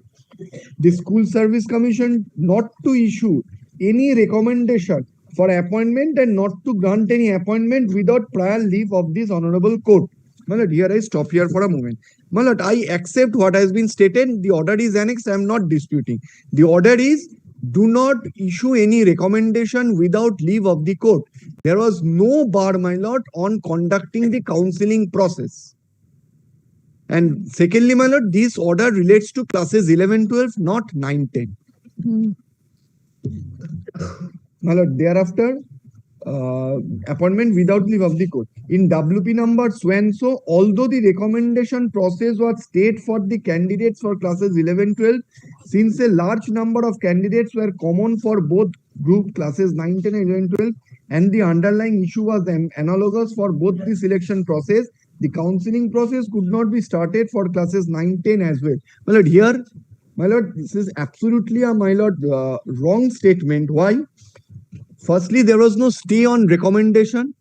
the School Service Commission not to issue any recommendation for appointment and not to grant any appointment without prior leave of this Honorable Court. My lord, here I stop here for a moment. My lord, I accept what has been stated. The order is annexed. I am not disputing. The order is do not issue any recommendation without leave of the court. There was no bar, my lord, on conducting the counseling process. And secondly, my lord, this order relates to classes 11, 12, not 9, 10. My lord, thereafter, appointment without leave of the court. In WP number so and so, although the recommendation process was stayed for the candidates for classes 11, 12, since a large number of candidates were common for both group classes 9, 10, and 11, 12, and the underlying issue was analogous for both the selection process, the counseling process could not be started for classes 9, 10 as well. My lord, here, my lord, this is absolutely a, my lord, wrong statement. Why? Firstly, there was no stay on recommendation.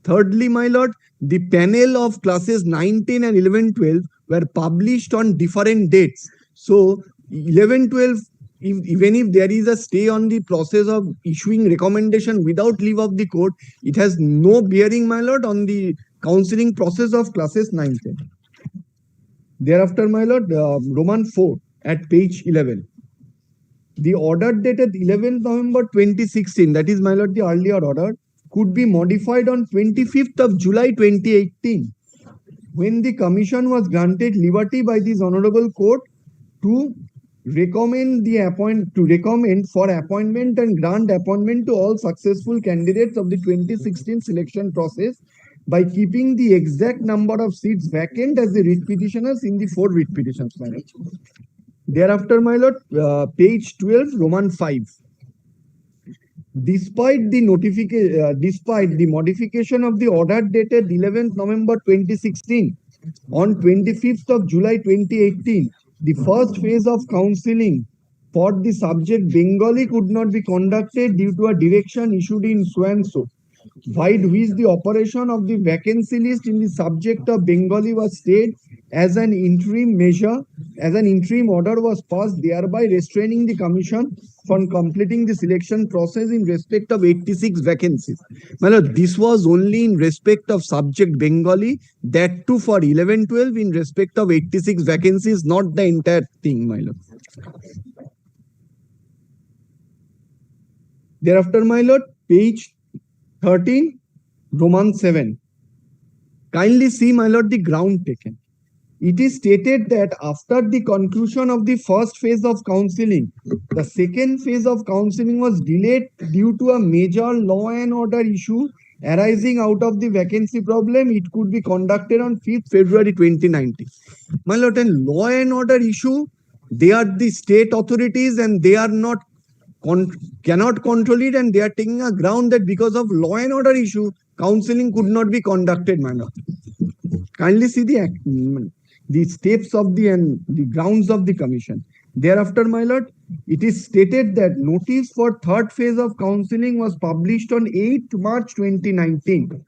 Thirdly, my lord, the panel of classes 9, 10 and 11, 12 were published on different dates. So 11, 12, even if there is a stay on the process of issuing recommendation without leave of the court, it has no bearing, my lord, on the counseling process of classes 9, 10. Thereafter, my lord, Roman 4 at page 11. The order dated 11th November 2016, that is, my lord, the earlier order, could be modified on 25th of July 2018, when the commission was granted liberty by this honorable court to recommend for appointment and grant appointment to all successful candidates of the 2016 selection process by keeping the exact number of seats vacant as the writ petitioners in the 4 writ petitions. Thereafter, my lord, page 12, Roman 5. Despite the modification of the order dated 11th November 2016, on 25th of July 2018, the first phase of counseling for the subject Bengali could not be conducted due to a direction issued in so and so, by which the operation of the vacancy list in the subject of Bengali was stayed as an interim measure, as an interim order was passed, thereby restraining the commission from completing the selection process in respect of 86 vacancies. My lord, this was only in respect of subject Bengali, that too for 11, 12 in respect of 86 vacancies, not the entire thing, my lord. Thereafter, my lord, page 13, Roman 7. Kindly see, my lord, the ground taken. It is stated that after the conclusion of the first phase of counseling, the second phase of counseling was delayed due to a major law and order issue arising out of the vacancy problem. It could be conducted on 5th February 2019. My lord, and law and order issue, they are the state authorities and they are not cannot control it, and they are taking a ground that because of law and order issue, counseling could not be conducted, my lord. Kindly see the steps of the grounds of the commission. Thereafter, my lord, it is stated that notice for third phase of counseling was published on 8th March 2019.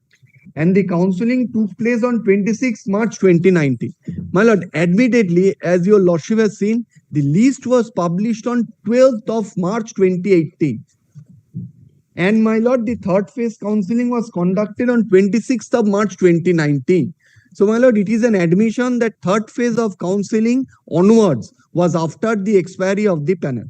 And the counseling took place on 26 March 2019. My lord, admittedly, as your lordship has seen, the list was published on 12th of March 2018. And my lord, the third phase counseling was conducted on 26th of March 2019. So my lord, it is an admission that third phase of counseling onwards was after the expiry of the panel.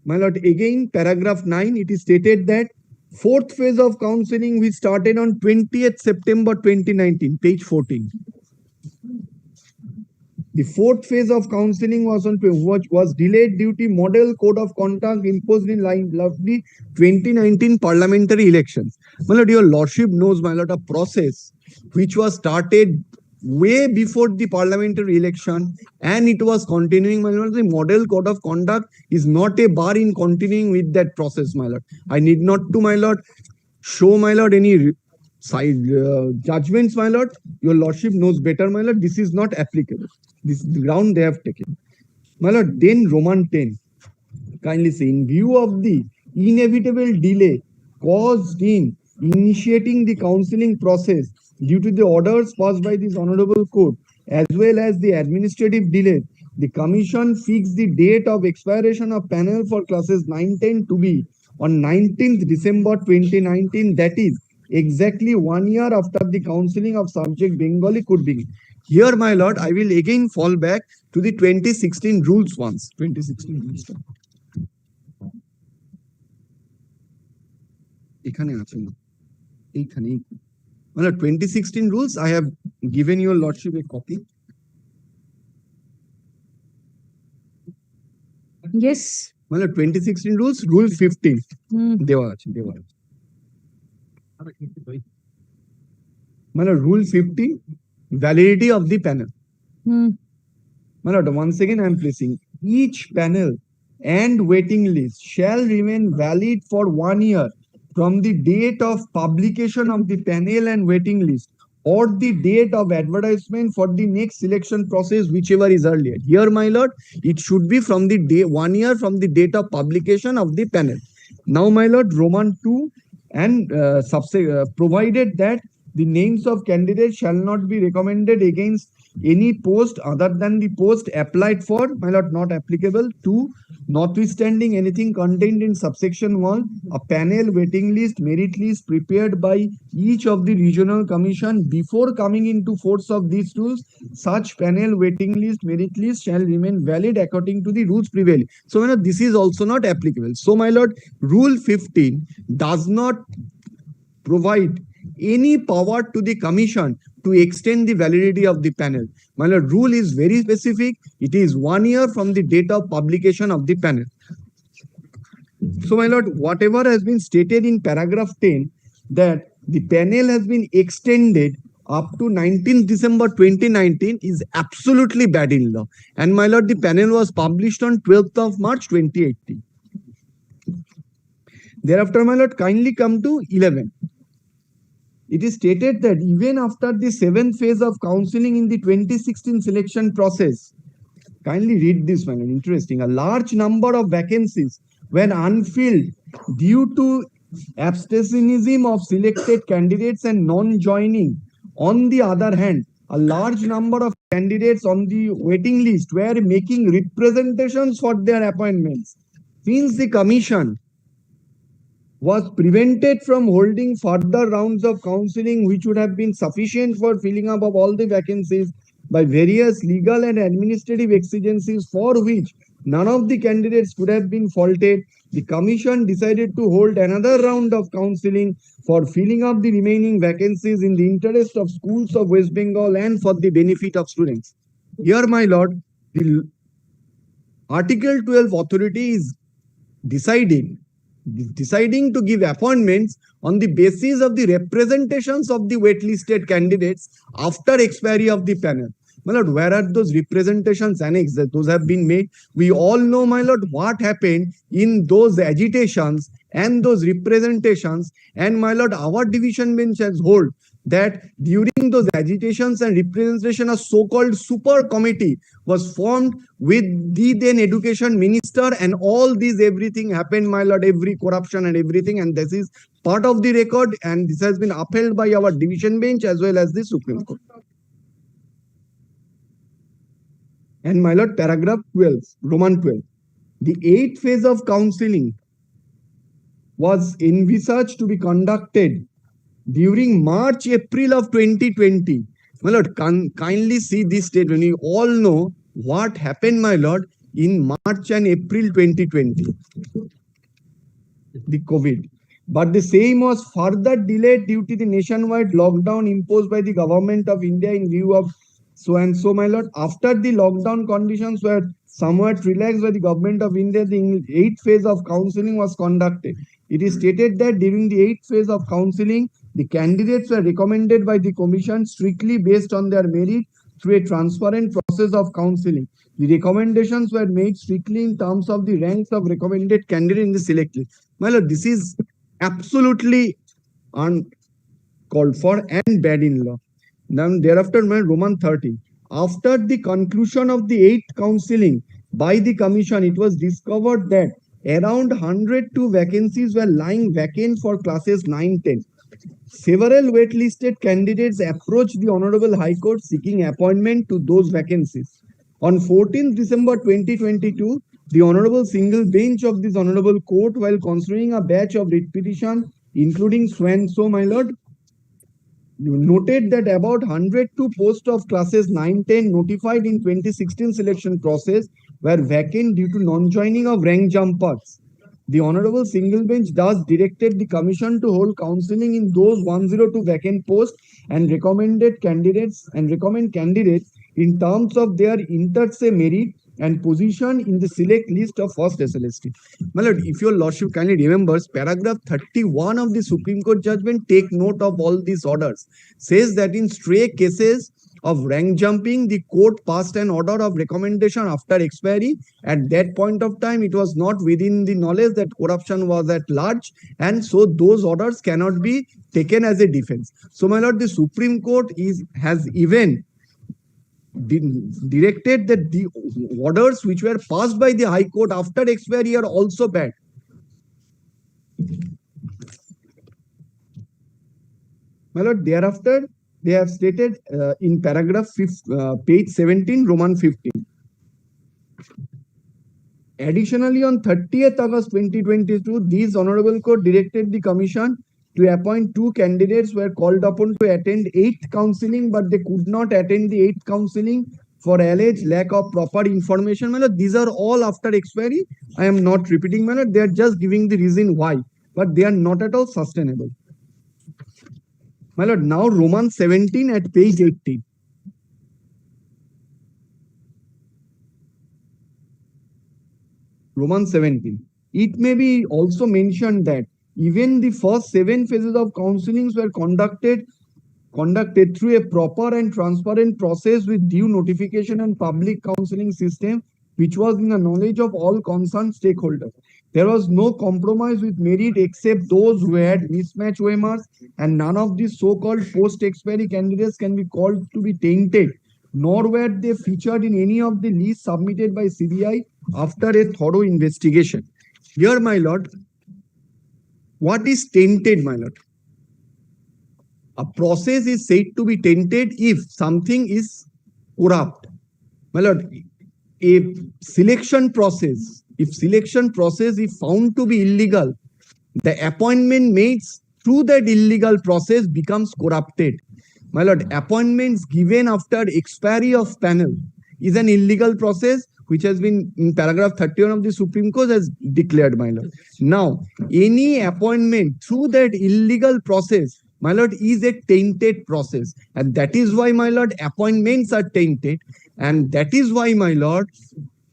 My lord, again, paragraph 9, it is stated that fourth phase of counseling we started on 20th September 2019, page 14. The fourth phase of counseling was delayed due to model code of conduct imposed in line of the 2019 parliamentary elections. My lord, your lordship knows, my lord, a process which was started way before the parliamentary election and it was continuing, my lord. The model code of conduct is not a bar in continuing with that process, my lord. I need not to, my lord, show, my lord, any side judgments, my lord. Your lordship knows better, my lord. This is not applicable. This is the ground they have taken. My lord, then Roman 10. Kindly say, in view of the inevitable delay caused in initiating the counseling process due to the orders passed by this honorable court, as well as the administrative delay, the commission fixed the date of expiration of panel for classes 9-10 to be on 19th December 2019, that is exactly 1 year after the counseling of subject Bengali could begin. Here, my lord, I will again fall back to the 2016 rules once. 2016 rules. এখানে আছে না এইখানে মানে 2016 rules I have given your lordship a copy. Yes. মানে 2016 rules rule 15 দেওয়া আছে মানে rule 50 validity of the panel. My lord, once again I am placing each panel and waiting list shall remain valid for 1 year from the date of publication of the panel and waiting list or the date of advertisement for the next selection process, whichever is earlier. Here, my lord, it should be from the day 1 year from the date of publication of the panel. Now, my lord, Roman 2 and provided that the names of candidates shall not be recommended against any post other than the post applied for, my lord, not applicable. 2, notwithstanding anything contained in subsection 1, a panel, waiting list, merit list prepared by each of the regional commission before coming into force of these rules, such panel, waiting list, merit list shall remain valid according to the rules prevailing. So, my lord, this is also not applicable. So, my lord, rule 15 does not provide any power to the commission to extend the validity of the panel. My lord, rule is very specific. It is 1 year from the date of publication of the panel. So, my lord, whatever has been stated in paragraph 10 that the panel has been extended up to 19th December 2019 is absolutely bad in law. And my lord, the panel was published on 12th of March 2018. Thereafter, my lord, kindly come to 11. It is stated that even after the 7th phase of counseling in the 2016 selection process, kindly read this one, interesting, a large number of vacancies were unfilled due to abstentionism of selected candidates and non-joining. On the other hand, a large number of candidates on the waiting list were making representations for their appointments. Since the commission was prevented from holding further rounds of counseling, which would have been sufficient for filling up of all the vacancies by various legal and administrative exigencies for which none of the candidates could have been faulted, the commission decided to hold another round of counseling for filling up the remaining vacancies in the interest of schools of West Bengal and for the benefit of students. Here, my lord, the Article 12 authority is deciding to give appointments on the basis of the representations of the waitlisted candidates after expiry of the panel. My lord, where are those representations annexed? Those have been made. We all know, my lord, what happened in those agitations and those representations. And my lord, our division bench has hold that during those agitations and representation, a so-called super committee was formed with the then education minister, and all this everything happened, my lord, every corruption and everything, and this is part of the record, and this has been upheld by our division bench as well as the Supreme Court. And my lord, paragraph 12, Roman 12, the 8th phase of counseling was envisaged to be conducted during March, April of 2020. My lord, kindly see this statement. You all know what happened, my lord, in March and April 2020, the COVID. But the same was further delayed due to the nationwide lockdown imposed by the government of India in view of so and so, my lord. After the lockdown conditions were somewhat relaxed by the government of India, the 8th phase of counseling was conducted. It is stated that during the 8th phase of counseling, the candidates were recommended by the commission strictly based on their merit through a transparent process of counseling. The recommendations were made strictly in terms of the ranks of recommended candidate in the select list. My lord, this is absolutely uncalled for and bad in law. Then thereafter, my Roman 13. After the conclusion of the 8th counseling by the commission, it was discovered that around 102 vacancies were lying vacant for classes 9-10. Several waitlisted candidates approached the Honorable High Court seeking appointment to those vacancies. On 14th December 2022, the Honorable Single Bench of this Honorable Court, while considering a batch of writ petition including Swanso, my lord. You noted that about 102 posts of classes 9-10 notified in 2016 selection process were vacant due to non-joining of rank jumpers. The Honorable Single Bench thus directed the Commission to hold counseling in those 102 vacant posts and recommend candidates in terms of their inter se merit and position in the select list of first SLST. My lord, if your lordship kindly remembers, paragraph 31 of the Supreme Court judgment, take note of all these orders, says that in stray cases of rank jumping, the court passed an order of recommendation after expiry. At that point of time, it was not within the knowledge that corruption was at large, and so those orders cannot be taken as a defense. So, my lord, the Supreme Court has even directed that the orders which were passed by the High Court after expiry are also bad. My lord, thereafter, they have stated in paragraph page 17, Roman 15. Additionally, on 30th August 2022, these Honorable Court directed the Commission to appoint 2 candidates who were called upon to attend 8th counselling, but they could not attend the 8th counselling for alleged lack of proper information. My lord, these are all after expiry. I am not repeating, my lord. They are just giving the reason why, but they are not at all sustainable. My lord, now Roman 17 at page 18. Roman 17. It may be also mentioned that even the first 7 phases of counselings were conducted through a proper and transparent process with due notification and public counselling system, which was in the knowledge of all concerned stakeholders. There was no compromise with merit except those who had mismatch OMRs, and none of these so-called post-expiry candidates can be called to be tainted, nor were they featured in any of the lists submitted by CBI after a thorough investigation. Here, my lord, what is tainted, my lord? A process is said to be tainted if something is corrupt. My lord, a selection process, if selection process is found to be illegal, the appointment made through that illegal process becomes corrupted. My lord, appointments given after expiry of panel is an illegal process, which has been in paragraph 31 of the Supreme Court has declared, my lord. Now, any appointment through that illegal process, my lord, is a tainted process. And that is why, my lord, appointments are tainted. And that is why, my lord,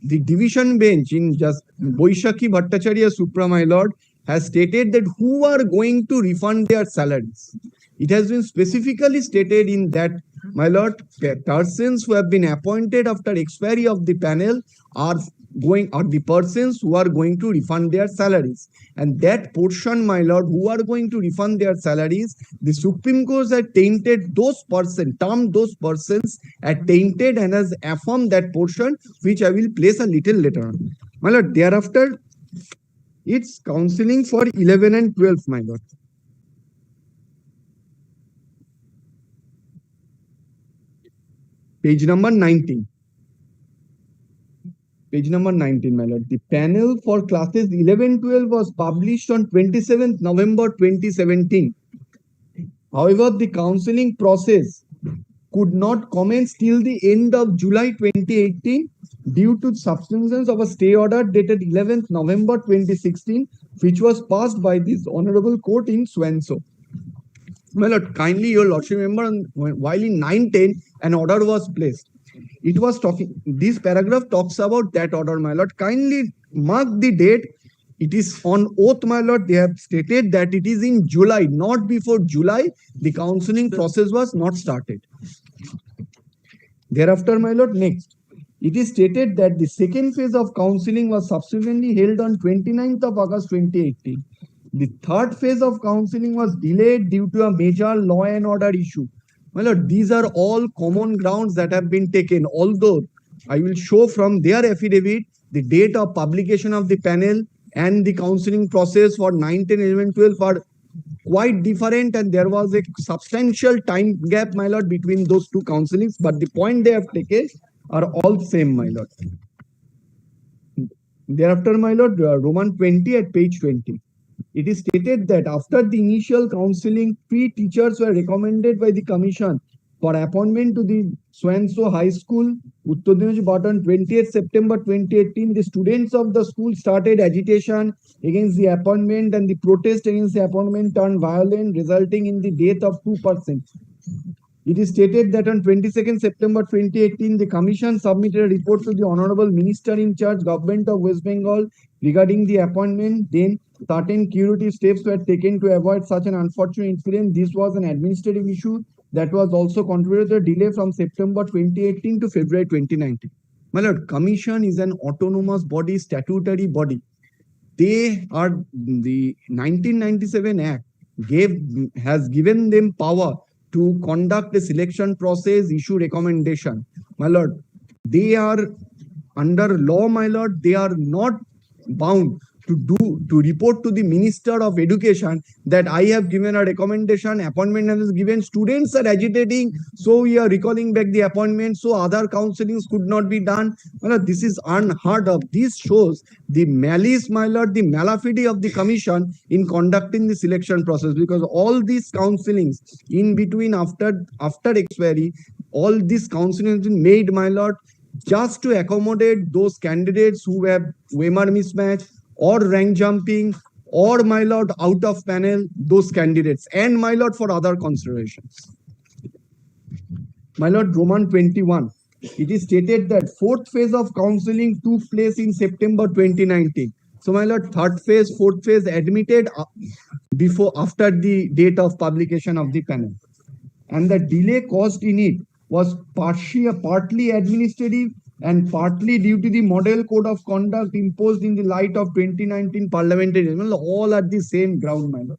the division bench in just Boishakhi Bhattacharya Supra, my lord, has stated that who are going to refund their salaries. It has been specifically stated in that, my lord, persons who have been appointed after expiry of the panel are the persons who are going to refund their salaries. And that portion, my lord, who are going to refund their salaries, the Supreme Court has tainted those persons, termed those persons as tainted, and has affirmed that portion, which I will place a little later on. My lord, thereafter, it's counselling for 11 and 12, my lord. Page number 19. Page number 19, my lord. The panel for classes 11-12 was published on 27th November 2017. However, the counselling process could not commence till the end of July 2018 due to substance of a stay order dated 11th November 2016, which was passed by this Honorable Court in Swanso. My lord, kindly your lordship remember, while in 9-10 an order was placed. It was talking, this paragraph talks about that order, my lord. Kindly mark the date. It is on oath, my lord. They have stated that it is in July, not before July. The counselling process was not started. Thereafter, my lord, next. It is stated that the second phase of counselling was subsequently held on 29th of August 2018. The third phase of counselling was delayed due to a major law and order issue. My lord, these are all common grounds that have been taken, although I will show from their affidavit the date of publication of the panel and the counselling process for 9, 10, 11, 12 are quite different, and there was a substantial time gap, my lord, between those two counselings, but the point they have taken are all same, my lord. Thereafter, my lord, Roman 20 at page 20. it is stated that after the initial counseling, 3 teachers were recommended by the commission for appointment to the so-and-so high school, Uttar Dinaji, but on 20th September 2018, the students of the school started agitation against the appointment, and the protest against the appointment turned violent, resulting in the death of 2 persons. It is stated that on 22nd September 2018, the commission submitted a report to the Honorable Minister in charge, Government of West Bengal, regarding the appointment. Then certain curative steps were taken to avoid such an unfortunate incident. This was an administrative issue that was also contributed to the delay from September 2018 to February 2019. My lord, commission is an autonomous body, statutory body. They are, the 1997 Act has given them power to conduct a selection process, issue recommendation. My lord, they are under law, my lord, they are not bound to report to the Minister of Education that I have given a recommendation, appointment has given, students are agitating, so we are recalling back the appointment, so other counselings could not be done. My lord, this is unheard of. This shows the malice, my lord, the malafide of the commission in conducting the selection process, because all these counselings in between after expiry, all these counseling has been made, my lord, just to accommodate those candidates who have Weimar mismatch, or rank jumping, or my lord, out of panel, those candidates, and my lord, for other considerations. My lord, Roman 21, it is stated that 4th phase of counseling took place in September 2019. So my lord, 3rd phase, 4th phase admitted after the date of publication of the panel. And the delay caused in it was partly administrative and partly due to the model code of conduct imposed in the light of 2019 parliamentary. All at the same ground, my lord.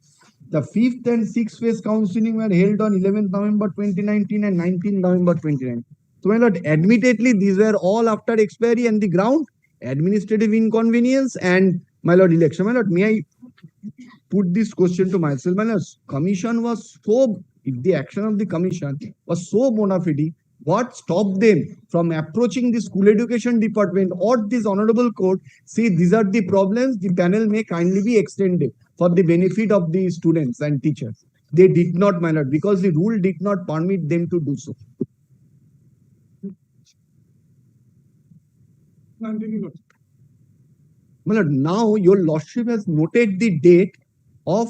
The 5th and 6th phase counseling were held on 11th November 2019 and 19th November 2019. So my lord, admittedly, these were all after expiry and the ground, administrative inconvenience and my lord, election. My lord, may I put this question to myself? My lord, commission was so, if the action of the commission was so bona fide, what stopped them from approaching the school education department or this honorable court? See, these are the problems. The panel may kindly be extended for the benefit of the students and teachers. They did not, my lord, because the rule did not permit them to do so. My lord, now your lordship has noted the date of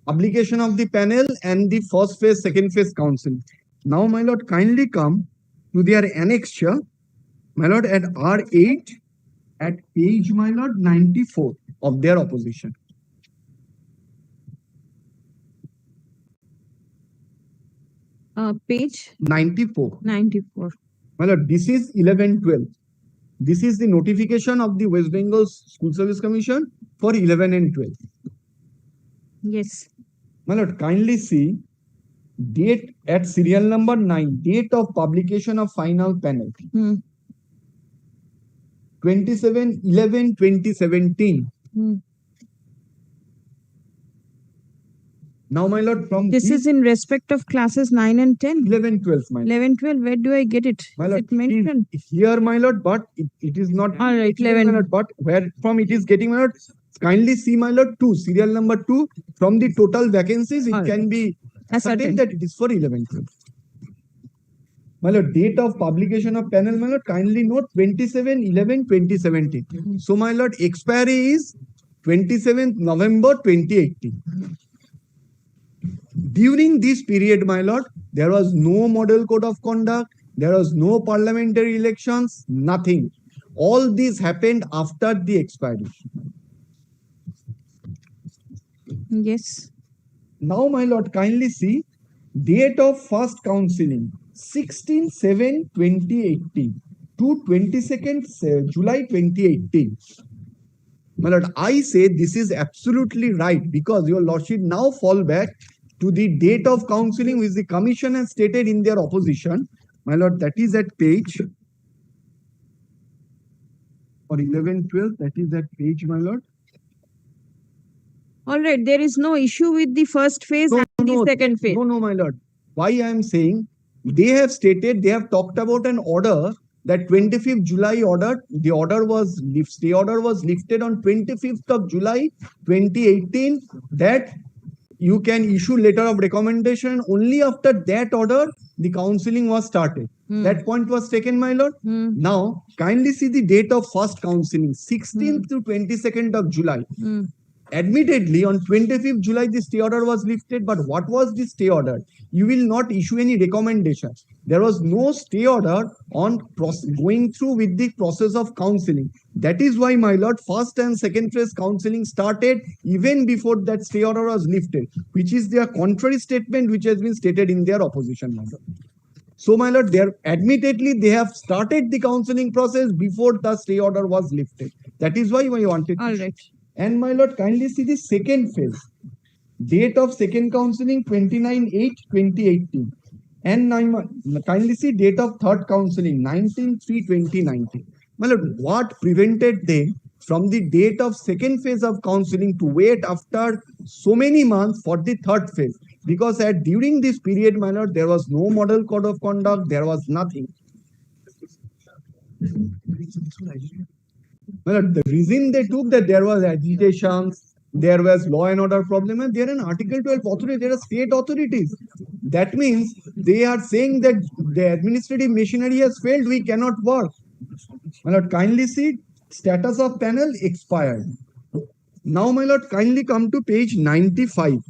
publication of the panel and the 1st phase, 2nd phase counseling. Now, my lord, kindly come to their annexure, my lord, at R8 at page, my lord, 94 of their opposition. Page 94. 94. My lord, this is 11-12. This is the notification of the West Bengal School Service Commission for 11 and 12. Yes. My lord, kindly see date at serial number 9, date of publication of final panel. 27/11/2017. Now, my lord, from this is in respect of classes 9 and 10. 11-12, my lord. 11-12, where do I get it? My Is lord, it mentioned? Here, my lord, but it is not. All right, 11. 11. My lord, but where from it is getting, my lord? Kindly see, my lord, 2, serial number 2. From the total vacancies, it can be ascertained that it is for 11-12. My lord, date of publication of panel, my lord, kindly note 27/11/2017. So, my lord, expiry is 27th November 2018. During this period, my lord, there was no model code of conduct, there was no parliamentary elections, nothing. All this happened after the expiry. Yes. Now, my lord, kindly see date of first counseling 16/7/2018 to 22nd July 2018. My lord, I say this is absolutely right because your lordship now fall back to the date of counseling which the commission has stated in their opposition. My lord, that is at page or 11-12, that is that page, my lord. All right, there is no issue with the first phase and the second phase. No, my lord. Why I am saying they have stated, they have talked about an order that 25th July order, the order was stay order was lifted on 25th of July 2018, that you can issue letter of recommendation. Only after that order the counseling was started. That point was taken, my lord. Now kindly see the date of first counseling, 16th to 22nd of July. Admittedly, on 25th July, the stay order was lifted, but what was the stay order? You will not issue any recommendation. There was no stay order on going through with the process of counseling. That is why, my lord, first and second phase counseling started even before that stay order was lifted, which is their contrary statement, which has been stated in their opposition, my lord. So, my lord, admittedly, they have started the counseling process before the stay order was lifted. That is why I wanted to. All right. And my lord, kindly see the second phase. Date of second counseling 29/8/2018. And kindly see date of third counseling 19/3/2019. My lord, what prevented them from the date of second phase of counseling to wait after so many months for the third phase? Because during this period, my lord, there was no model code of conduct, there was nothing. Well, the reason they took that there was agitations, there was law and order problem, and there are an Article 12 authority, there are state authorities. That means they are saying that the administrative machinery has failed, we cannot work. My lord, kindly see status of panel expired. Now, my lord, kindly come to page 95.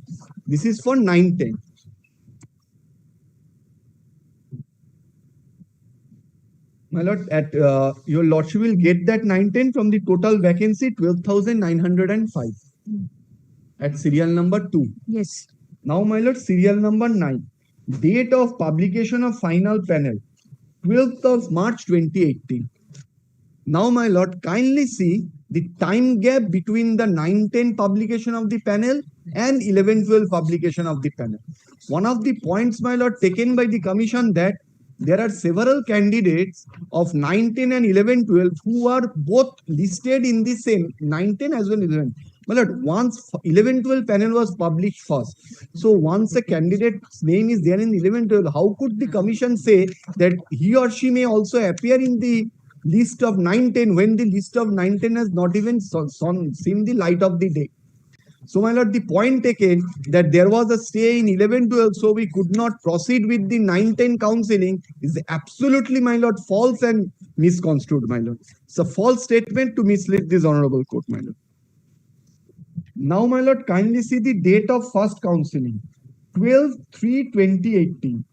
This is for 910. My lord, your lordship will get that 910 from the total vacancy 12,905 at serial number 2. Yes. Now, my lord, serial number 9. Date of publication of final panel 12th of March 2018. Now, my lord, kindly see the time gap between the 910 publication of the panel and 1112 publication of the panel. One of the points, my lord, taken by the commission that there are several candidates of 910 and 1112 who are both listed in the same 910 as well as 11. Well, once 1112 panel was published first. So once a candidate's name is there in 1112, how could the commission say that he or she may also appear in the list of 910 when the list of 910 has not even seen the light of the day? So, my lord, the point taken that there was a stay in 1112, so we could not proceed with the 910 counseling is absolutely, my lord, false and misconstrued, my lord. It's a false statement to mislead this honorable court, my lord. Now, my lord, kindly see the date of first counseling, 12/3/2018.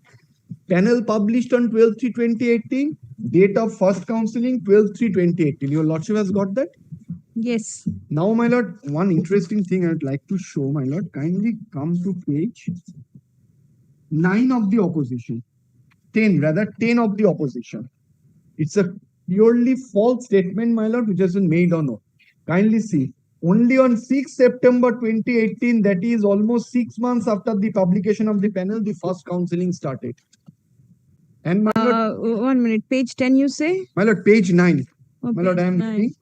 Panel published on 12/3/2018. Date of first counseling, 12/3/2018. Your lordship has got that? Yes. Now, my lord, one interesting thing I would like to show, my lord. Kindly come to page 9 of the opposition. 10 of the opposition. It's a purely false statement, my lord, which has been made or not. Kindly see. Only on 6 September 2018, that is almost 6 months after the publication of the panel, the first counseling started. And my lord, 1 minute, page 10 you say? My lord, page 9. Oh, my lord, I am reading.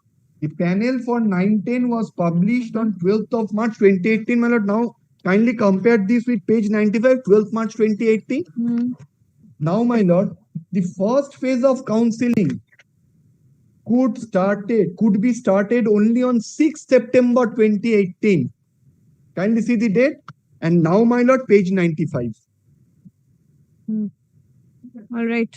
The panel for 910 was published on 12th of March 2018. My lord, now kindly compare this with page 95, 12th March 2018. Now, my lord, the first phase of counseling could be started only on 6th September 2018. Kindly see the date. And now, my lord, page 95. All right.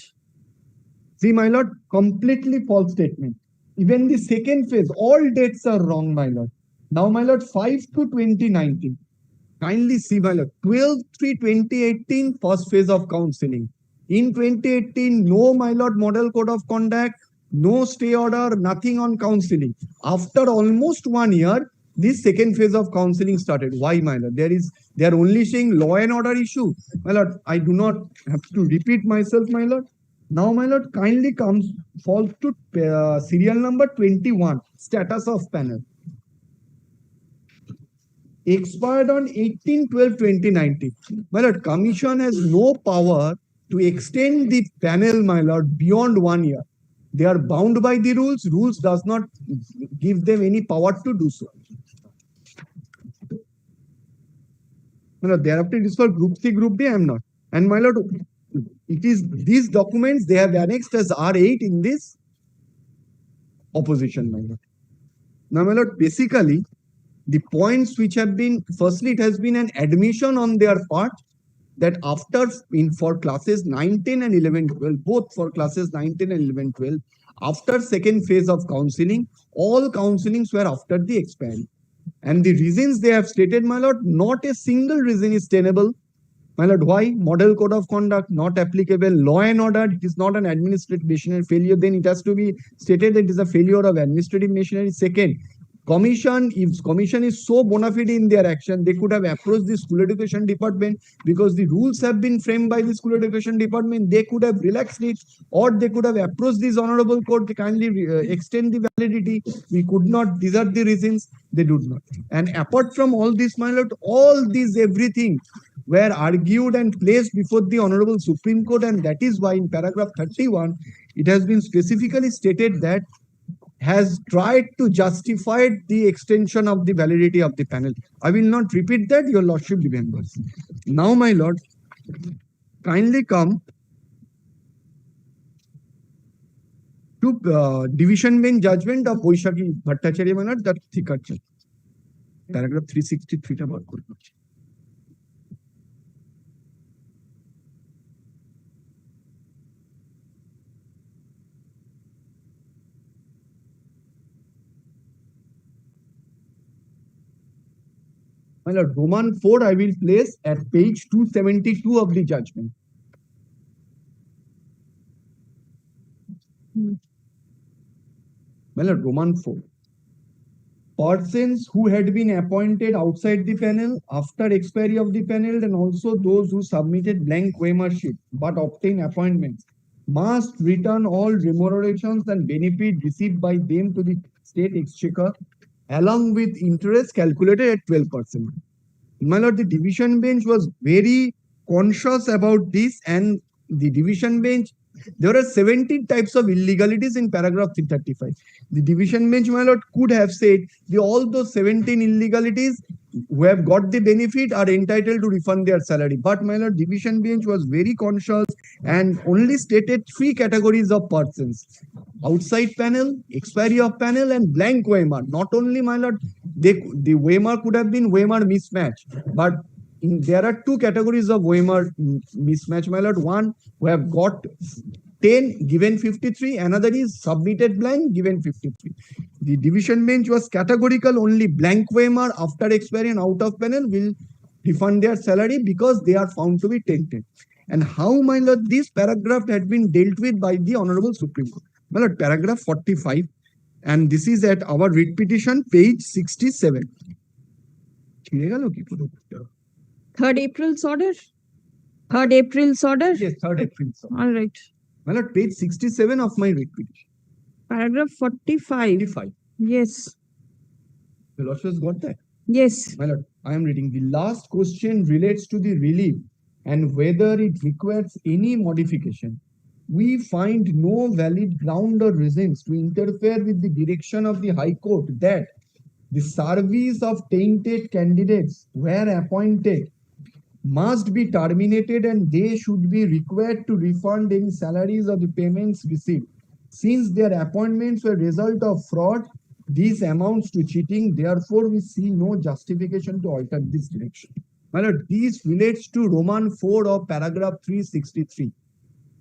See, my lord, completely false statement. Even the second phase, all dates are wrong, my lord. Now, my lord, 5/2/2019. Kindly see, my lord, 12/3/2018, first phase of counseling. In 2018, no, my lord, model code of conduct, no stay order, nothing on counseling. After almost 1 year, this second phase of counseling started. Why, my lord? They are only saying law and order issue. My lord, I do not have to repeat myself, my lord. Now, my lord, kindly falls to serial number 21, status of panel. Expired on 18/12/2019. My lord, commission has no power to extend the panel, my lord, beyond 1 year. They are bound by the rules. Rules does not give them any power to do so. My lord, thereafter it is for group C, group D, I am not. And my lord, it is these documents they have annexed as R8 in this opposition, my lord. Now, my lord, basically, the points which have been, firstly, it has been an admission on their part that after, for classes 9, 10 and 11, 12, both for classes 9, 10 and 11, 12, after second phase of counseling, all counselings were after the expiry. And the reasons they have stated, my lord, not a single reason is tenable. My lord, why? Model code of conduct, not applicable. Law and order, it is not an administrative machinery failure. Then it has to be stated that it is a failure of administrative machinery. Second, commission, if commission is so bona fide in their action, they could have approached the school education department because the rules have been framed by the school education department. They could have relaxed it, or they could have approached this honorable court to kindly extend the validity. We could not. These are the reasons they do not. And apart from all this, my lord, all these everything were argued and placed before the Honorable Supreme Court, and that is why in paragraph 31, it has been specifically stated that has tried to justify the extension of the validity of the panel. I will not repeat that, your lordship remembers. Now, my lord, kindly come to division bench judgment of Boishaki Bhattacharya, my lord, that thicker. Paragraph 363 about. My lord, Roman 4 I will place at page 272 of the judgment. My lord, Roman 4. Persons who had been appointed outside the panel after expiry of the panel, and also those who submitted blank OMR sheet but obtained appointments must return all remunerations and benefit received by them to the state exchequer along with interest calculated at 12%. My lord, the division bench was very conscious about this, and the division bench, there are 17 types of illegalities in paragraph 335. The division bench, my lord, could have said all those 17 illegalities who have got the benefit are entitled to refund their salary. But my lord, division bench was very conscious and only stated 3 categories of persons: outside panel, expiry of panel, and blank OMR. Not only, my lord, the OMR could have been OMR mismatch, but there are 2 categories of OMR mismatch, my lord. One who have got 10 given 53, another is submitted blank given 53. The division bench was categorical, only blank OMR after expiry and out of panel will refund their salary because they are found to be tainted. And how, my lord, this paragraph had been dealt with by the Honorable Supreme Court. My lord, paragraph 45, and this is at our writ petition, page 67. 3rd April's order? 3rd April's order? Yes, 3rd April's order. All right. My lord, page 67 of my writ petition. Paragraph 45. 45. Yes. The lordship has got that? Yes. My lord, I am reading. The last question relates to the relief and whether it requires any modification. We find no valid ground or reasons to interfere with the direction of the High Court that the service of tainted candidates were appointed must be terminated and they should be required to refund any salaries or the payments received. Since their appointments were result of fraud, this amounts to cheating. Therefore, we see no justification to alter this direction. My lord, this relates to Roman 4 of paragraph 363.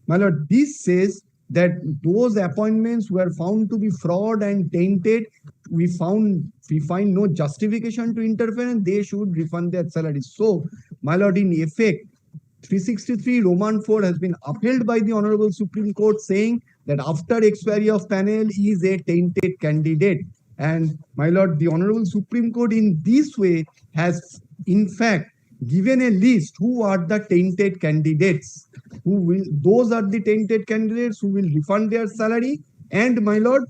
My lord, this says that those appointments were found to be fraud and tainted. We find no justification to interfere and they should refund their salaries. So, my lord, in effect, 363 Roman 4 has been upheld by the Honorable Supreme Court, saying that after expiry of panel is a tainted candidate. And my lord, the Honorable Supreme Court in this way has in fact given a list who are the tainted candidates, those are the tainted candidates who will refund their salary, and my lord,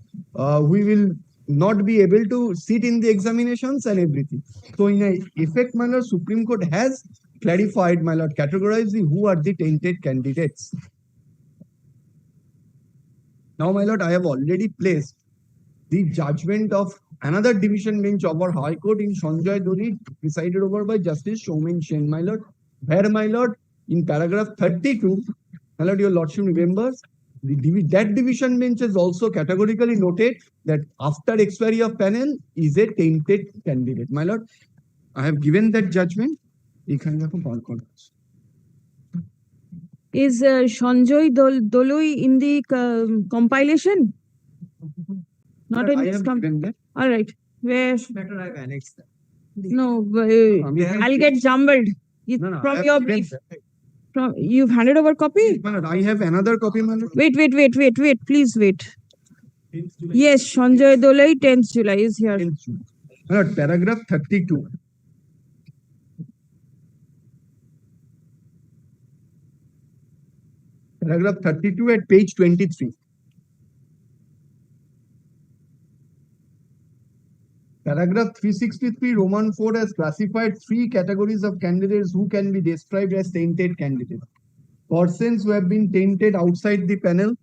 we will not be able to sit in the examinations and everything. So in a effect, my lord, Supreme Court has clarified, my lord, categorized who are the tainted candidates. Now, my lord, I have already placed the judgment of another division bench of our High Court in Sanjay Dori, presided over by Justice Shoumen Shen, my lord, where, my lord, in paragraph 32, My lord, your lordship remembers, that division bench has also categorically noted that after expiry of panel is a tainted candidate. My lord, I have given that judgment. Is Sanjoy Doloi in the compilation? Not in I this have given that. All right. Where? Better I've annexed that. No, I'll have- get jumbled. No, no, I From have your given brief. that. You've handed over copy? My lord, I have another copy, my lord. Wait. Please wait. Yes, Sanjay Dolai, 10th July is here. My lord, paragraph 32. Paragraph 32 at page 23. Paragraph 363, Roman 4 has classified 3 categories of candidates who can be described as tainted candidates. Persons who have been tainted outside the panel,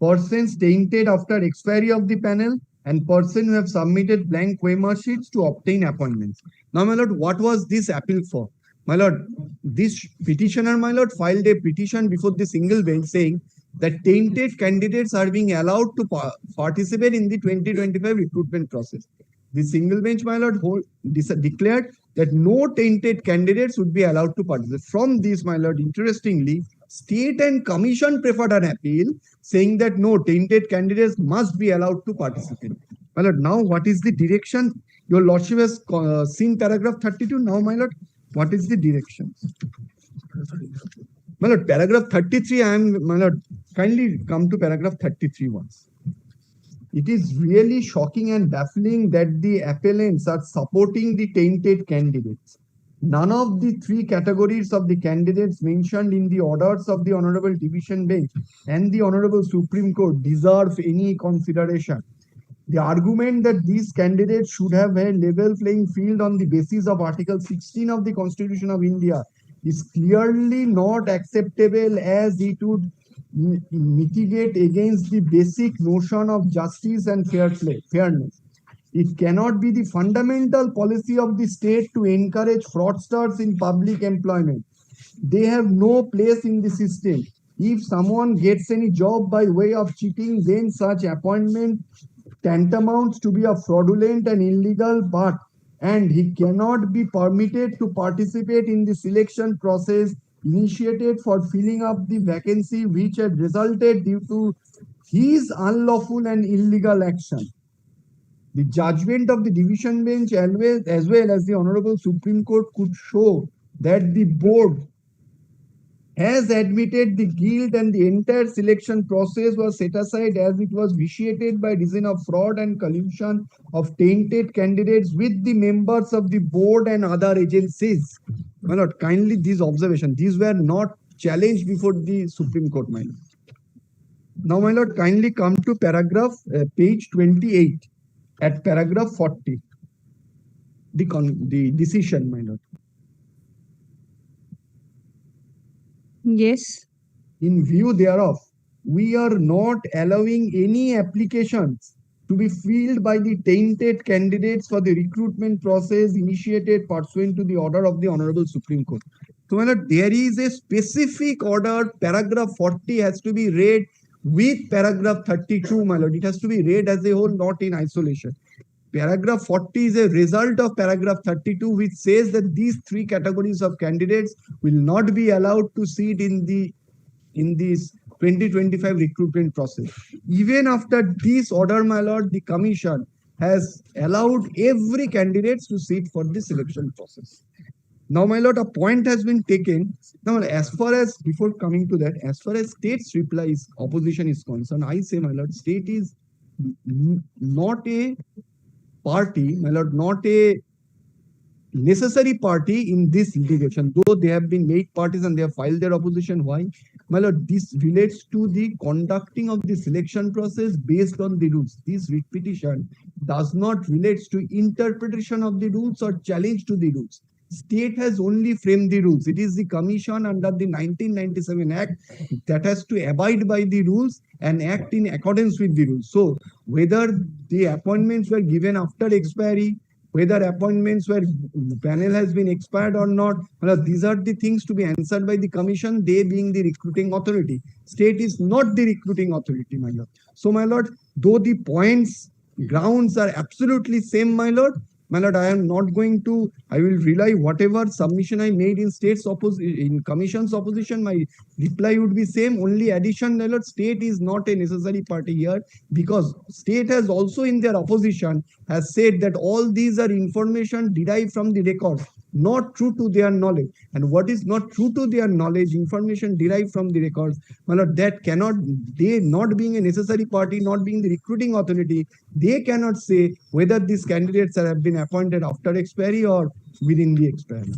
persons tainted after expiry of the panel, and persons who have submitted blank OMR sheets to obtain appointments. Now, my lord, what was this appeal for? My lord, this petitioner, my lord, filed a petition before the single bench saying that tainted candidates are being allowed to participate in the 2025 recruitment process. The single bench, my lord, declared that no tainted candidates would be allowed to participate. From this, my lord, interestingly, state and commission preferred an appeal saying that no, tainted candidates must be allowed to participate. My lord, now what is the direction? Your lordship has seen paragraph 32. Now, my lord, what is the direction? My lord, paragraph 33, my lord, kindly come to paragraph 33 once. It is really shocking and baffling that the appellants are supporting the tainted candidates. None of the 3 categories of the candidates mentioned in the orders of the Honorable Division Bench and the Honorable Supreme Court deserve any consideration. The argument that these candidates should have a level playing field on the basis of Article 16 of the Constitution of India is clearly not acceptable, as it would mitigate against the basic notion of justice and fairness. It cannot be the fundamental policy of the state to encourage fraudsters in public employment. They have no place in the system. If someone gets any job by way of cheating, then such appointment tantamounts to be a fraudulent and illegal, and he cannot be permitted to participate in the selection process initiated for filling up the vacancy which had resulted due to his unlawful and illegal action. The judgment of the division bench as well as the Honorable Supreme Court could show that the board has admitted the guilt and the entire selection process was set aside as it was vitiated by reason of fraud and collusion of tainted candidates with the members of the board and other agencies. My lord, kindly these observations, these were not challenged before the Supreme Court, my lord. Now, my lord, kindly come to paragraph page 28 at paragraph 40. The decision, my lord. Yes. In view thereof, we are not allowing any applications to be filled by the tainted candidates for the recruitment process initiated pursuant to the order of the Honorable Supreme Court. So, my lord, there is a specific order. Paragraph 40 has to be read with paragraph 32, my lord. It has to be read as a whole, not in isolation. Paragraph 40 is a result of paragraph 32, which says that these 3 categories of candidates will not be allowed to sit in this 2025 recruitment process. Even after this order, my lord, the commission has allowed every candidate to sit for the selection process. Now, my lord, a point has been taken. Now, as far as, before coming to that, as far as state's replies, opposition is concerned, I say, my lord, state is not a party, my lord, not a necessary party in this litigation, though they have been made parties and they have filed their opposition. Why? My lord, this relates to the conducting of the selection process based on the rules. This writ petition does not relate to interpretation of the rules or challenge to the rules. State has only framed the rules. It is the commission under the 1997 Act that has to abide by the rules and act in accordance with the rules. So whether the appointments were given after expiry, whether appointments were panel has been expired or not. These are the things to be answered by the commission, they being the recruiting authority. State is not the recruiting authority, my lord. So, my lord, though the points, grounds are absolutely same, my lord, I am not going to, I will rely whatever submission I made in in commission's opposition, my reply would be same. Only addition, my lord, state is not a necessary party here, because state has also in their opposition has said that all these are information derived from the record, not true to their knowledge. And what is not true to their knowledge, information derived from the records, my lord, that cannot, they not being a necessary party, not being the recruiting authority, they cannot say whether these candidates have been appointed after expiry or within the expiry.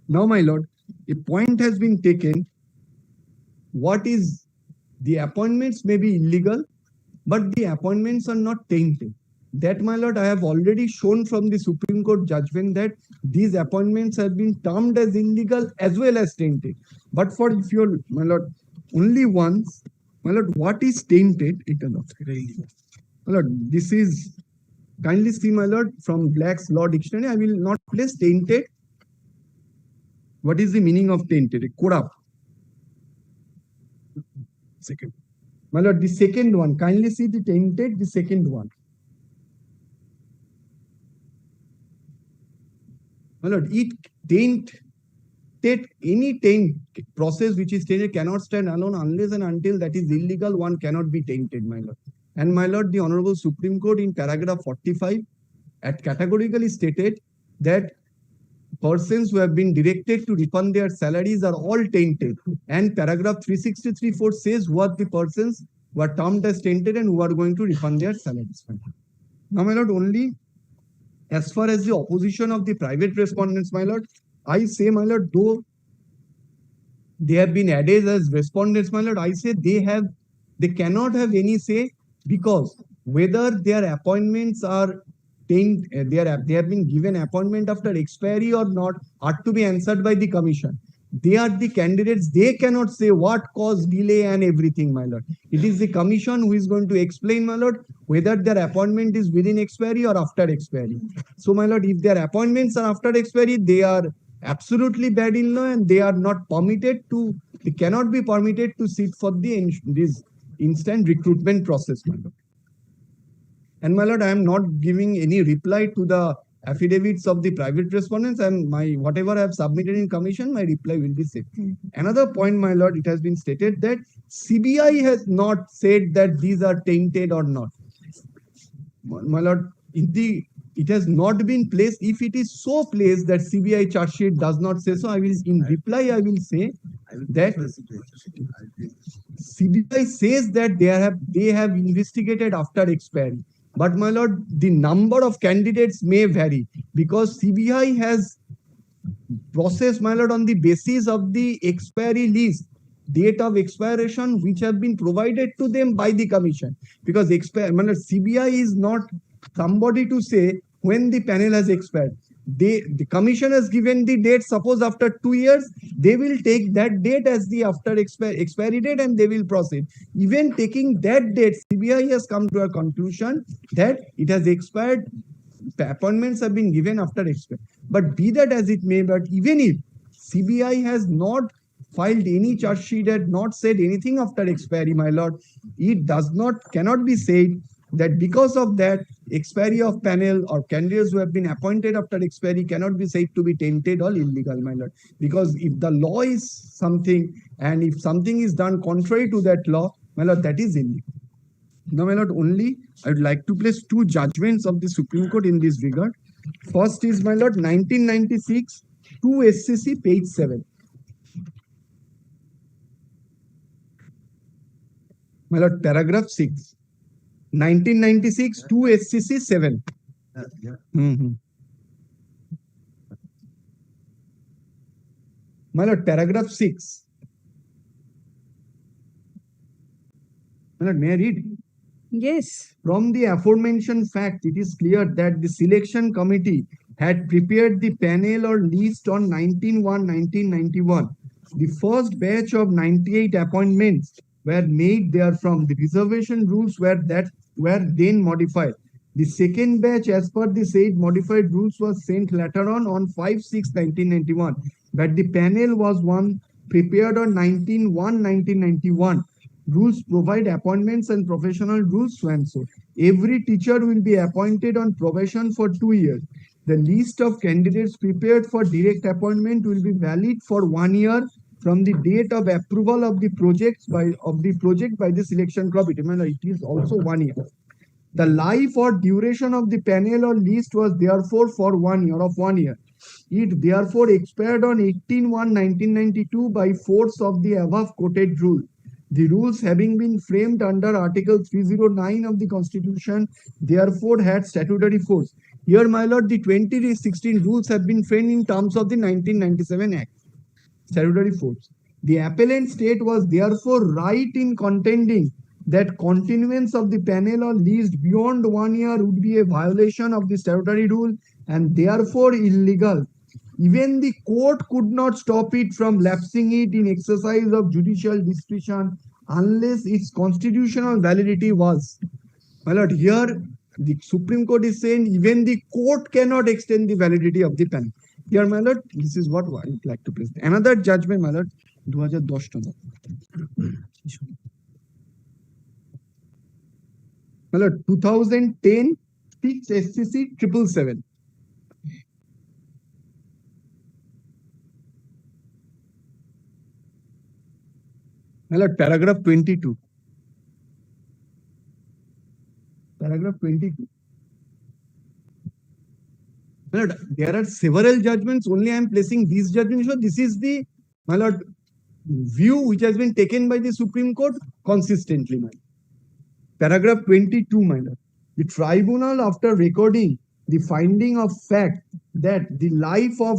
Now, my lord, a point has been taken. What is the appointments may be illegal, but the appointments are not tainted. That, my lord, I have already shown from the Supreme Court judgment that these appointments have been termed as illegal as well as tainted. But for if you're, my lord, only once, my lord, what is tainted? My lord, this is, kindly see, my lord, from Black's Law Dictionary. I will not place tainted. What is the meaning of tainted? Corrupt. Second. My lord, the second one, kindly see the tainted, the second one. My lord, it tainted, any taint process which is tainted cannot stand alone unless and until that is illegal, one cannot be tainted, my lord. And my lord, the Honorable Supreme Court in paragraph 45 had categorically stated that persons who have been directed to refund their salaries are all tainted. And paragraph 363(4) says what the persons were termed as tainted and who are going to refund their salaries. Now, my lord, only as far as the opposition of the private respondents, my lord, I say, my lord, though they have been added as respondents, my lord, I say they cannot have any say, because whether their appointments are tainted, they have been given appointment after expiry or not, are to be answered by the commission. They are the candidates, they cannot say what caused delay and everything, my lord. It is the commission who is going to explain, my lord, whether their appointment is within expiry or after expiry. So, my lord, if their appointments are after expiry, they are absolutely bad in law and they are not permitted to, they cannot be permitted to sit for this instant recruitment process, my lord. And my lord, I am not giving any reply to the affidavits of the private respondents, and my whatever I have submitted in commission, my reply will be safe. Another point, my lord, it has been stated that CBI has not said that these are tainted or not. My lord, it has not been placed. If it is so placed that CBI charge sheet does not say so, I will, in reply, I will say that CBI says that they have investigated after expiry. But, my lord, the number of candidates may vary, because CBI has processed, my lord, on the basis of the expiry list, date of expiration, which have been provided to them by the commission. Because CBI is not somebody to say when the panel has expired. The commission has given the date, suppose after 2 years, they will take that date as the after expiry date and they will proceed. Even taking that date, CBI has come to a conclusion that it has expired, appointments have been given after expiry. But be that as it may, but even if CBI has not filed any charge sheet, had not said anything after expiry, my lord, it cannot be said that because of that, expiry of panel or candidates who have been appointed after expiry cannot be said to be tainted or illegal, my lord. Because if the law is something, and if something is done contrary to that law, my lord, that is illegal. Now, my lord, only I would like to place two judgments of the Supreme Court in this regard. First is, my lord, 1996, 2 SCC, page 7. My lord, paragraph 6. 1996, 2 SCC 7. My lord, paragraph 6. My lord, may I read? Yes. From the aforementioned fact, it is clear that the selection committee had prepared the panel or list on 19/1/1991. The first batch of 98 appointments were made therefrom. The reservation rules were then modified. The second batch, as per the said modified rules, was sent later on 5/6/1991. But the panel was one prepared on 19/1/1991. Rules provide appointments and professional rules so and so. Every teacher will be appointed on probation for 2 years. The list of candidates prepared for direct appointment will be valid for 1 year from the date of approval of the project by the selection committee. It is also 1 year. The life or duration of the panel or list was therefore for 1 year. It therefore expired on 18/1/1992 by force of the above quoted rule. The rules having been framed under Article 309 of the Constitution therefore had statutory force. Here, my lord, the 2016 rules have been framed in terms of the 1997 Act. Statutory force. The appellant state was therefore right in contending that continuance of the panel or list beyond 1 year would be a violation of the statutory rule and therefore illegal. Even the court could not stop it from lapsing it in exercise of judicial discretion unless its constitutional validity was. My lord, here the Supreme Court is saying even the court cannot extend the validity of the panel. Here, my lord, this is what I would like to present. Another judgment, my lord, 2010 My lord, 2010 6 SCC 777. My lord, paragraph 22. Paragraph 22. My lord, there are several judgments. Only I am placing these judgments. So this is the, my lord, view which has been taken by the Supreme Court consistently, my lord. Paragraph 22, my lord. The tribunal, after recording the finding of fact that the life of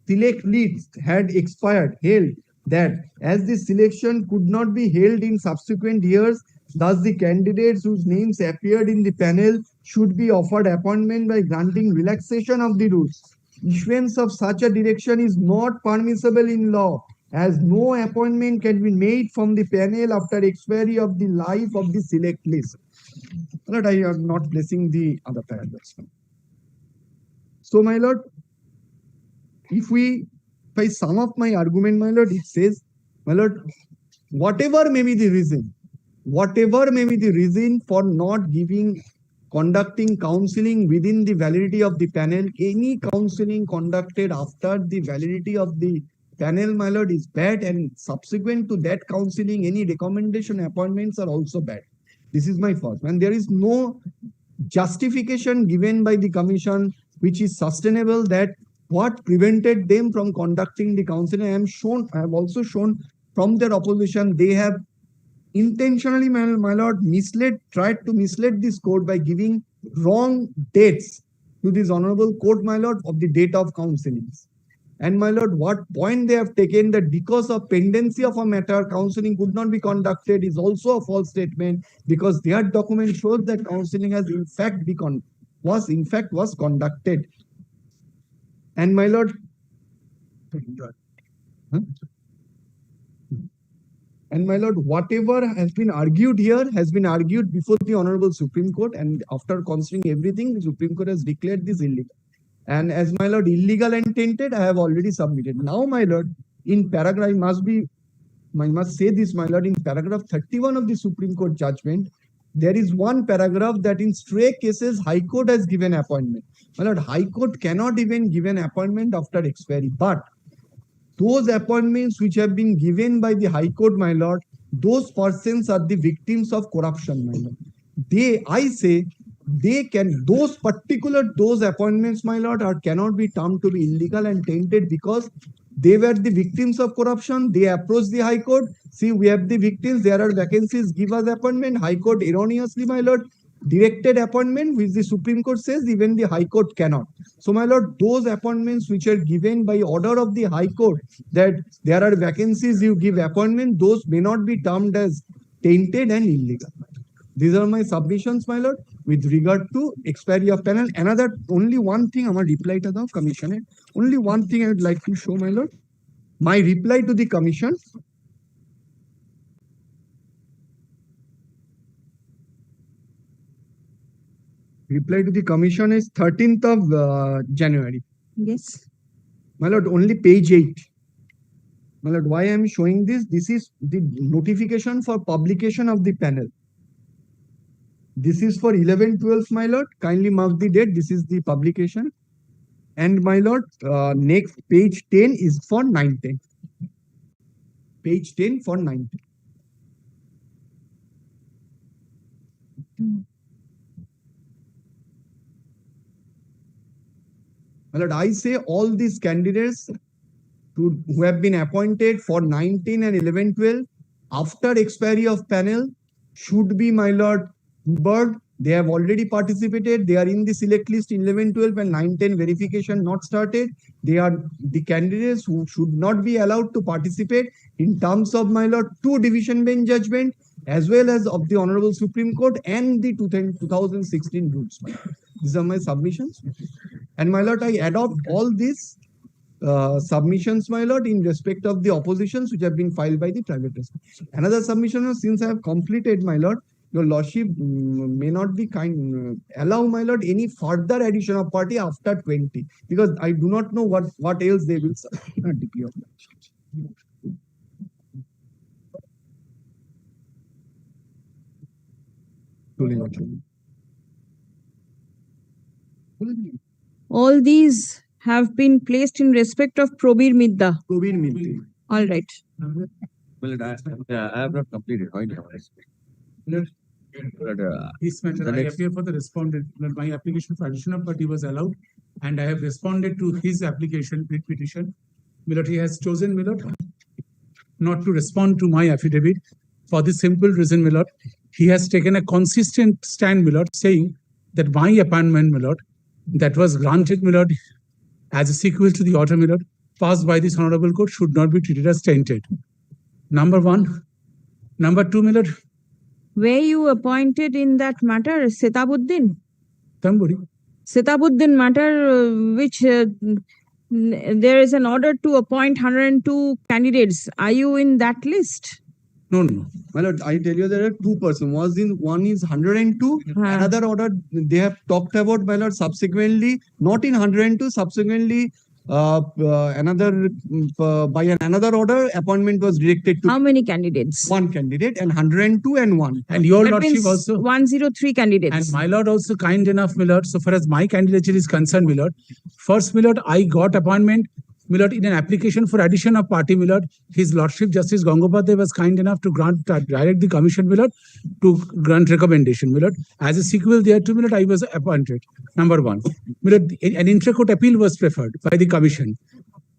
select list had expired, held that as the selection could not be held in subsequent years, thus the candidates whose names appeared in the panel should be offered appointment by granting relaxation of the rules. Issuance of such a direction is not permissible in law, as no appointment can be made from the panel after expiry of the life of the select list. But I am not placing the other paragraphs. So, my lord, if I sum up my argument, my lord, it says, my lord, whatever may be the reason for not conducting counseling within the validity of the panel, any counseling conducted after the validity of the panel, my lord, is bad, and subsequent to that counseling, any recommendation appointments are also bad. This is my first. And there is no justification given by the commission which is sustainable that what prevented them from conducting the counseling. I have also shown from their opposition, they have intentionally, my lord, tried to mislead this court by giving wrong dates to this honorable court, my lord, of the date of counselings. And my lord, what point they have taken that because of pendency of a matter, counseling could not be conducted is also a false statement, because their document shows that counseling has in fact was conducted. And my lord, whatever has been argued here has been argued before the Honorable Supreme Court, and after considering everything, the Supreme Court has declared this illegal. And as my lord, illegal and tainted, I have already submitted. Now, my lord, in paragraph, I must say this, my lord, in paragraph 31 of the Supreme Court judgment, there is one paragraph that in stray cases, High Court has given appointment. My lord, High Court cannot even give an appointment after expiry. But those appointments which have been given by the High Court, my lord, those persons are the victims of corruption, my lord. Those appointments, my lord, cannot be termed to be illegal and tainted because they were the victims of corruption. They approached the High Court. See, we have the victims. There are vacancies. Give us appointment. High Court erroneously, my lord, directed appointment, which the Supreme Court says even the High Court cannot. So, my lord, those appointments which are given by order of the High Court, that there are vacancies, you give appointment, those may not be termed as tainted and illegal. These are my submissions, my lord, with regard to expiry of panel. Only one thing, I will reply to the commission. Only one thing I would like to show, my lord. My reply to the commission. reply to the commission is 13th of January. Yes. My lord, only page 8. My lord, why I am showing this? This is the notification for publication of the panel. This is for 11/12, my lord. Kindly mark the date. This is the publication. And my lord, next page 10 is for 9/10. Page 10 for 9/10. My lord, I say all these candidates who have been appointed for 19 and 11/12 after expiry of panel should be, my lord, Bird. They have already participated. They are in the select list in 11/12 and 9/10 verification not started. They are the candidates who should not be allowed to participate in terms of, my lord, 2 division bench judgment as well as of the Honorable Supreme Court and the 2016 rules. These are my submissions. And my lord, I adopt all these submissions, my lord, in respect of the oppositions which have been filed by the private respondents. Another submission was, since I have completed, my lord, your lordship may not be kind, allow, my lord, any further addition of party after 20, because I do not know what else they will DP of All these have been placed in respect of Probir Midda. Probir Midda. All right. Well, I have not completed. This matter, I appear for the respondent. My application for addition of party was allowed, and I have responded to his application, petition. Milord, he has chosen, Milord, not to respond to my affidavit for the simple reason, Milord. He has taken a consistent stand, Milord, saying that my appointment, Milord, that was granted, Milord, as a sequel to the order, Milord, passed by this honorable court, should not be treated as tainted. Number 1. Number 2, Milord. Were you appointed in that matter, Setabuddin? Somebody. Setabuddin matter, which there is an order to appoint 102 candidates. Are you in that list? No. My lord, I tell you there are 2 persons. One is 102. Another order they have talked about, my lord, subsequently, not in 102, subsequently another by another order, appointment was directed to. How many candidates? 1 candidate, and 102 and 1. And your That lordship means also. 103 candidates. And my lord also kind enough, my lord, so far as my candidature is concerned, my lord. First, my lord, I got appointment, my lord, in an application for addition of party, my lord. His lordship Justice Gangopadhyay was kind enough to direct the commission, my lord, to grant recommendation, my lord. As a sequel thereto, my lord, I was appointed. Number 1. My lord, an intra-court appeal was preferred by the commission.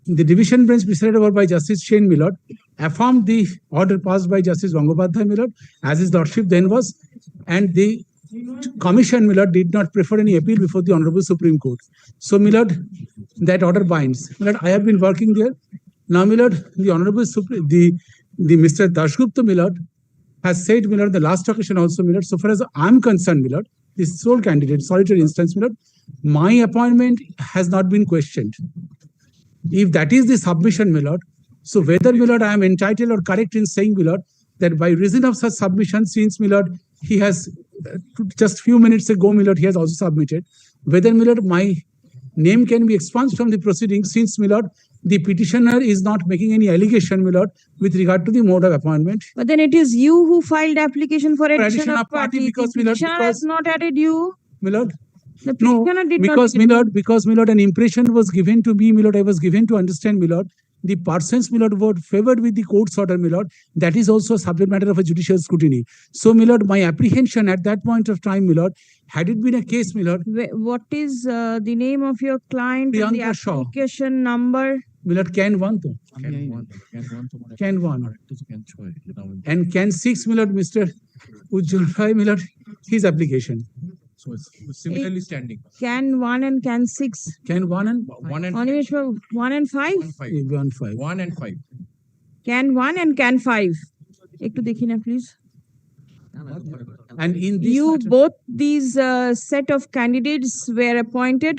The division bench presided over by Justice Chen, my lord, affirmed the order passed by Justice Gangopadhyay, my lord, as his lordship then was, and the commission, my lord, did not prefer any appeal before the Honorable Supreme Court. So, my lord, that order binds. My lord, I have been working there. Now, my lord, the Honorable Supreme, the Mr. Dashgupta, my lord, has said, my lord, the last occasion also, my lord, so far as I am concerned, my lord, this sole candidate, solitary instance, my lord, my appointment has not been questioned. If that is the submission, my lord, so whether, my lord, I am entitled or correct in saying, my lord, that by reason of such submission, since, my lord, he has just few minutes ago, my lord, he has also submitted, whether, my lord, my name can be expunged from the proceedings, since, my lord, the petitioner is not making any allegation, my lord, with regard to the mode of appointment. But then it is you who filed application for addition of party. Because, The my lord, petitioner has not added you. My lord, The no, petitioner did because, not. my lord, an impression was given to me, my lord, I was given to understand, my lord, the persons, my lord, were favored with the court's order, my lord. That is also a subject matter of a judicial scrutiny. So, my lord, my apprehension at that point of time, my lord, had it been a case, my lord. What is the name of your client and the Priyanka Shaw. application number? My lord, can 1 though. Can 1. And can 6, my lord, Mr. Ujjwal Rai, my lord, his application. So it's similarly standing. Can 1 and can 6? Can 1 and 1 and 1 and 5? 1 and 5. Can 1 and can 5. Ekটু দেখি না, please. And in this You matter, both these set of candidates were appointed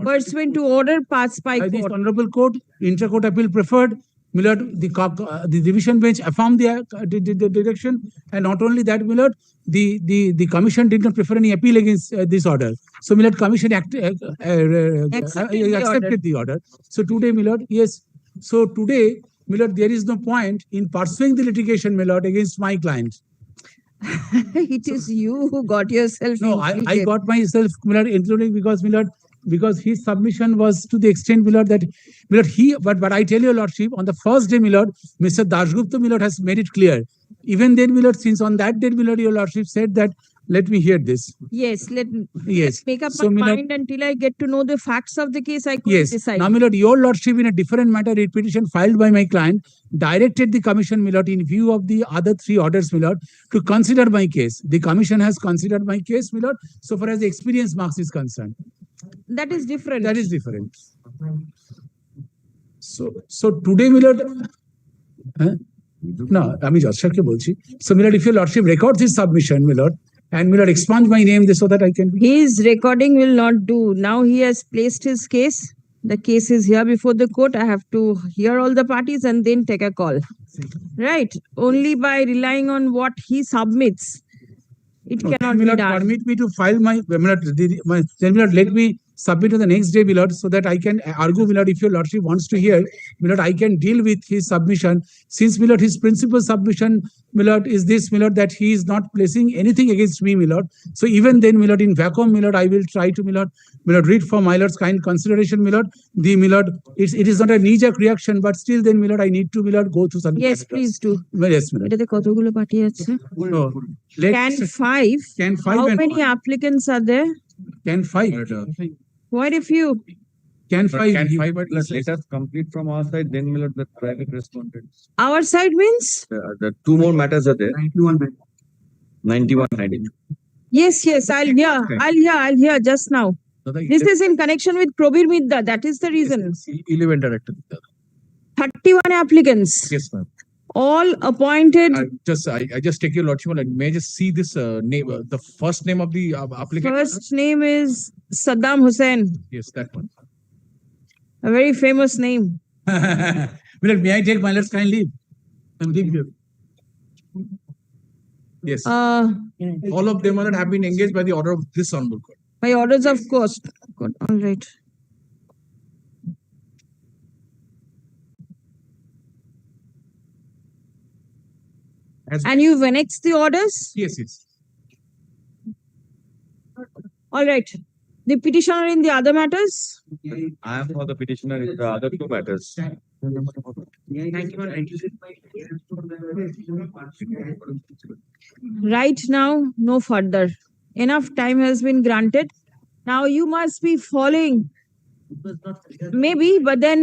pursuant to order passed by this court. honorable court, intra-court appeal preferred, my lord, the division bench affirmed the direction, and not only that, my lord, the commission did not prefer any appeal against this order. So, my lord, commission accepted the order. So today, my lord, yes. So today, my lord, there is no point in pursuing the litigation, my lord, against my client. It is you who got yourself. No, I got myself, my lord, including because, my lord, because his submission was to the extent, my lord, that, my lord, but I tell your lordship, on the first day, my lord, Mr. Dashgupta, my lord, has made it clear. Even then, my lord, since on that day, my lord, your lordship said that, let me hear this. Yes, Yes. make up So, my my lord, mind until I get to know the facts of the case. I could yes. decide. Now, my lord, your lordship, in a different matter, writ petition filed by my client, directed the commission, my lord, in view of the other three orders, my lord, to consider my case. The commission has considered my case, my lord, so far as the experience marks is concerned. That is different. That is different. So today, my lord, no, I mean, just so, my lord, if your lordship records his submission, my lord, and my lord, expunge my name so that I can. His recording will not do. Now he has placed his case. The case is here before the court. I have to hear all the parties and then take a call. Right? Only by relying on what he submits, it cannot be done. Permit me to file my, then my lord, let me submit on the next day, my lord, so that I can argue, my lord, if your lordship wants to hear, my lord, I can deal with his submission. Since, my lord, his principal submission, my lord, is this, my lord, that he is not placing anything against me, my lord. So even then, my lord, in vacuum, my lord, I will try to, my lord, read for my lord's kind consideration, my lord. My lord, it is not a knee-jerk reaction, but still then, my lord, I need to, my lord, go through some. Yes, please do. Yes, my lord. এটাতে কতগুলো party আছে? No. Can 5 How and many applicants are there? Can 5. Quite a few. Can 5. Can 5, but let us complete from our side, then we'll let the private respondent. Our side means? The two more matters are there. 91, 92. Yes, I'll hear just now. This is in connection with Probir Midda. That is the reason. 11 director. 31 applicants. Yes, ma'am. All appointed. I just take your lordship. May I just see this name, the first name of the applicant? First name is Saddam Hussein. Yes, that one. A very famous name. May I take my lord's kind leave? Yes. All of them have been engaged by the order of this honorable court. By orders of court. All right. And you've annexed the orders? Yes. All right. The petitioner in the other matters? I am for the petitioner in the other two matters. Right now, no further. Enough time has been granted. Now you must be following. Maybe, but then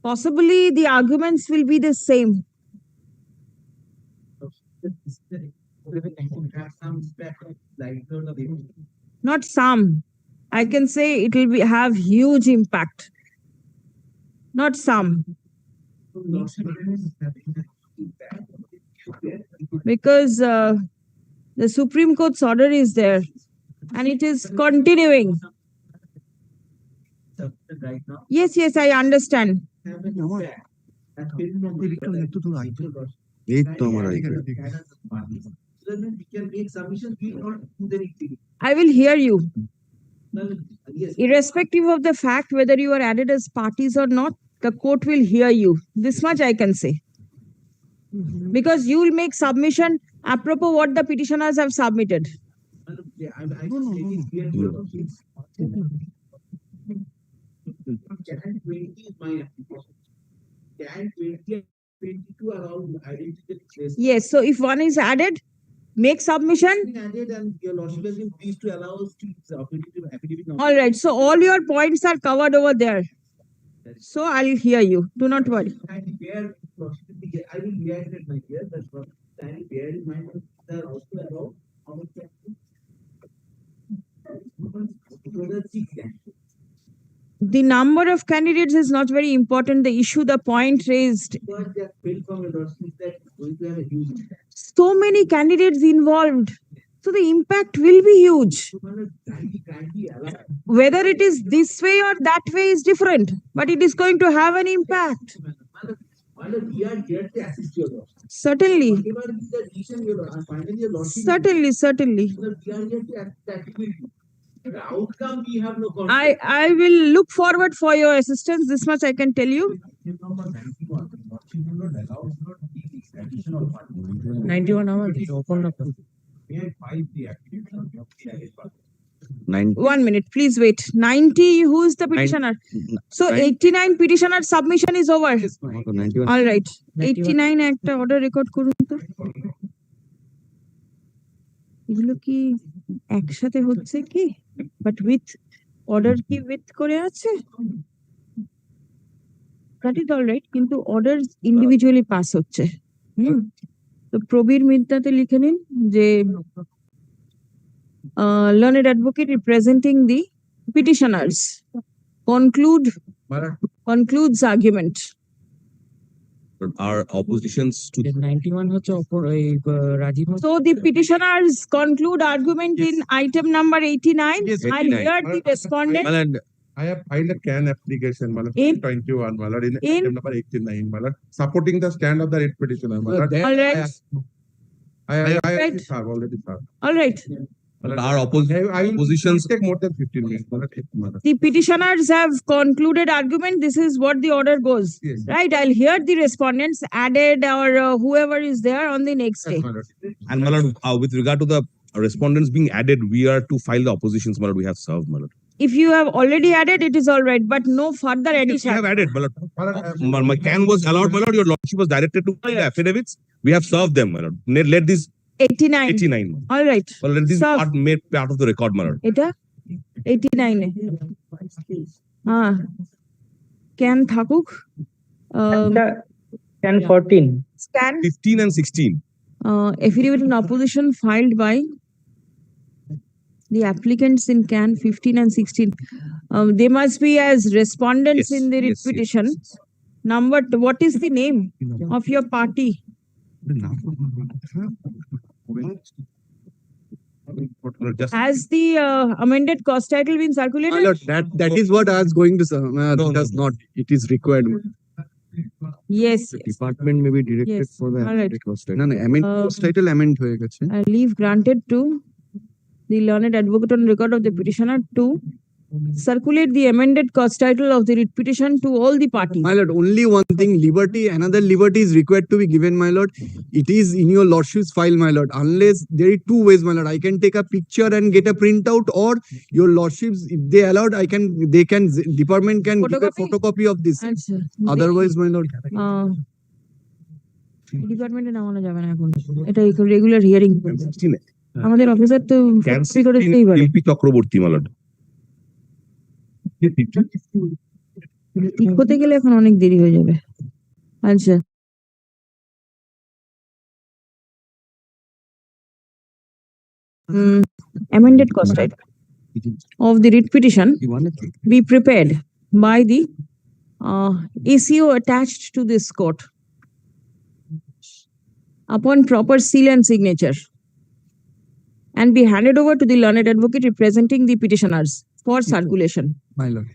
possibly the arguments will be the same. Not some. I can say it will have huge impact. Not some. Because the Supreme Court's order is there and it is continuing. Yes, I understand. I will hear you. Irrespective of the fact whether you are added as parties or not, the court will hear you. This much I can say. Because you will make submission apropos what the petitioners have submitted. Yes, so if one is added, make submission. All right, so all your points are covered over there. So I'll hear you. Do not worry. I will reiterate my dear, that's what I bear in mind that there are also about how much the number of candidates is not very important. The issue, the point raised. So many candidates involved. So the impact will be huge. Whether it is this way or that way is different, but it is going to have an impact. My lord, we are here to assist your lord. Certainly, Whatever is the decision your lord, and finally your lordship. certainly. We are here to act with you. The outcome we have no control. I will look forward for your assistance. This much I can tell you. 91 hours. Open up. 1 minute, please wait. 90, who is the petitioner? So 89 petitioner submission is over. All right. 89 একটা order record করুন তো। এগুলো কি একসাথে হচ্ছে কি? But with order কি with করে আছে? That is all right. কিন্তু orders individually pass হচ্ছে। তো প্রবীর মিত্তাতে লিখে নিন যে learned advocate representing the petitioners concludes argument. Our oppositions to 91 হচ্ছে Rajib. So the petitioners conclude argument in item number 89. Yes, I 89. hear the respondent. I have filed a CAN application, Malad, In 21, Malad, in item number 89, Malad, supporting the stand of the writ petitioner, Malad. All right. I Right. have already filed. All right. our oppositions take more than 15 minutes, Malad. The petitioners have concluded argument. This is what the order goes. Yes. Right. I'll hear the respondents added or whoever is there on the next day. and Malad, with regard to the respondents being added, we are to file the oppositions, Malad. We have served, Malad. If you have already added, it is all right, but no further Yes, we addition. have added, Malad. My CAN was allowed, Malad. Your lordship was directed to file the affidavits. We have served them, Malad. Let this 89. 89. All right. Well, let this Serve. part made part of the record, Malad. এটা 89 এ হ্যাঁ can থাকুক Can 14. scan 15 and 16. affidavit in opposition filed by the applicants in can 15 and 16. They must be as respondents Yes, in the writ yes, petition. Number, what is the name of your party? Just Has the amended cost title been circulated? That is what I was going to say. Does not. It is required. Yes. Department may be directed Yes. for the All right. cost title. No, amend cost title amend হয়ে গেছে। Leave granted to the learned advocate on record of the petitioner to circulate the amended cost title of the writ petition to all the parties. My lord, only one thing, another liberty is required to be given, my lord. It is in your lordship's file, my lord. Unless there are two ways, my lord. I can take a picture and get a printout, or your lordships, if they allowed, department can give a photocopy of this. আচ্ছা Otherwise, my lord. ডিপার্টমেন্টে নামানো যাবে না এখন এটা regular hearing আমাদের officer তো CAN copy করে দিতেই পারে শিল্পী চক্রবর্তী, Malad. ঠিক হতে গেলে এখন অনেক দেরি হয়ে যাবে আচ্ছা amended cost title of the writ petition be prepared by the ACO attached to this court upon proper seal and signature and be handed over to the learned advocate representing the petitioners for circulation. My lord.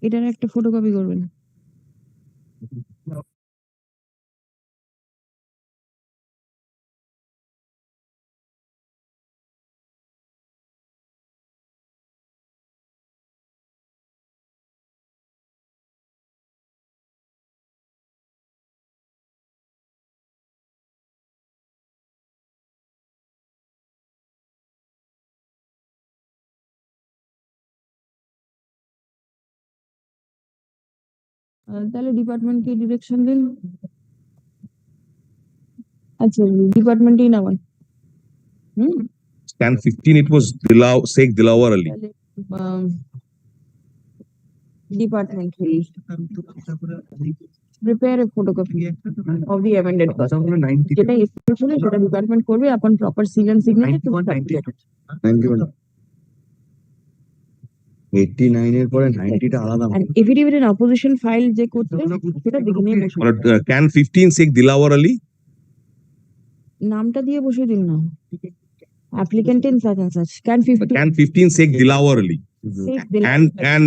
এটার একটা photocopy করবেন তাহলে ডিপার্টমেন্টকে direction দিন আচ্ছা ডিপার্টমেন্টেই নামান CAN 15, it was Sheikh Dilawar Ali. Department will prepare a photocopy of the amended cost. যেটা issue হলো সেটা ডিপার্টমেন্ট করবে upon proper seal and signature. 91. 89 এর পরে 90 টা আলাদা। And affidavit in opposition file যে করছে সেটা দেখে নিয়ে বসে Malad, CAN 15 Sheikh Dilawar Ali. নামটা দিয়ে বসে দিন না applicant in such and such can 15 CAN 15 Sheikh Dilawar Ali. And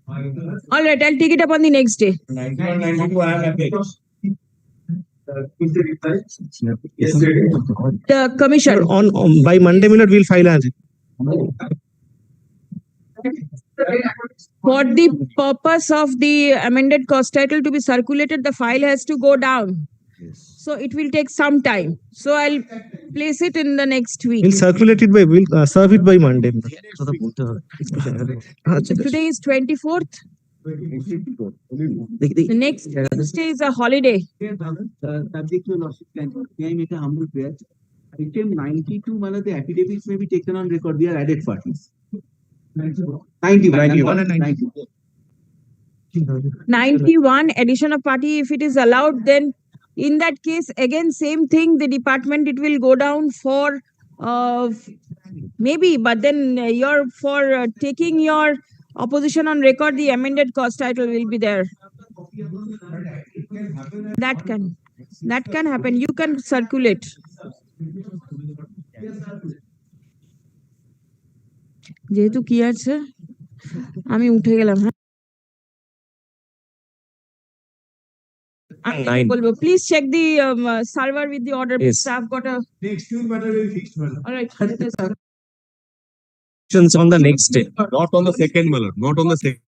All right, I'll take it up on the next day. 91, 92, I am happy. The commission. On by Monday, we'll file answer. For the purpose of the amended cost title to be circulated, the file has to go down. So it will take some time. So I'll place it in the next week. We'll circulate it by, we'll serve it by Monday. So today is 24th. The next Tuesday is a holiday. Subject to lordship, may I make a humble prayer? Item 92, the affidavits may be taken on record. They are added parties. 91 addition of party, if it is allowed, then in that case, again, same thing, the department, it will go down for maybe, but then for taking your opposition on record, the amended cost title will be there. That can happen. You can circulate. যেহেতু কি আছে আমি উঠে গেলাম হ্যাঁ বলবো please check the server with the order. Yes. Staff got a Next week matter will fix. all right. On the next day, not on the second, not on the second.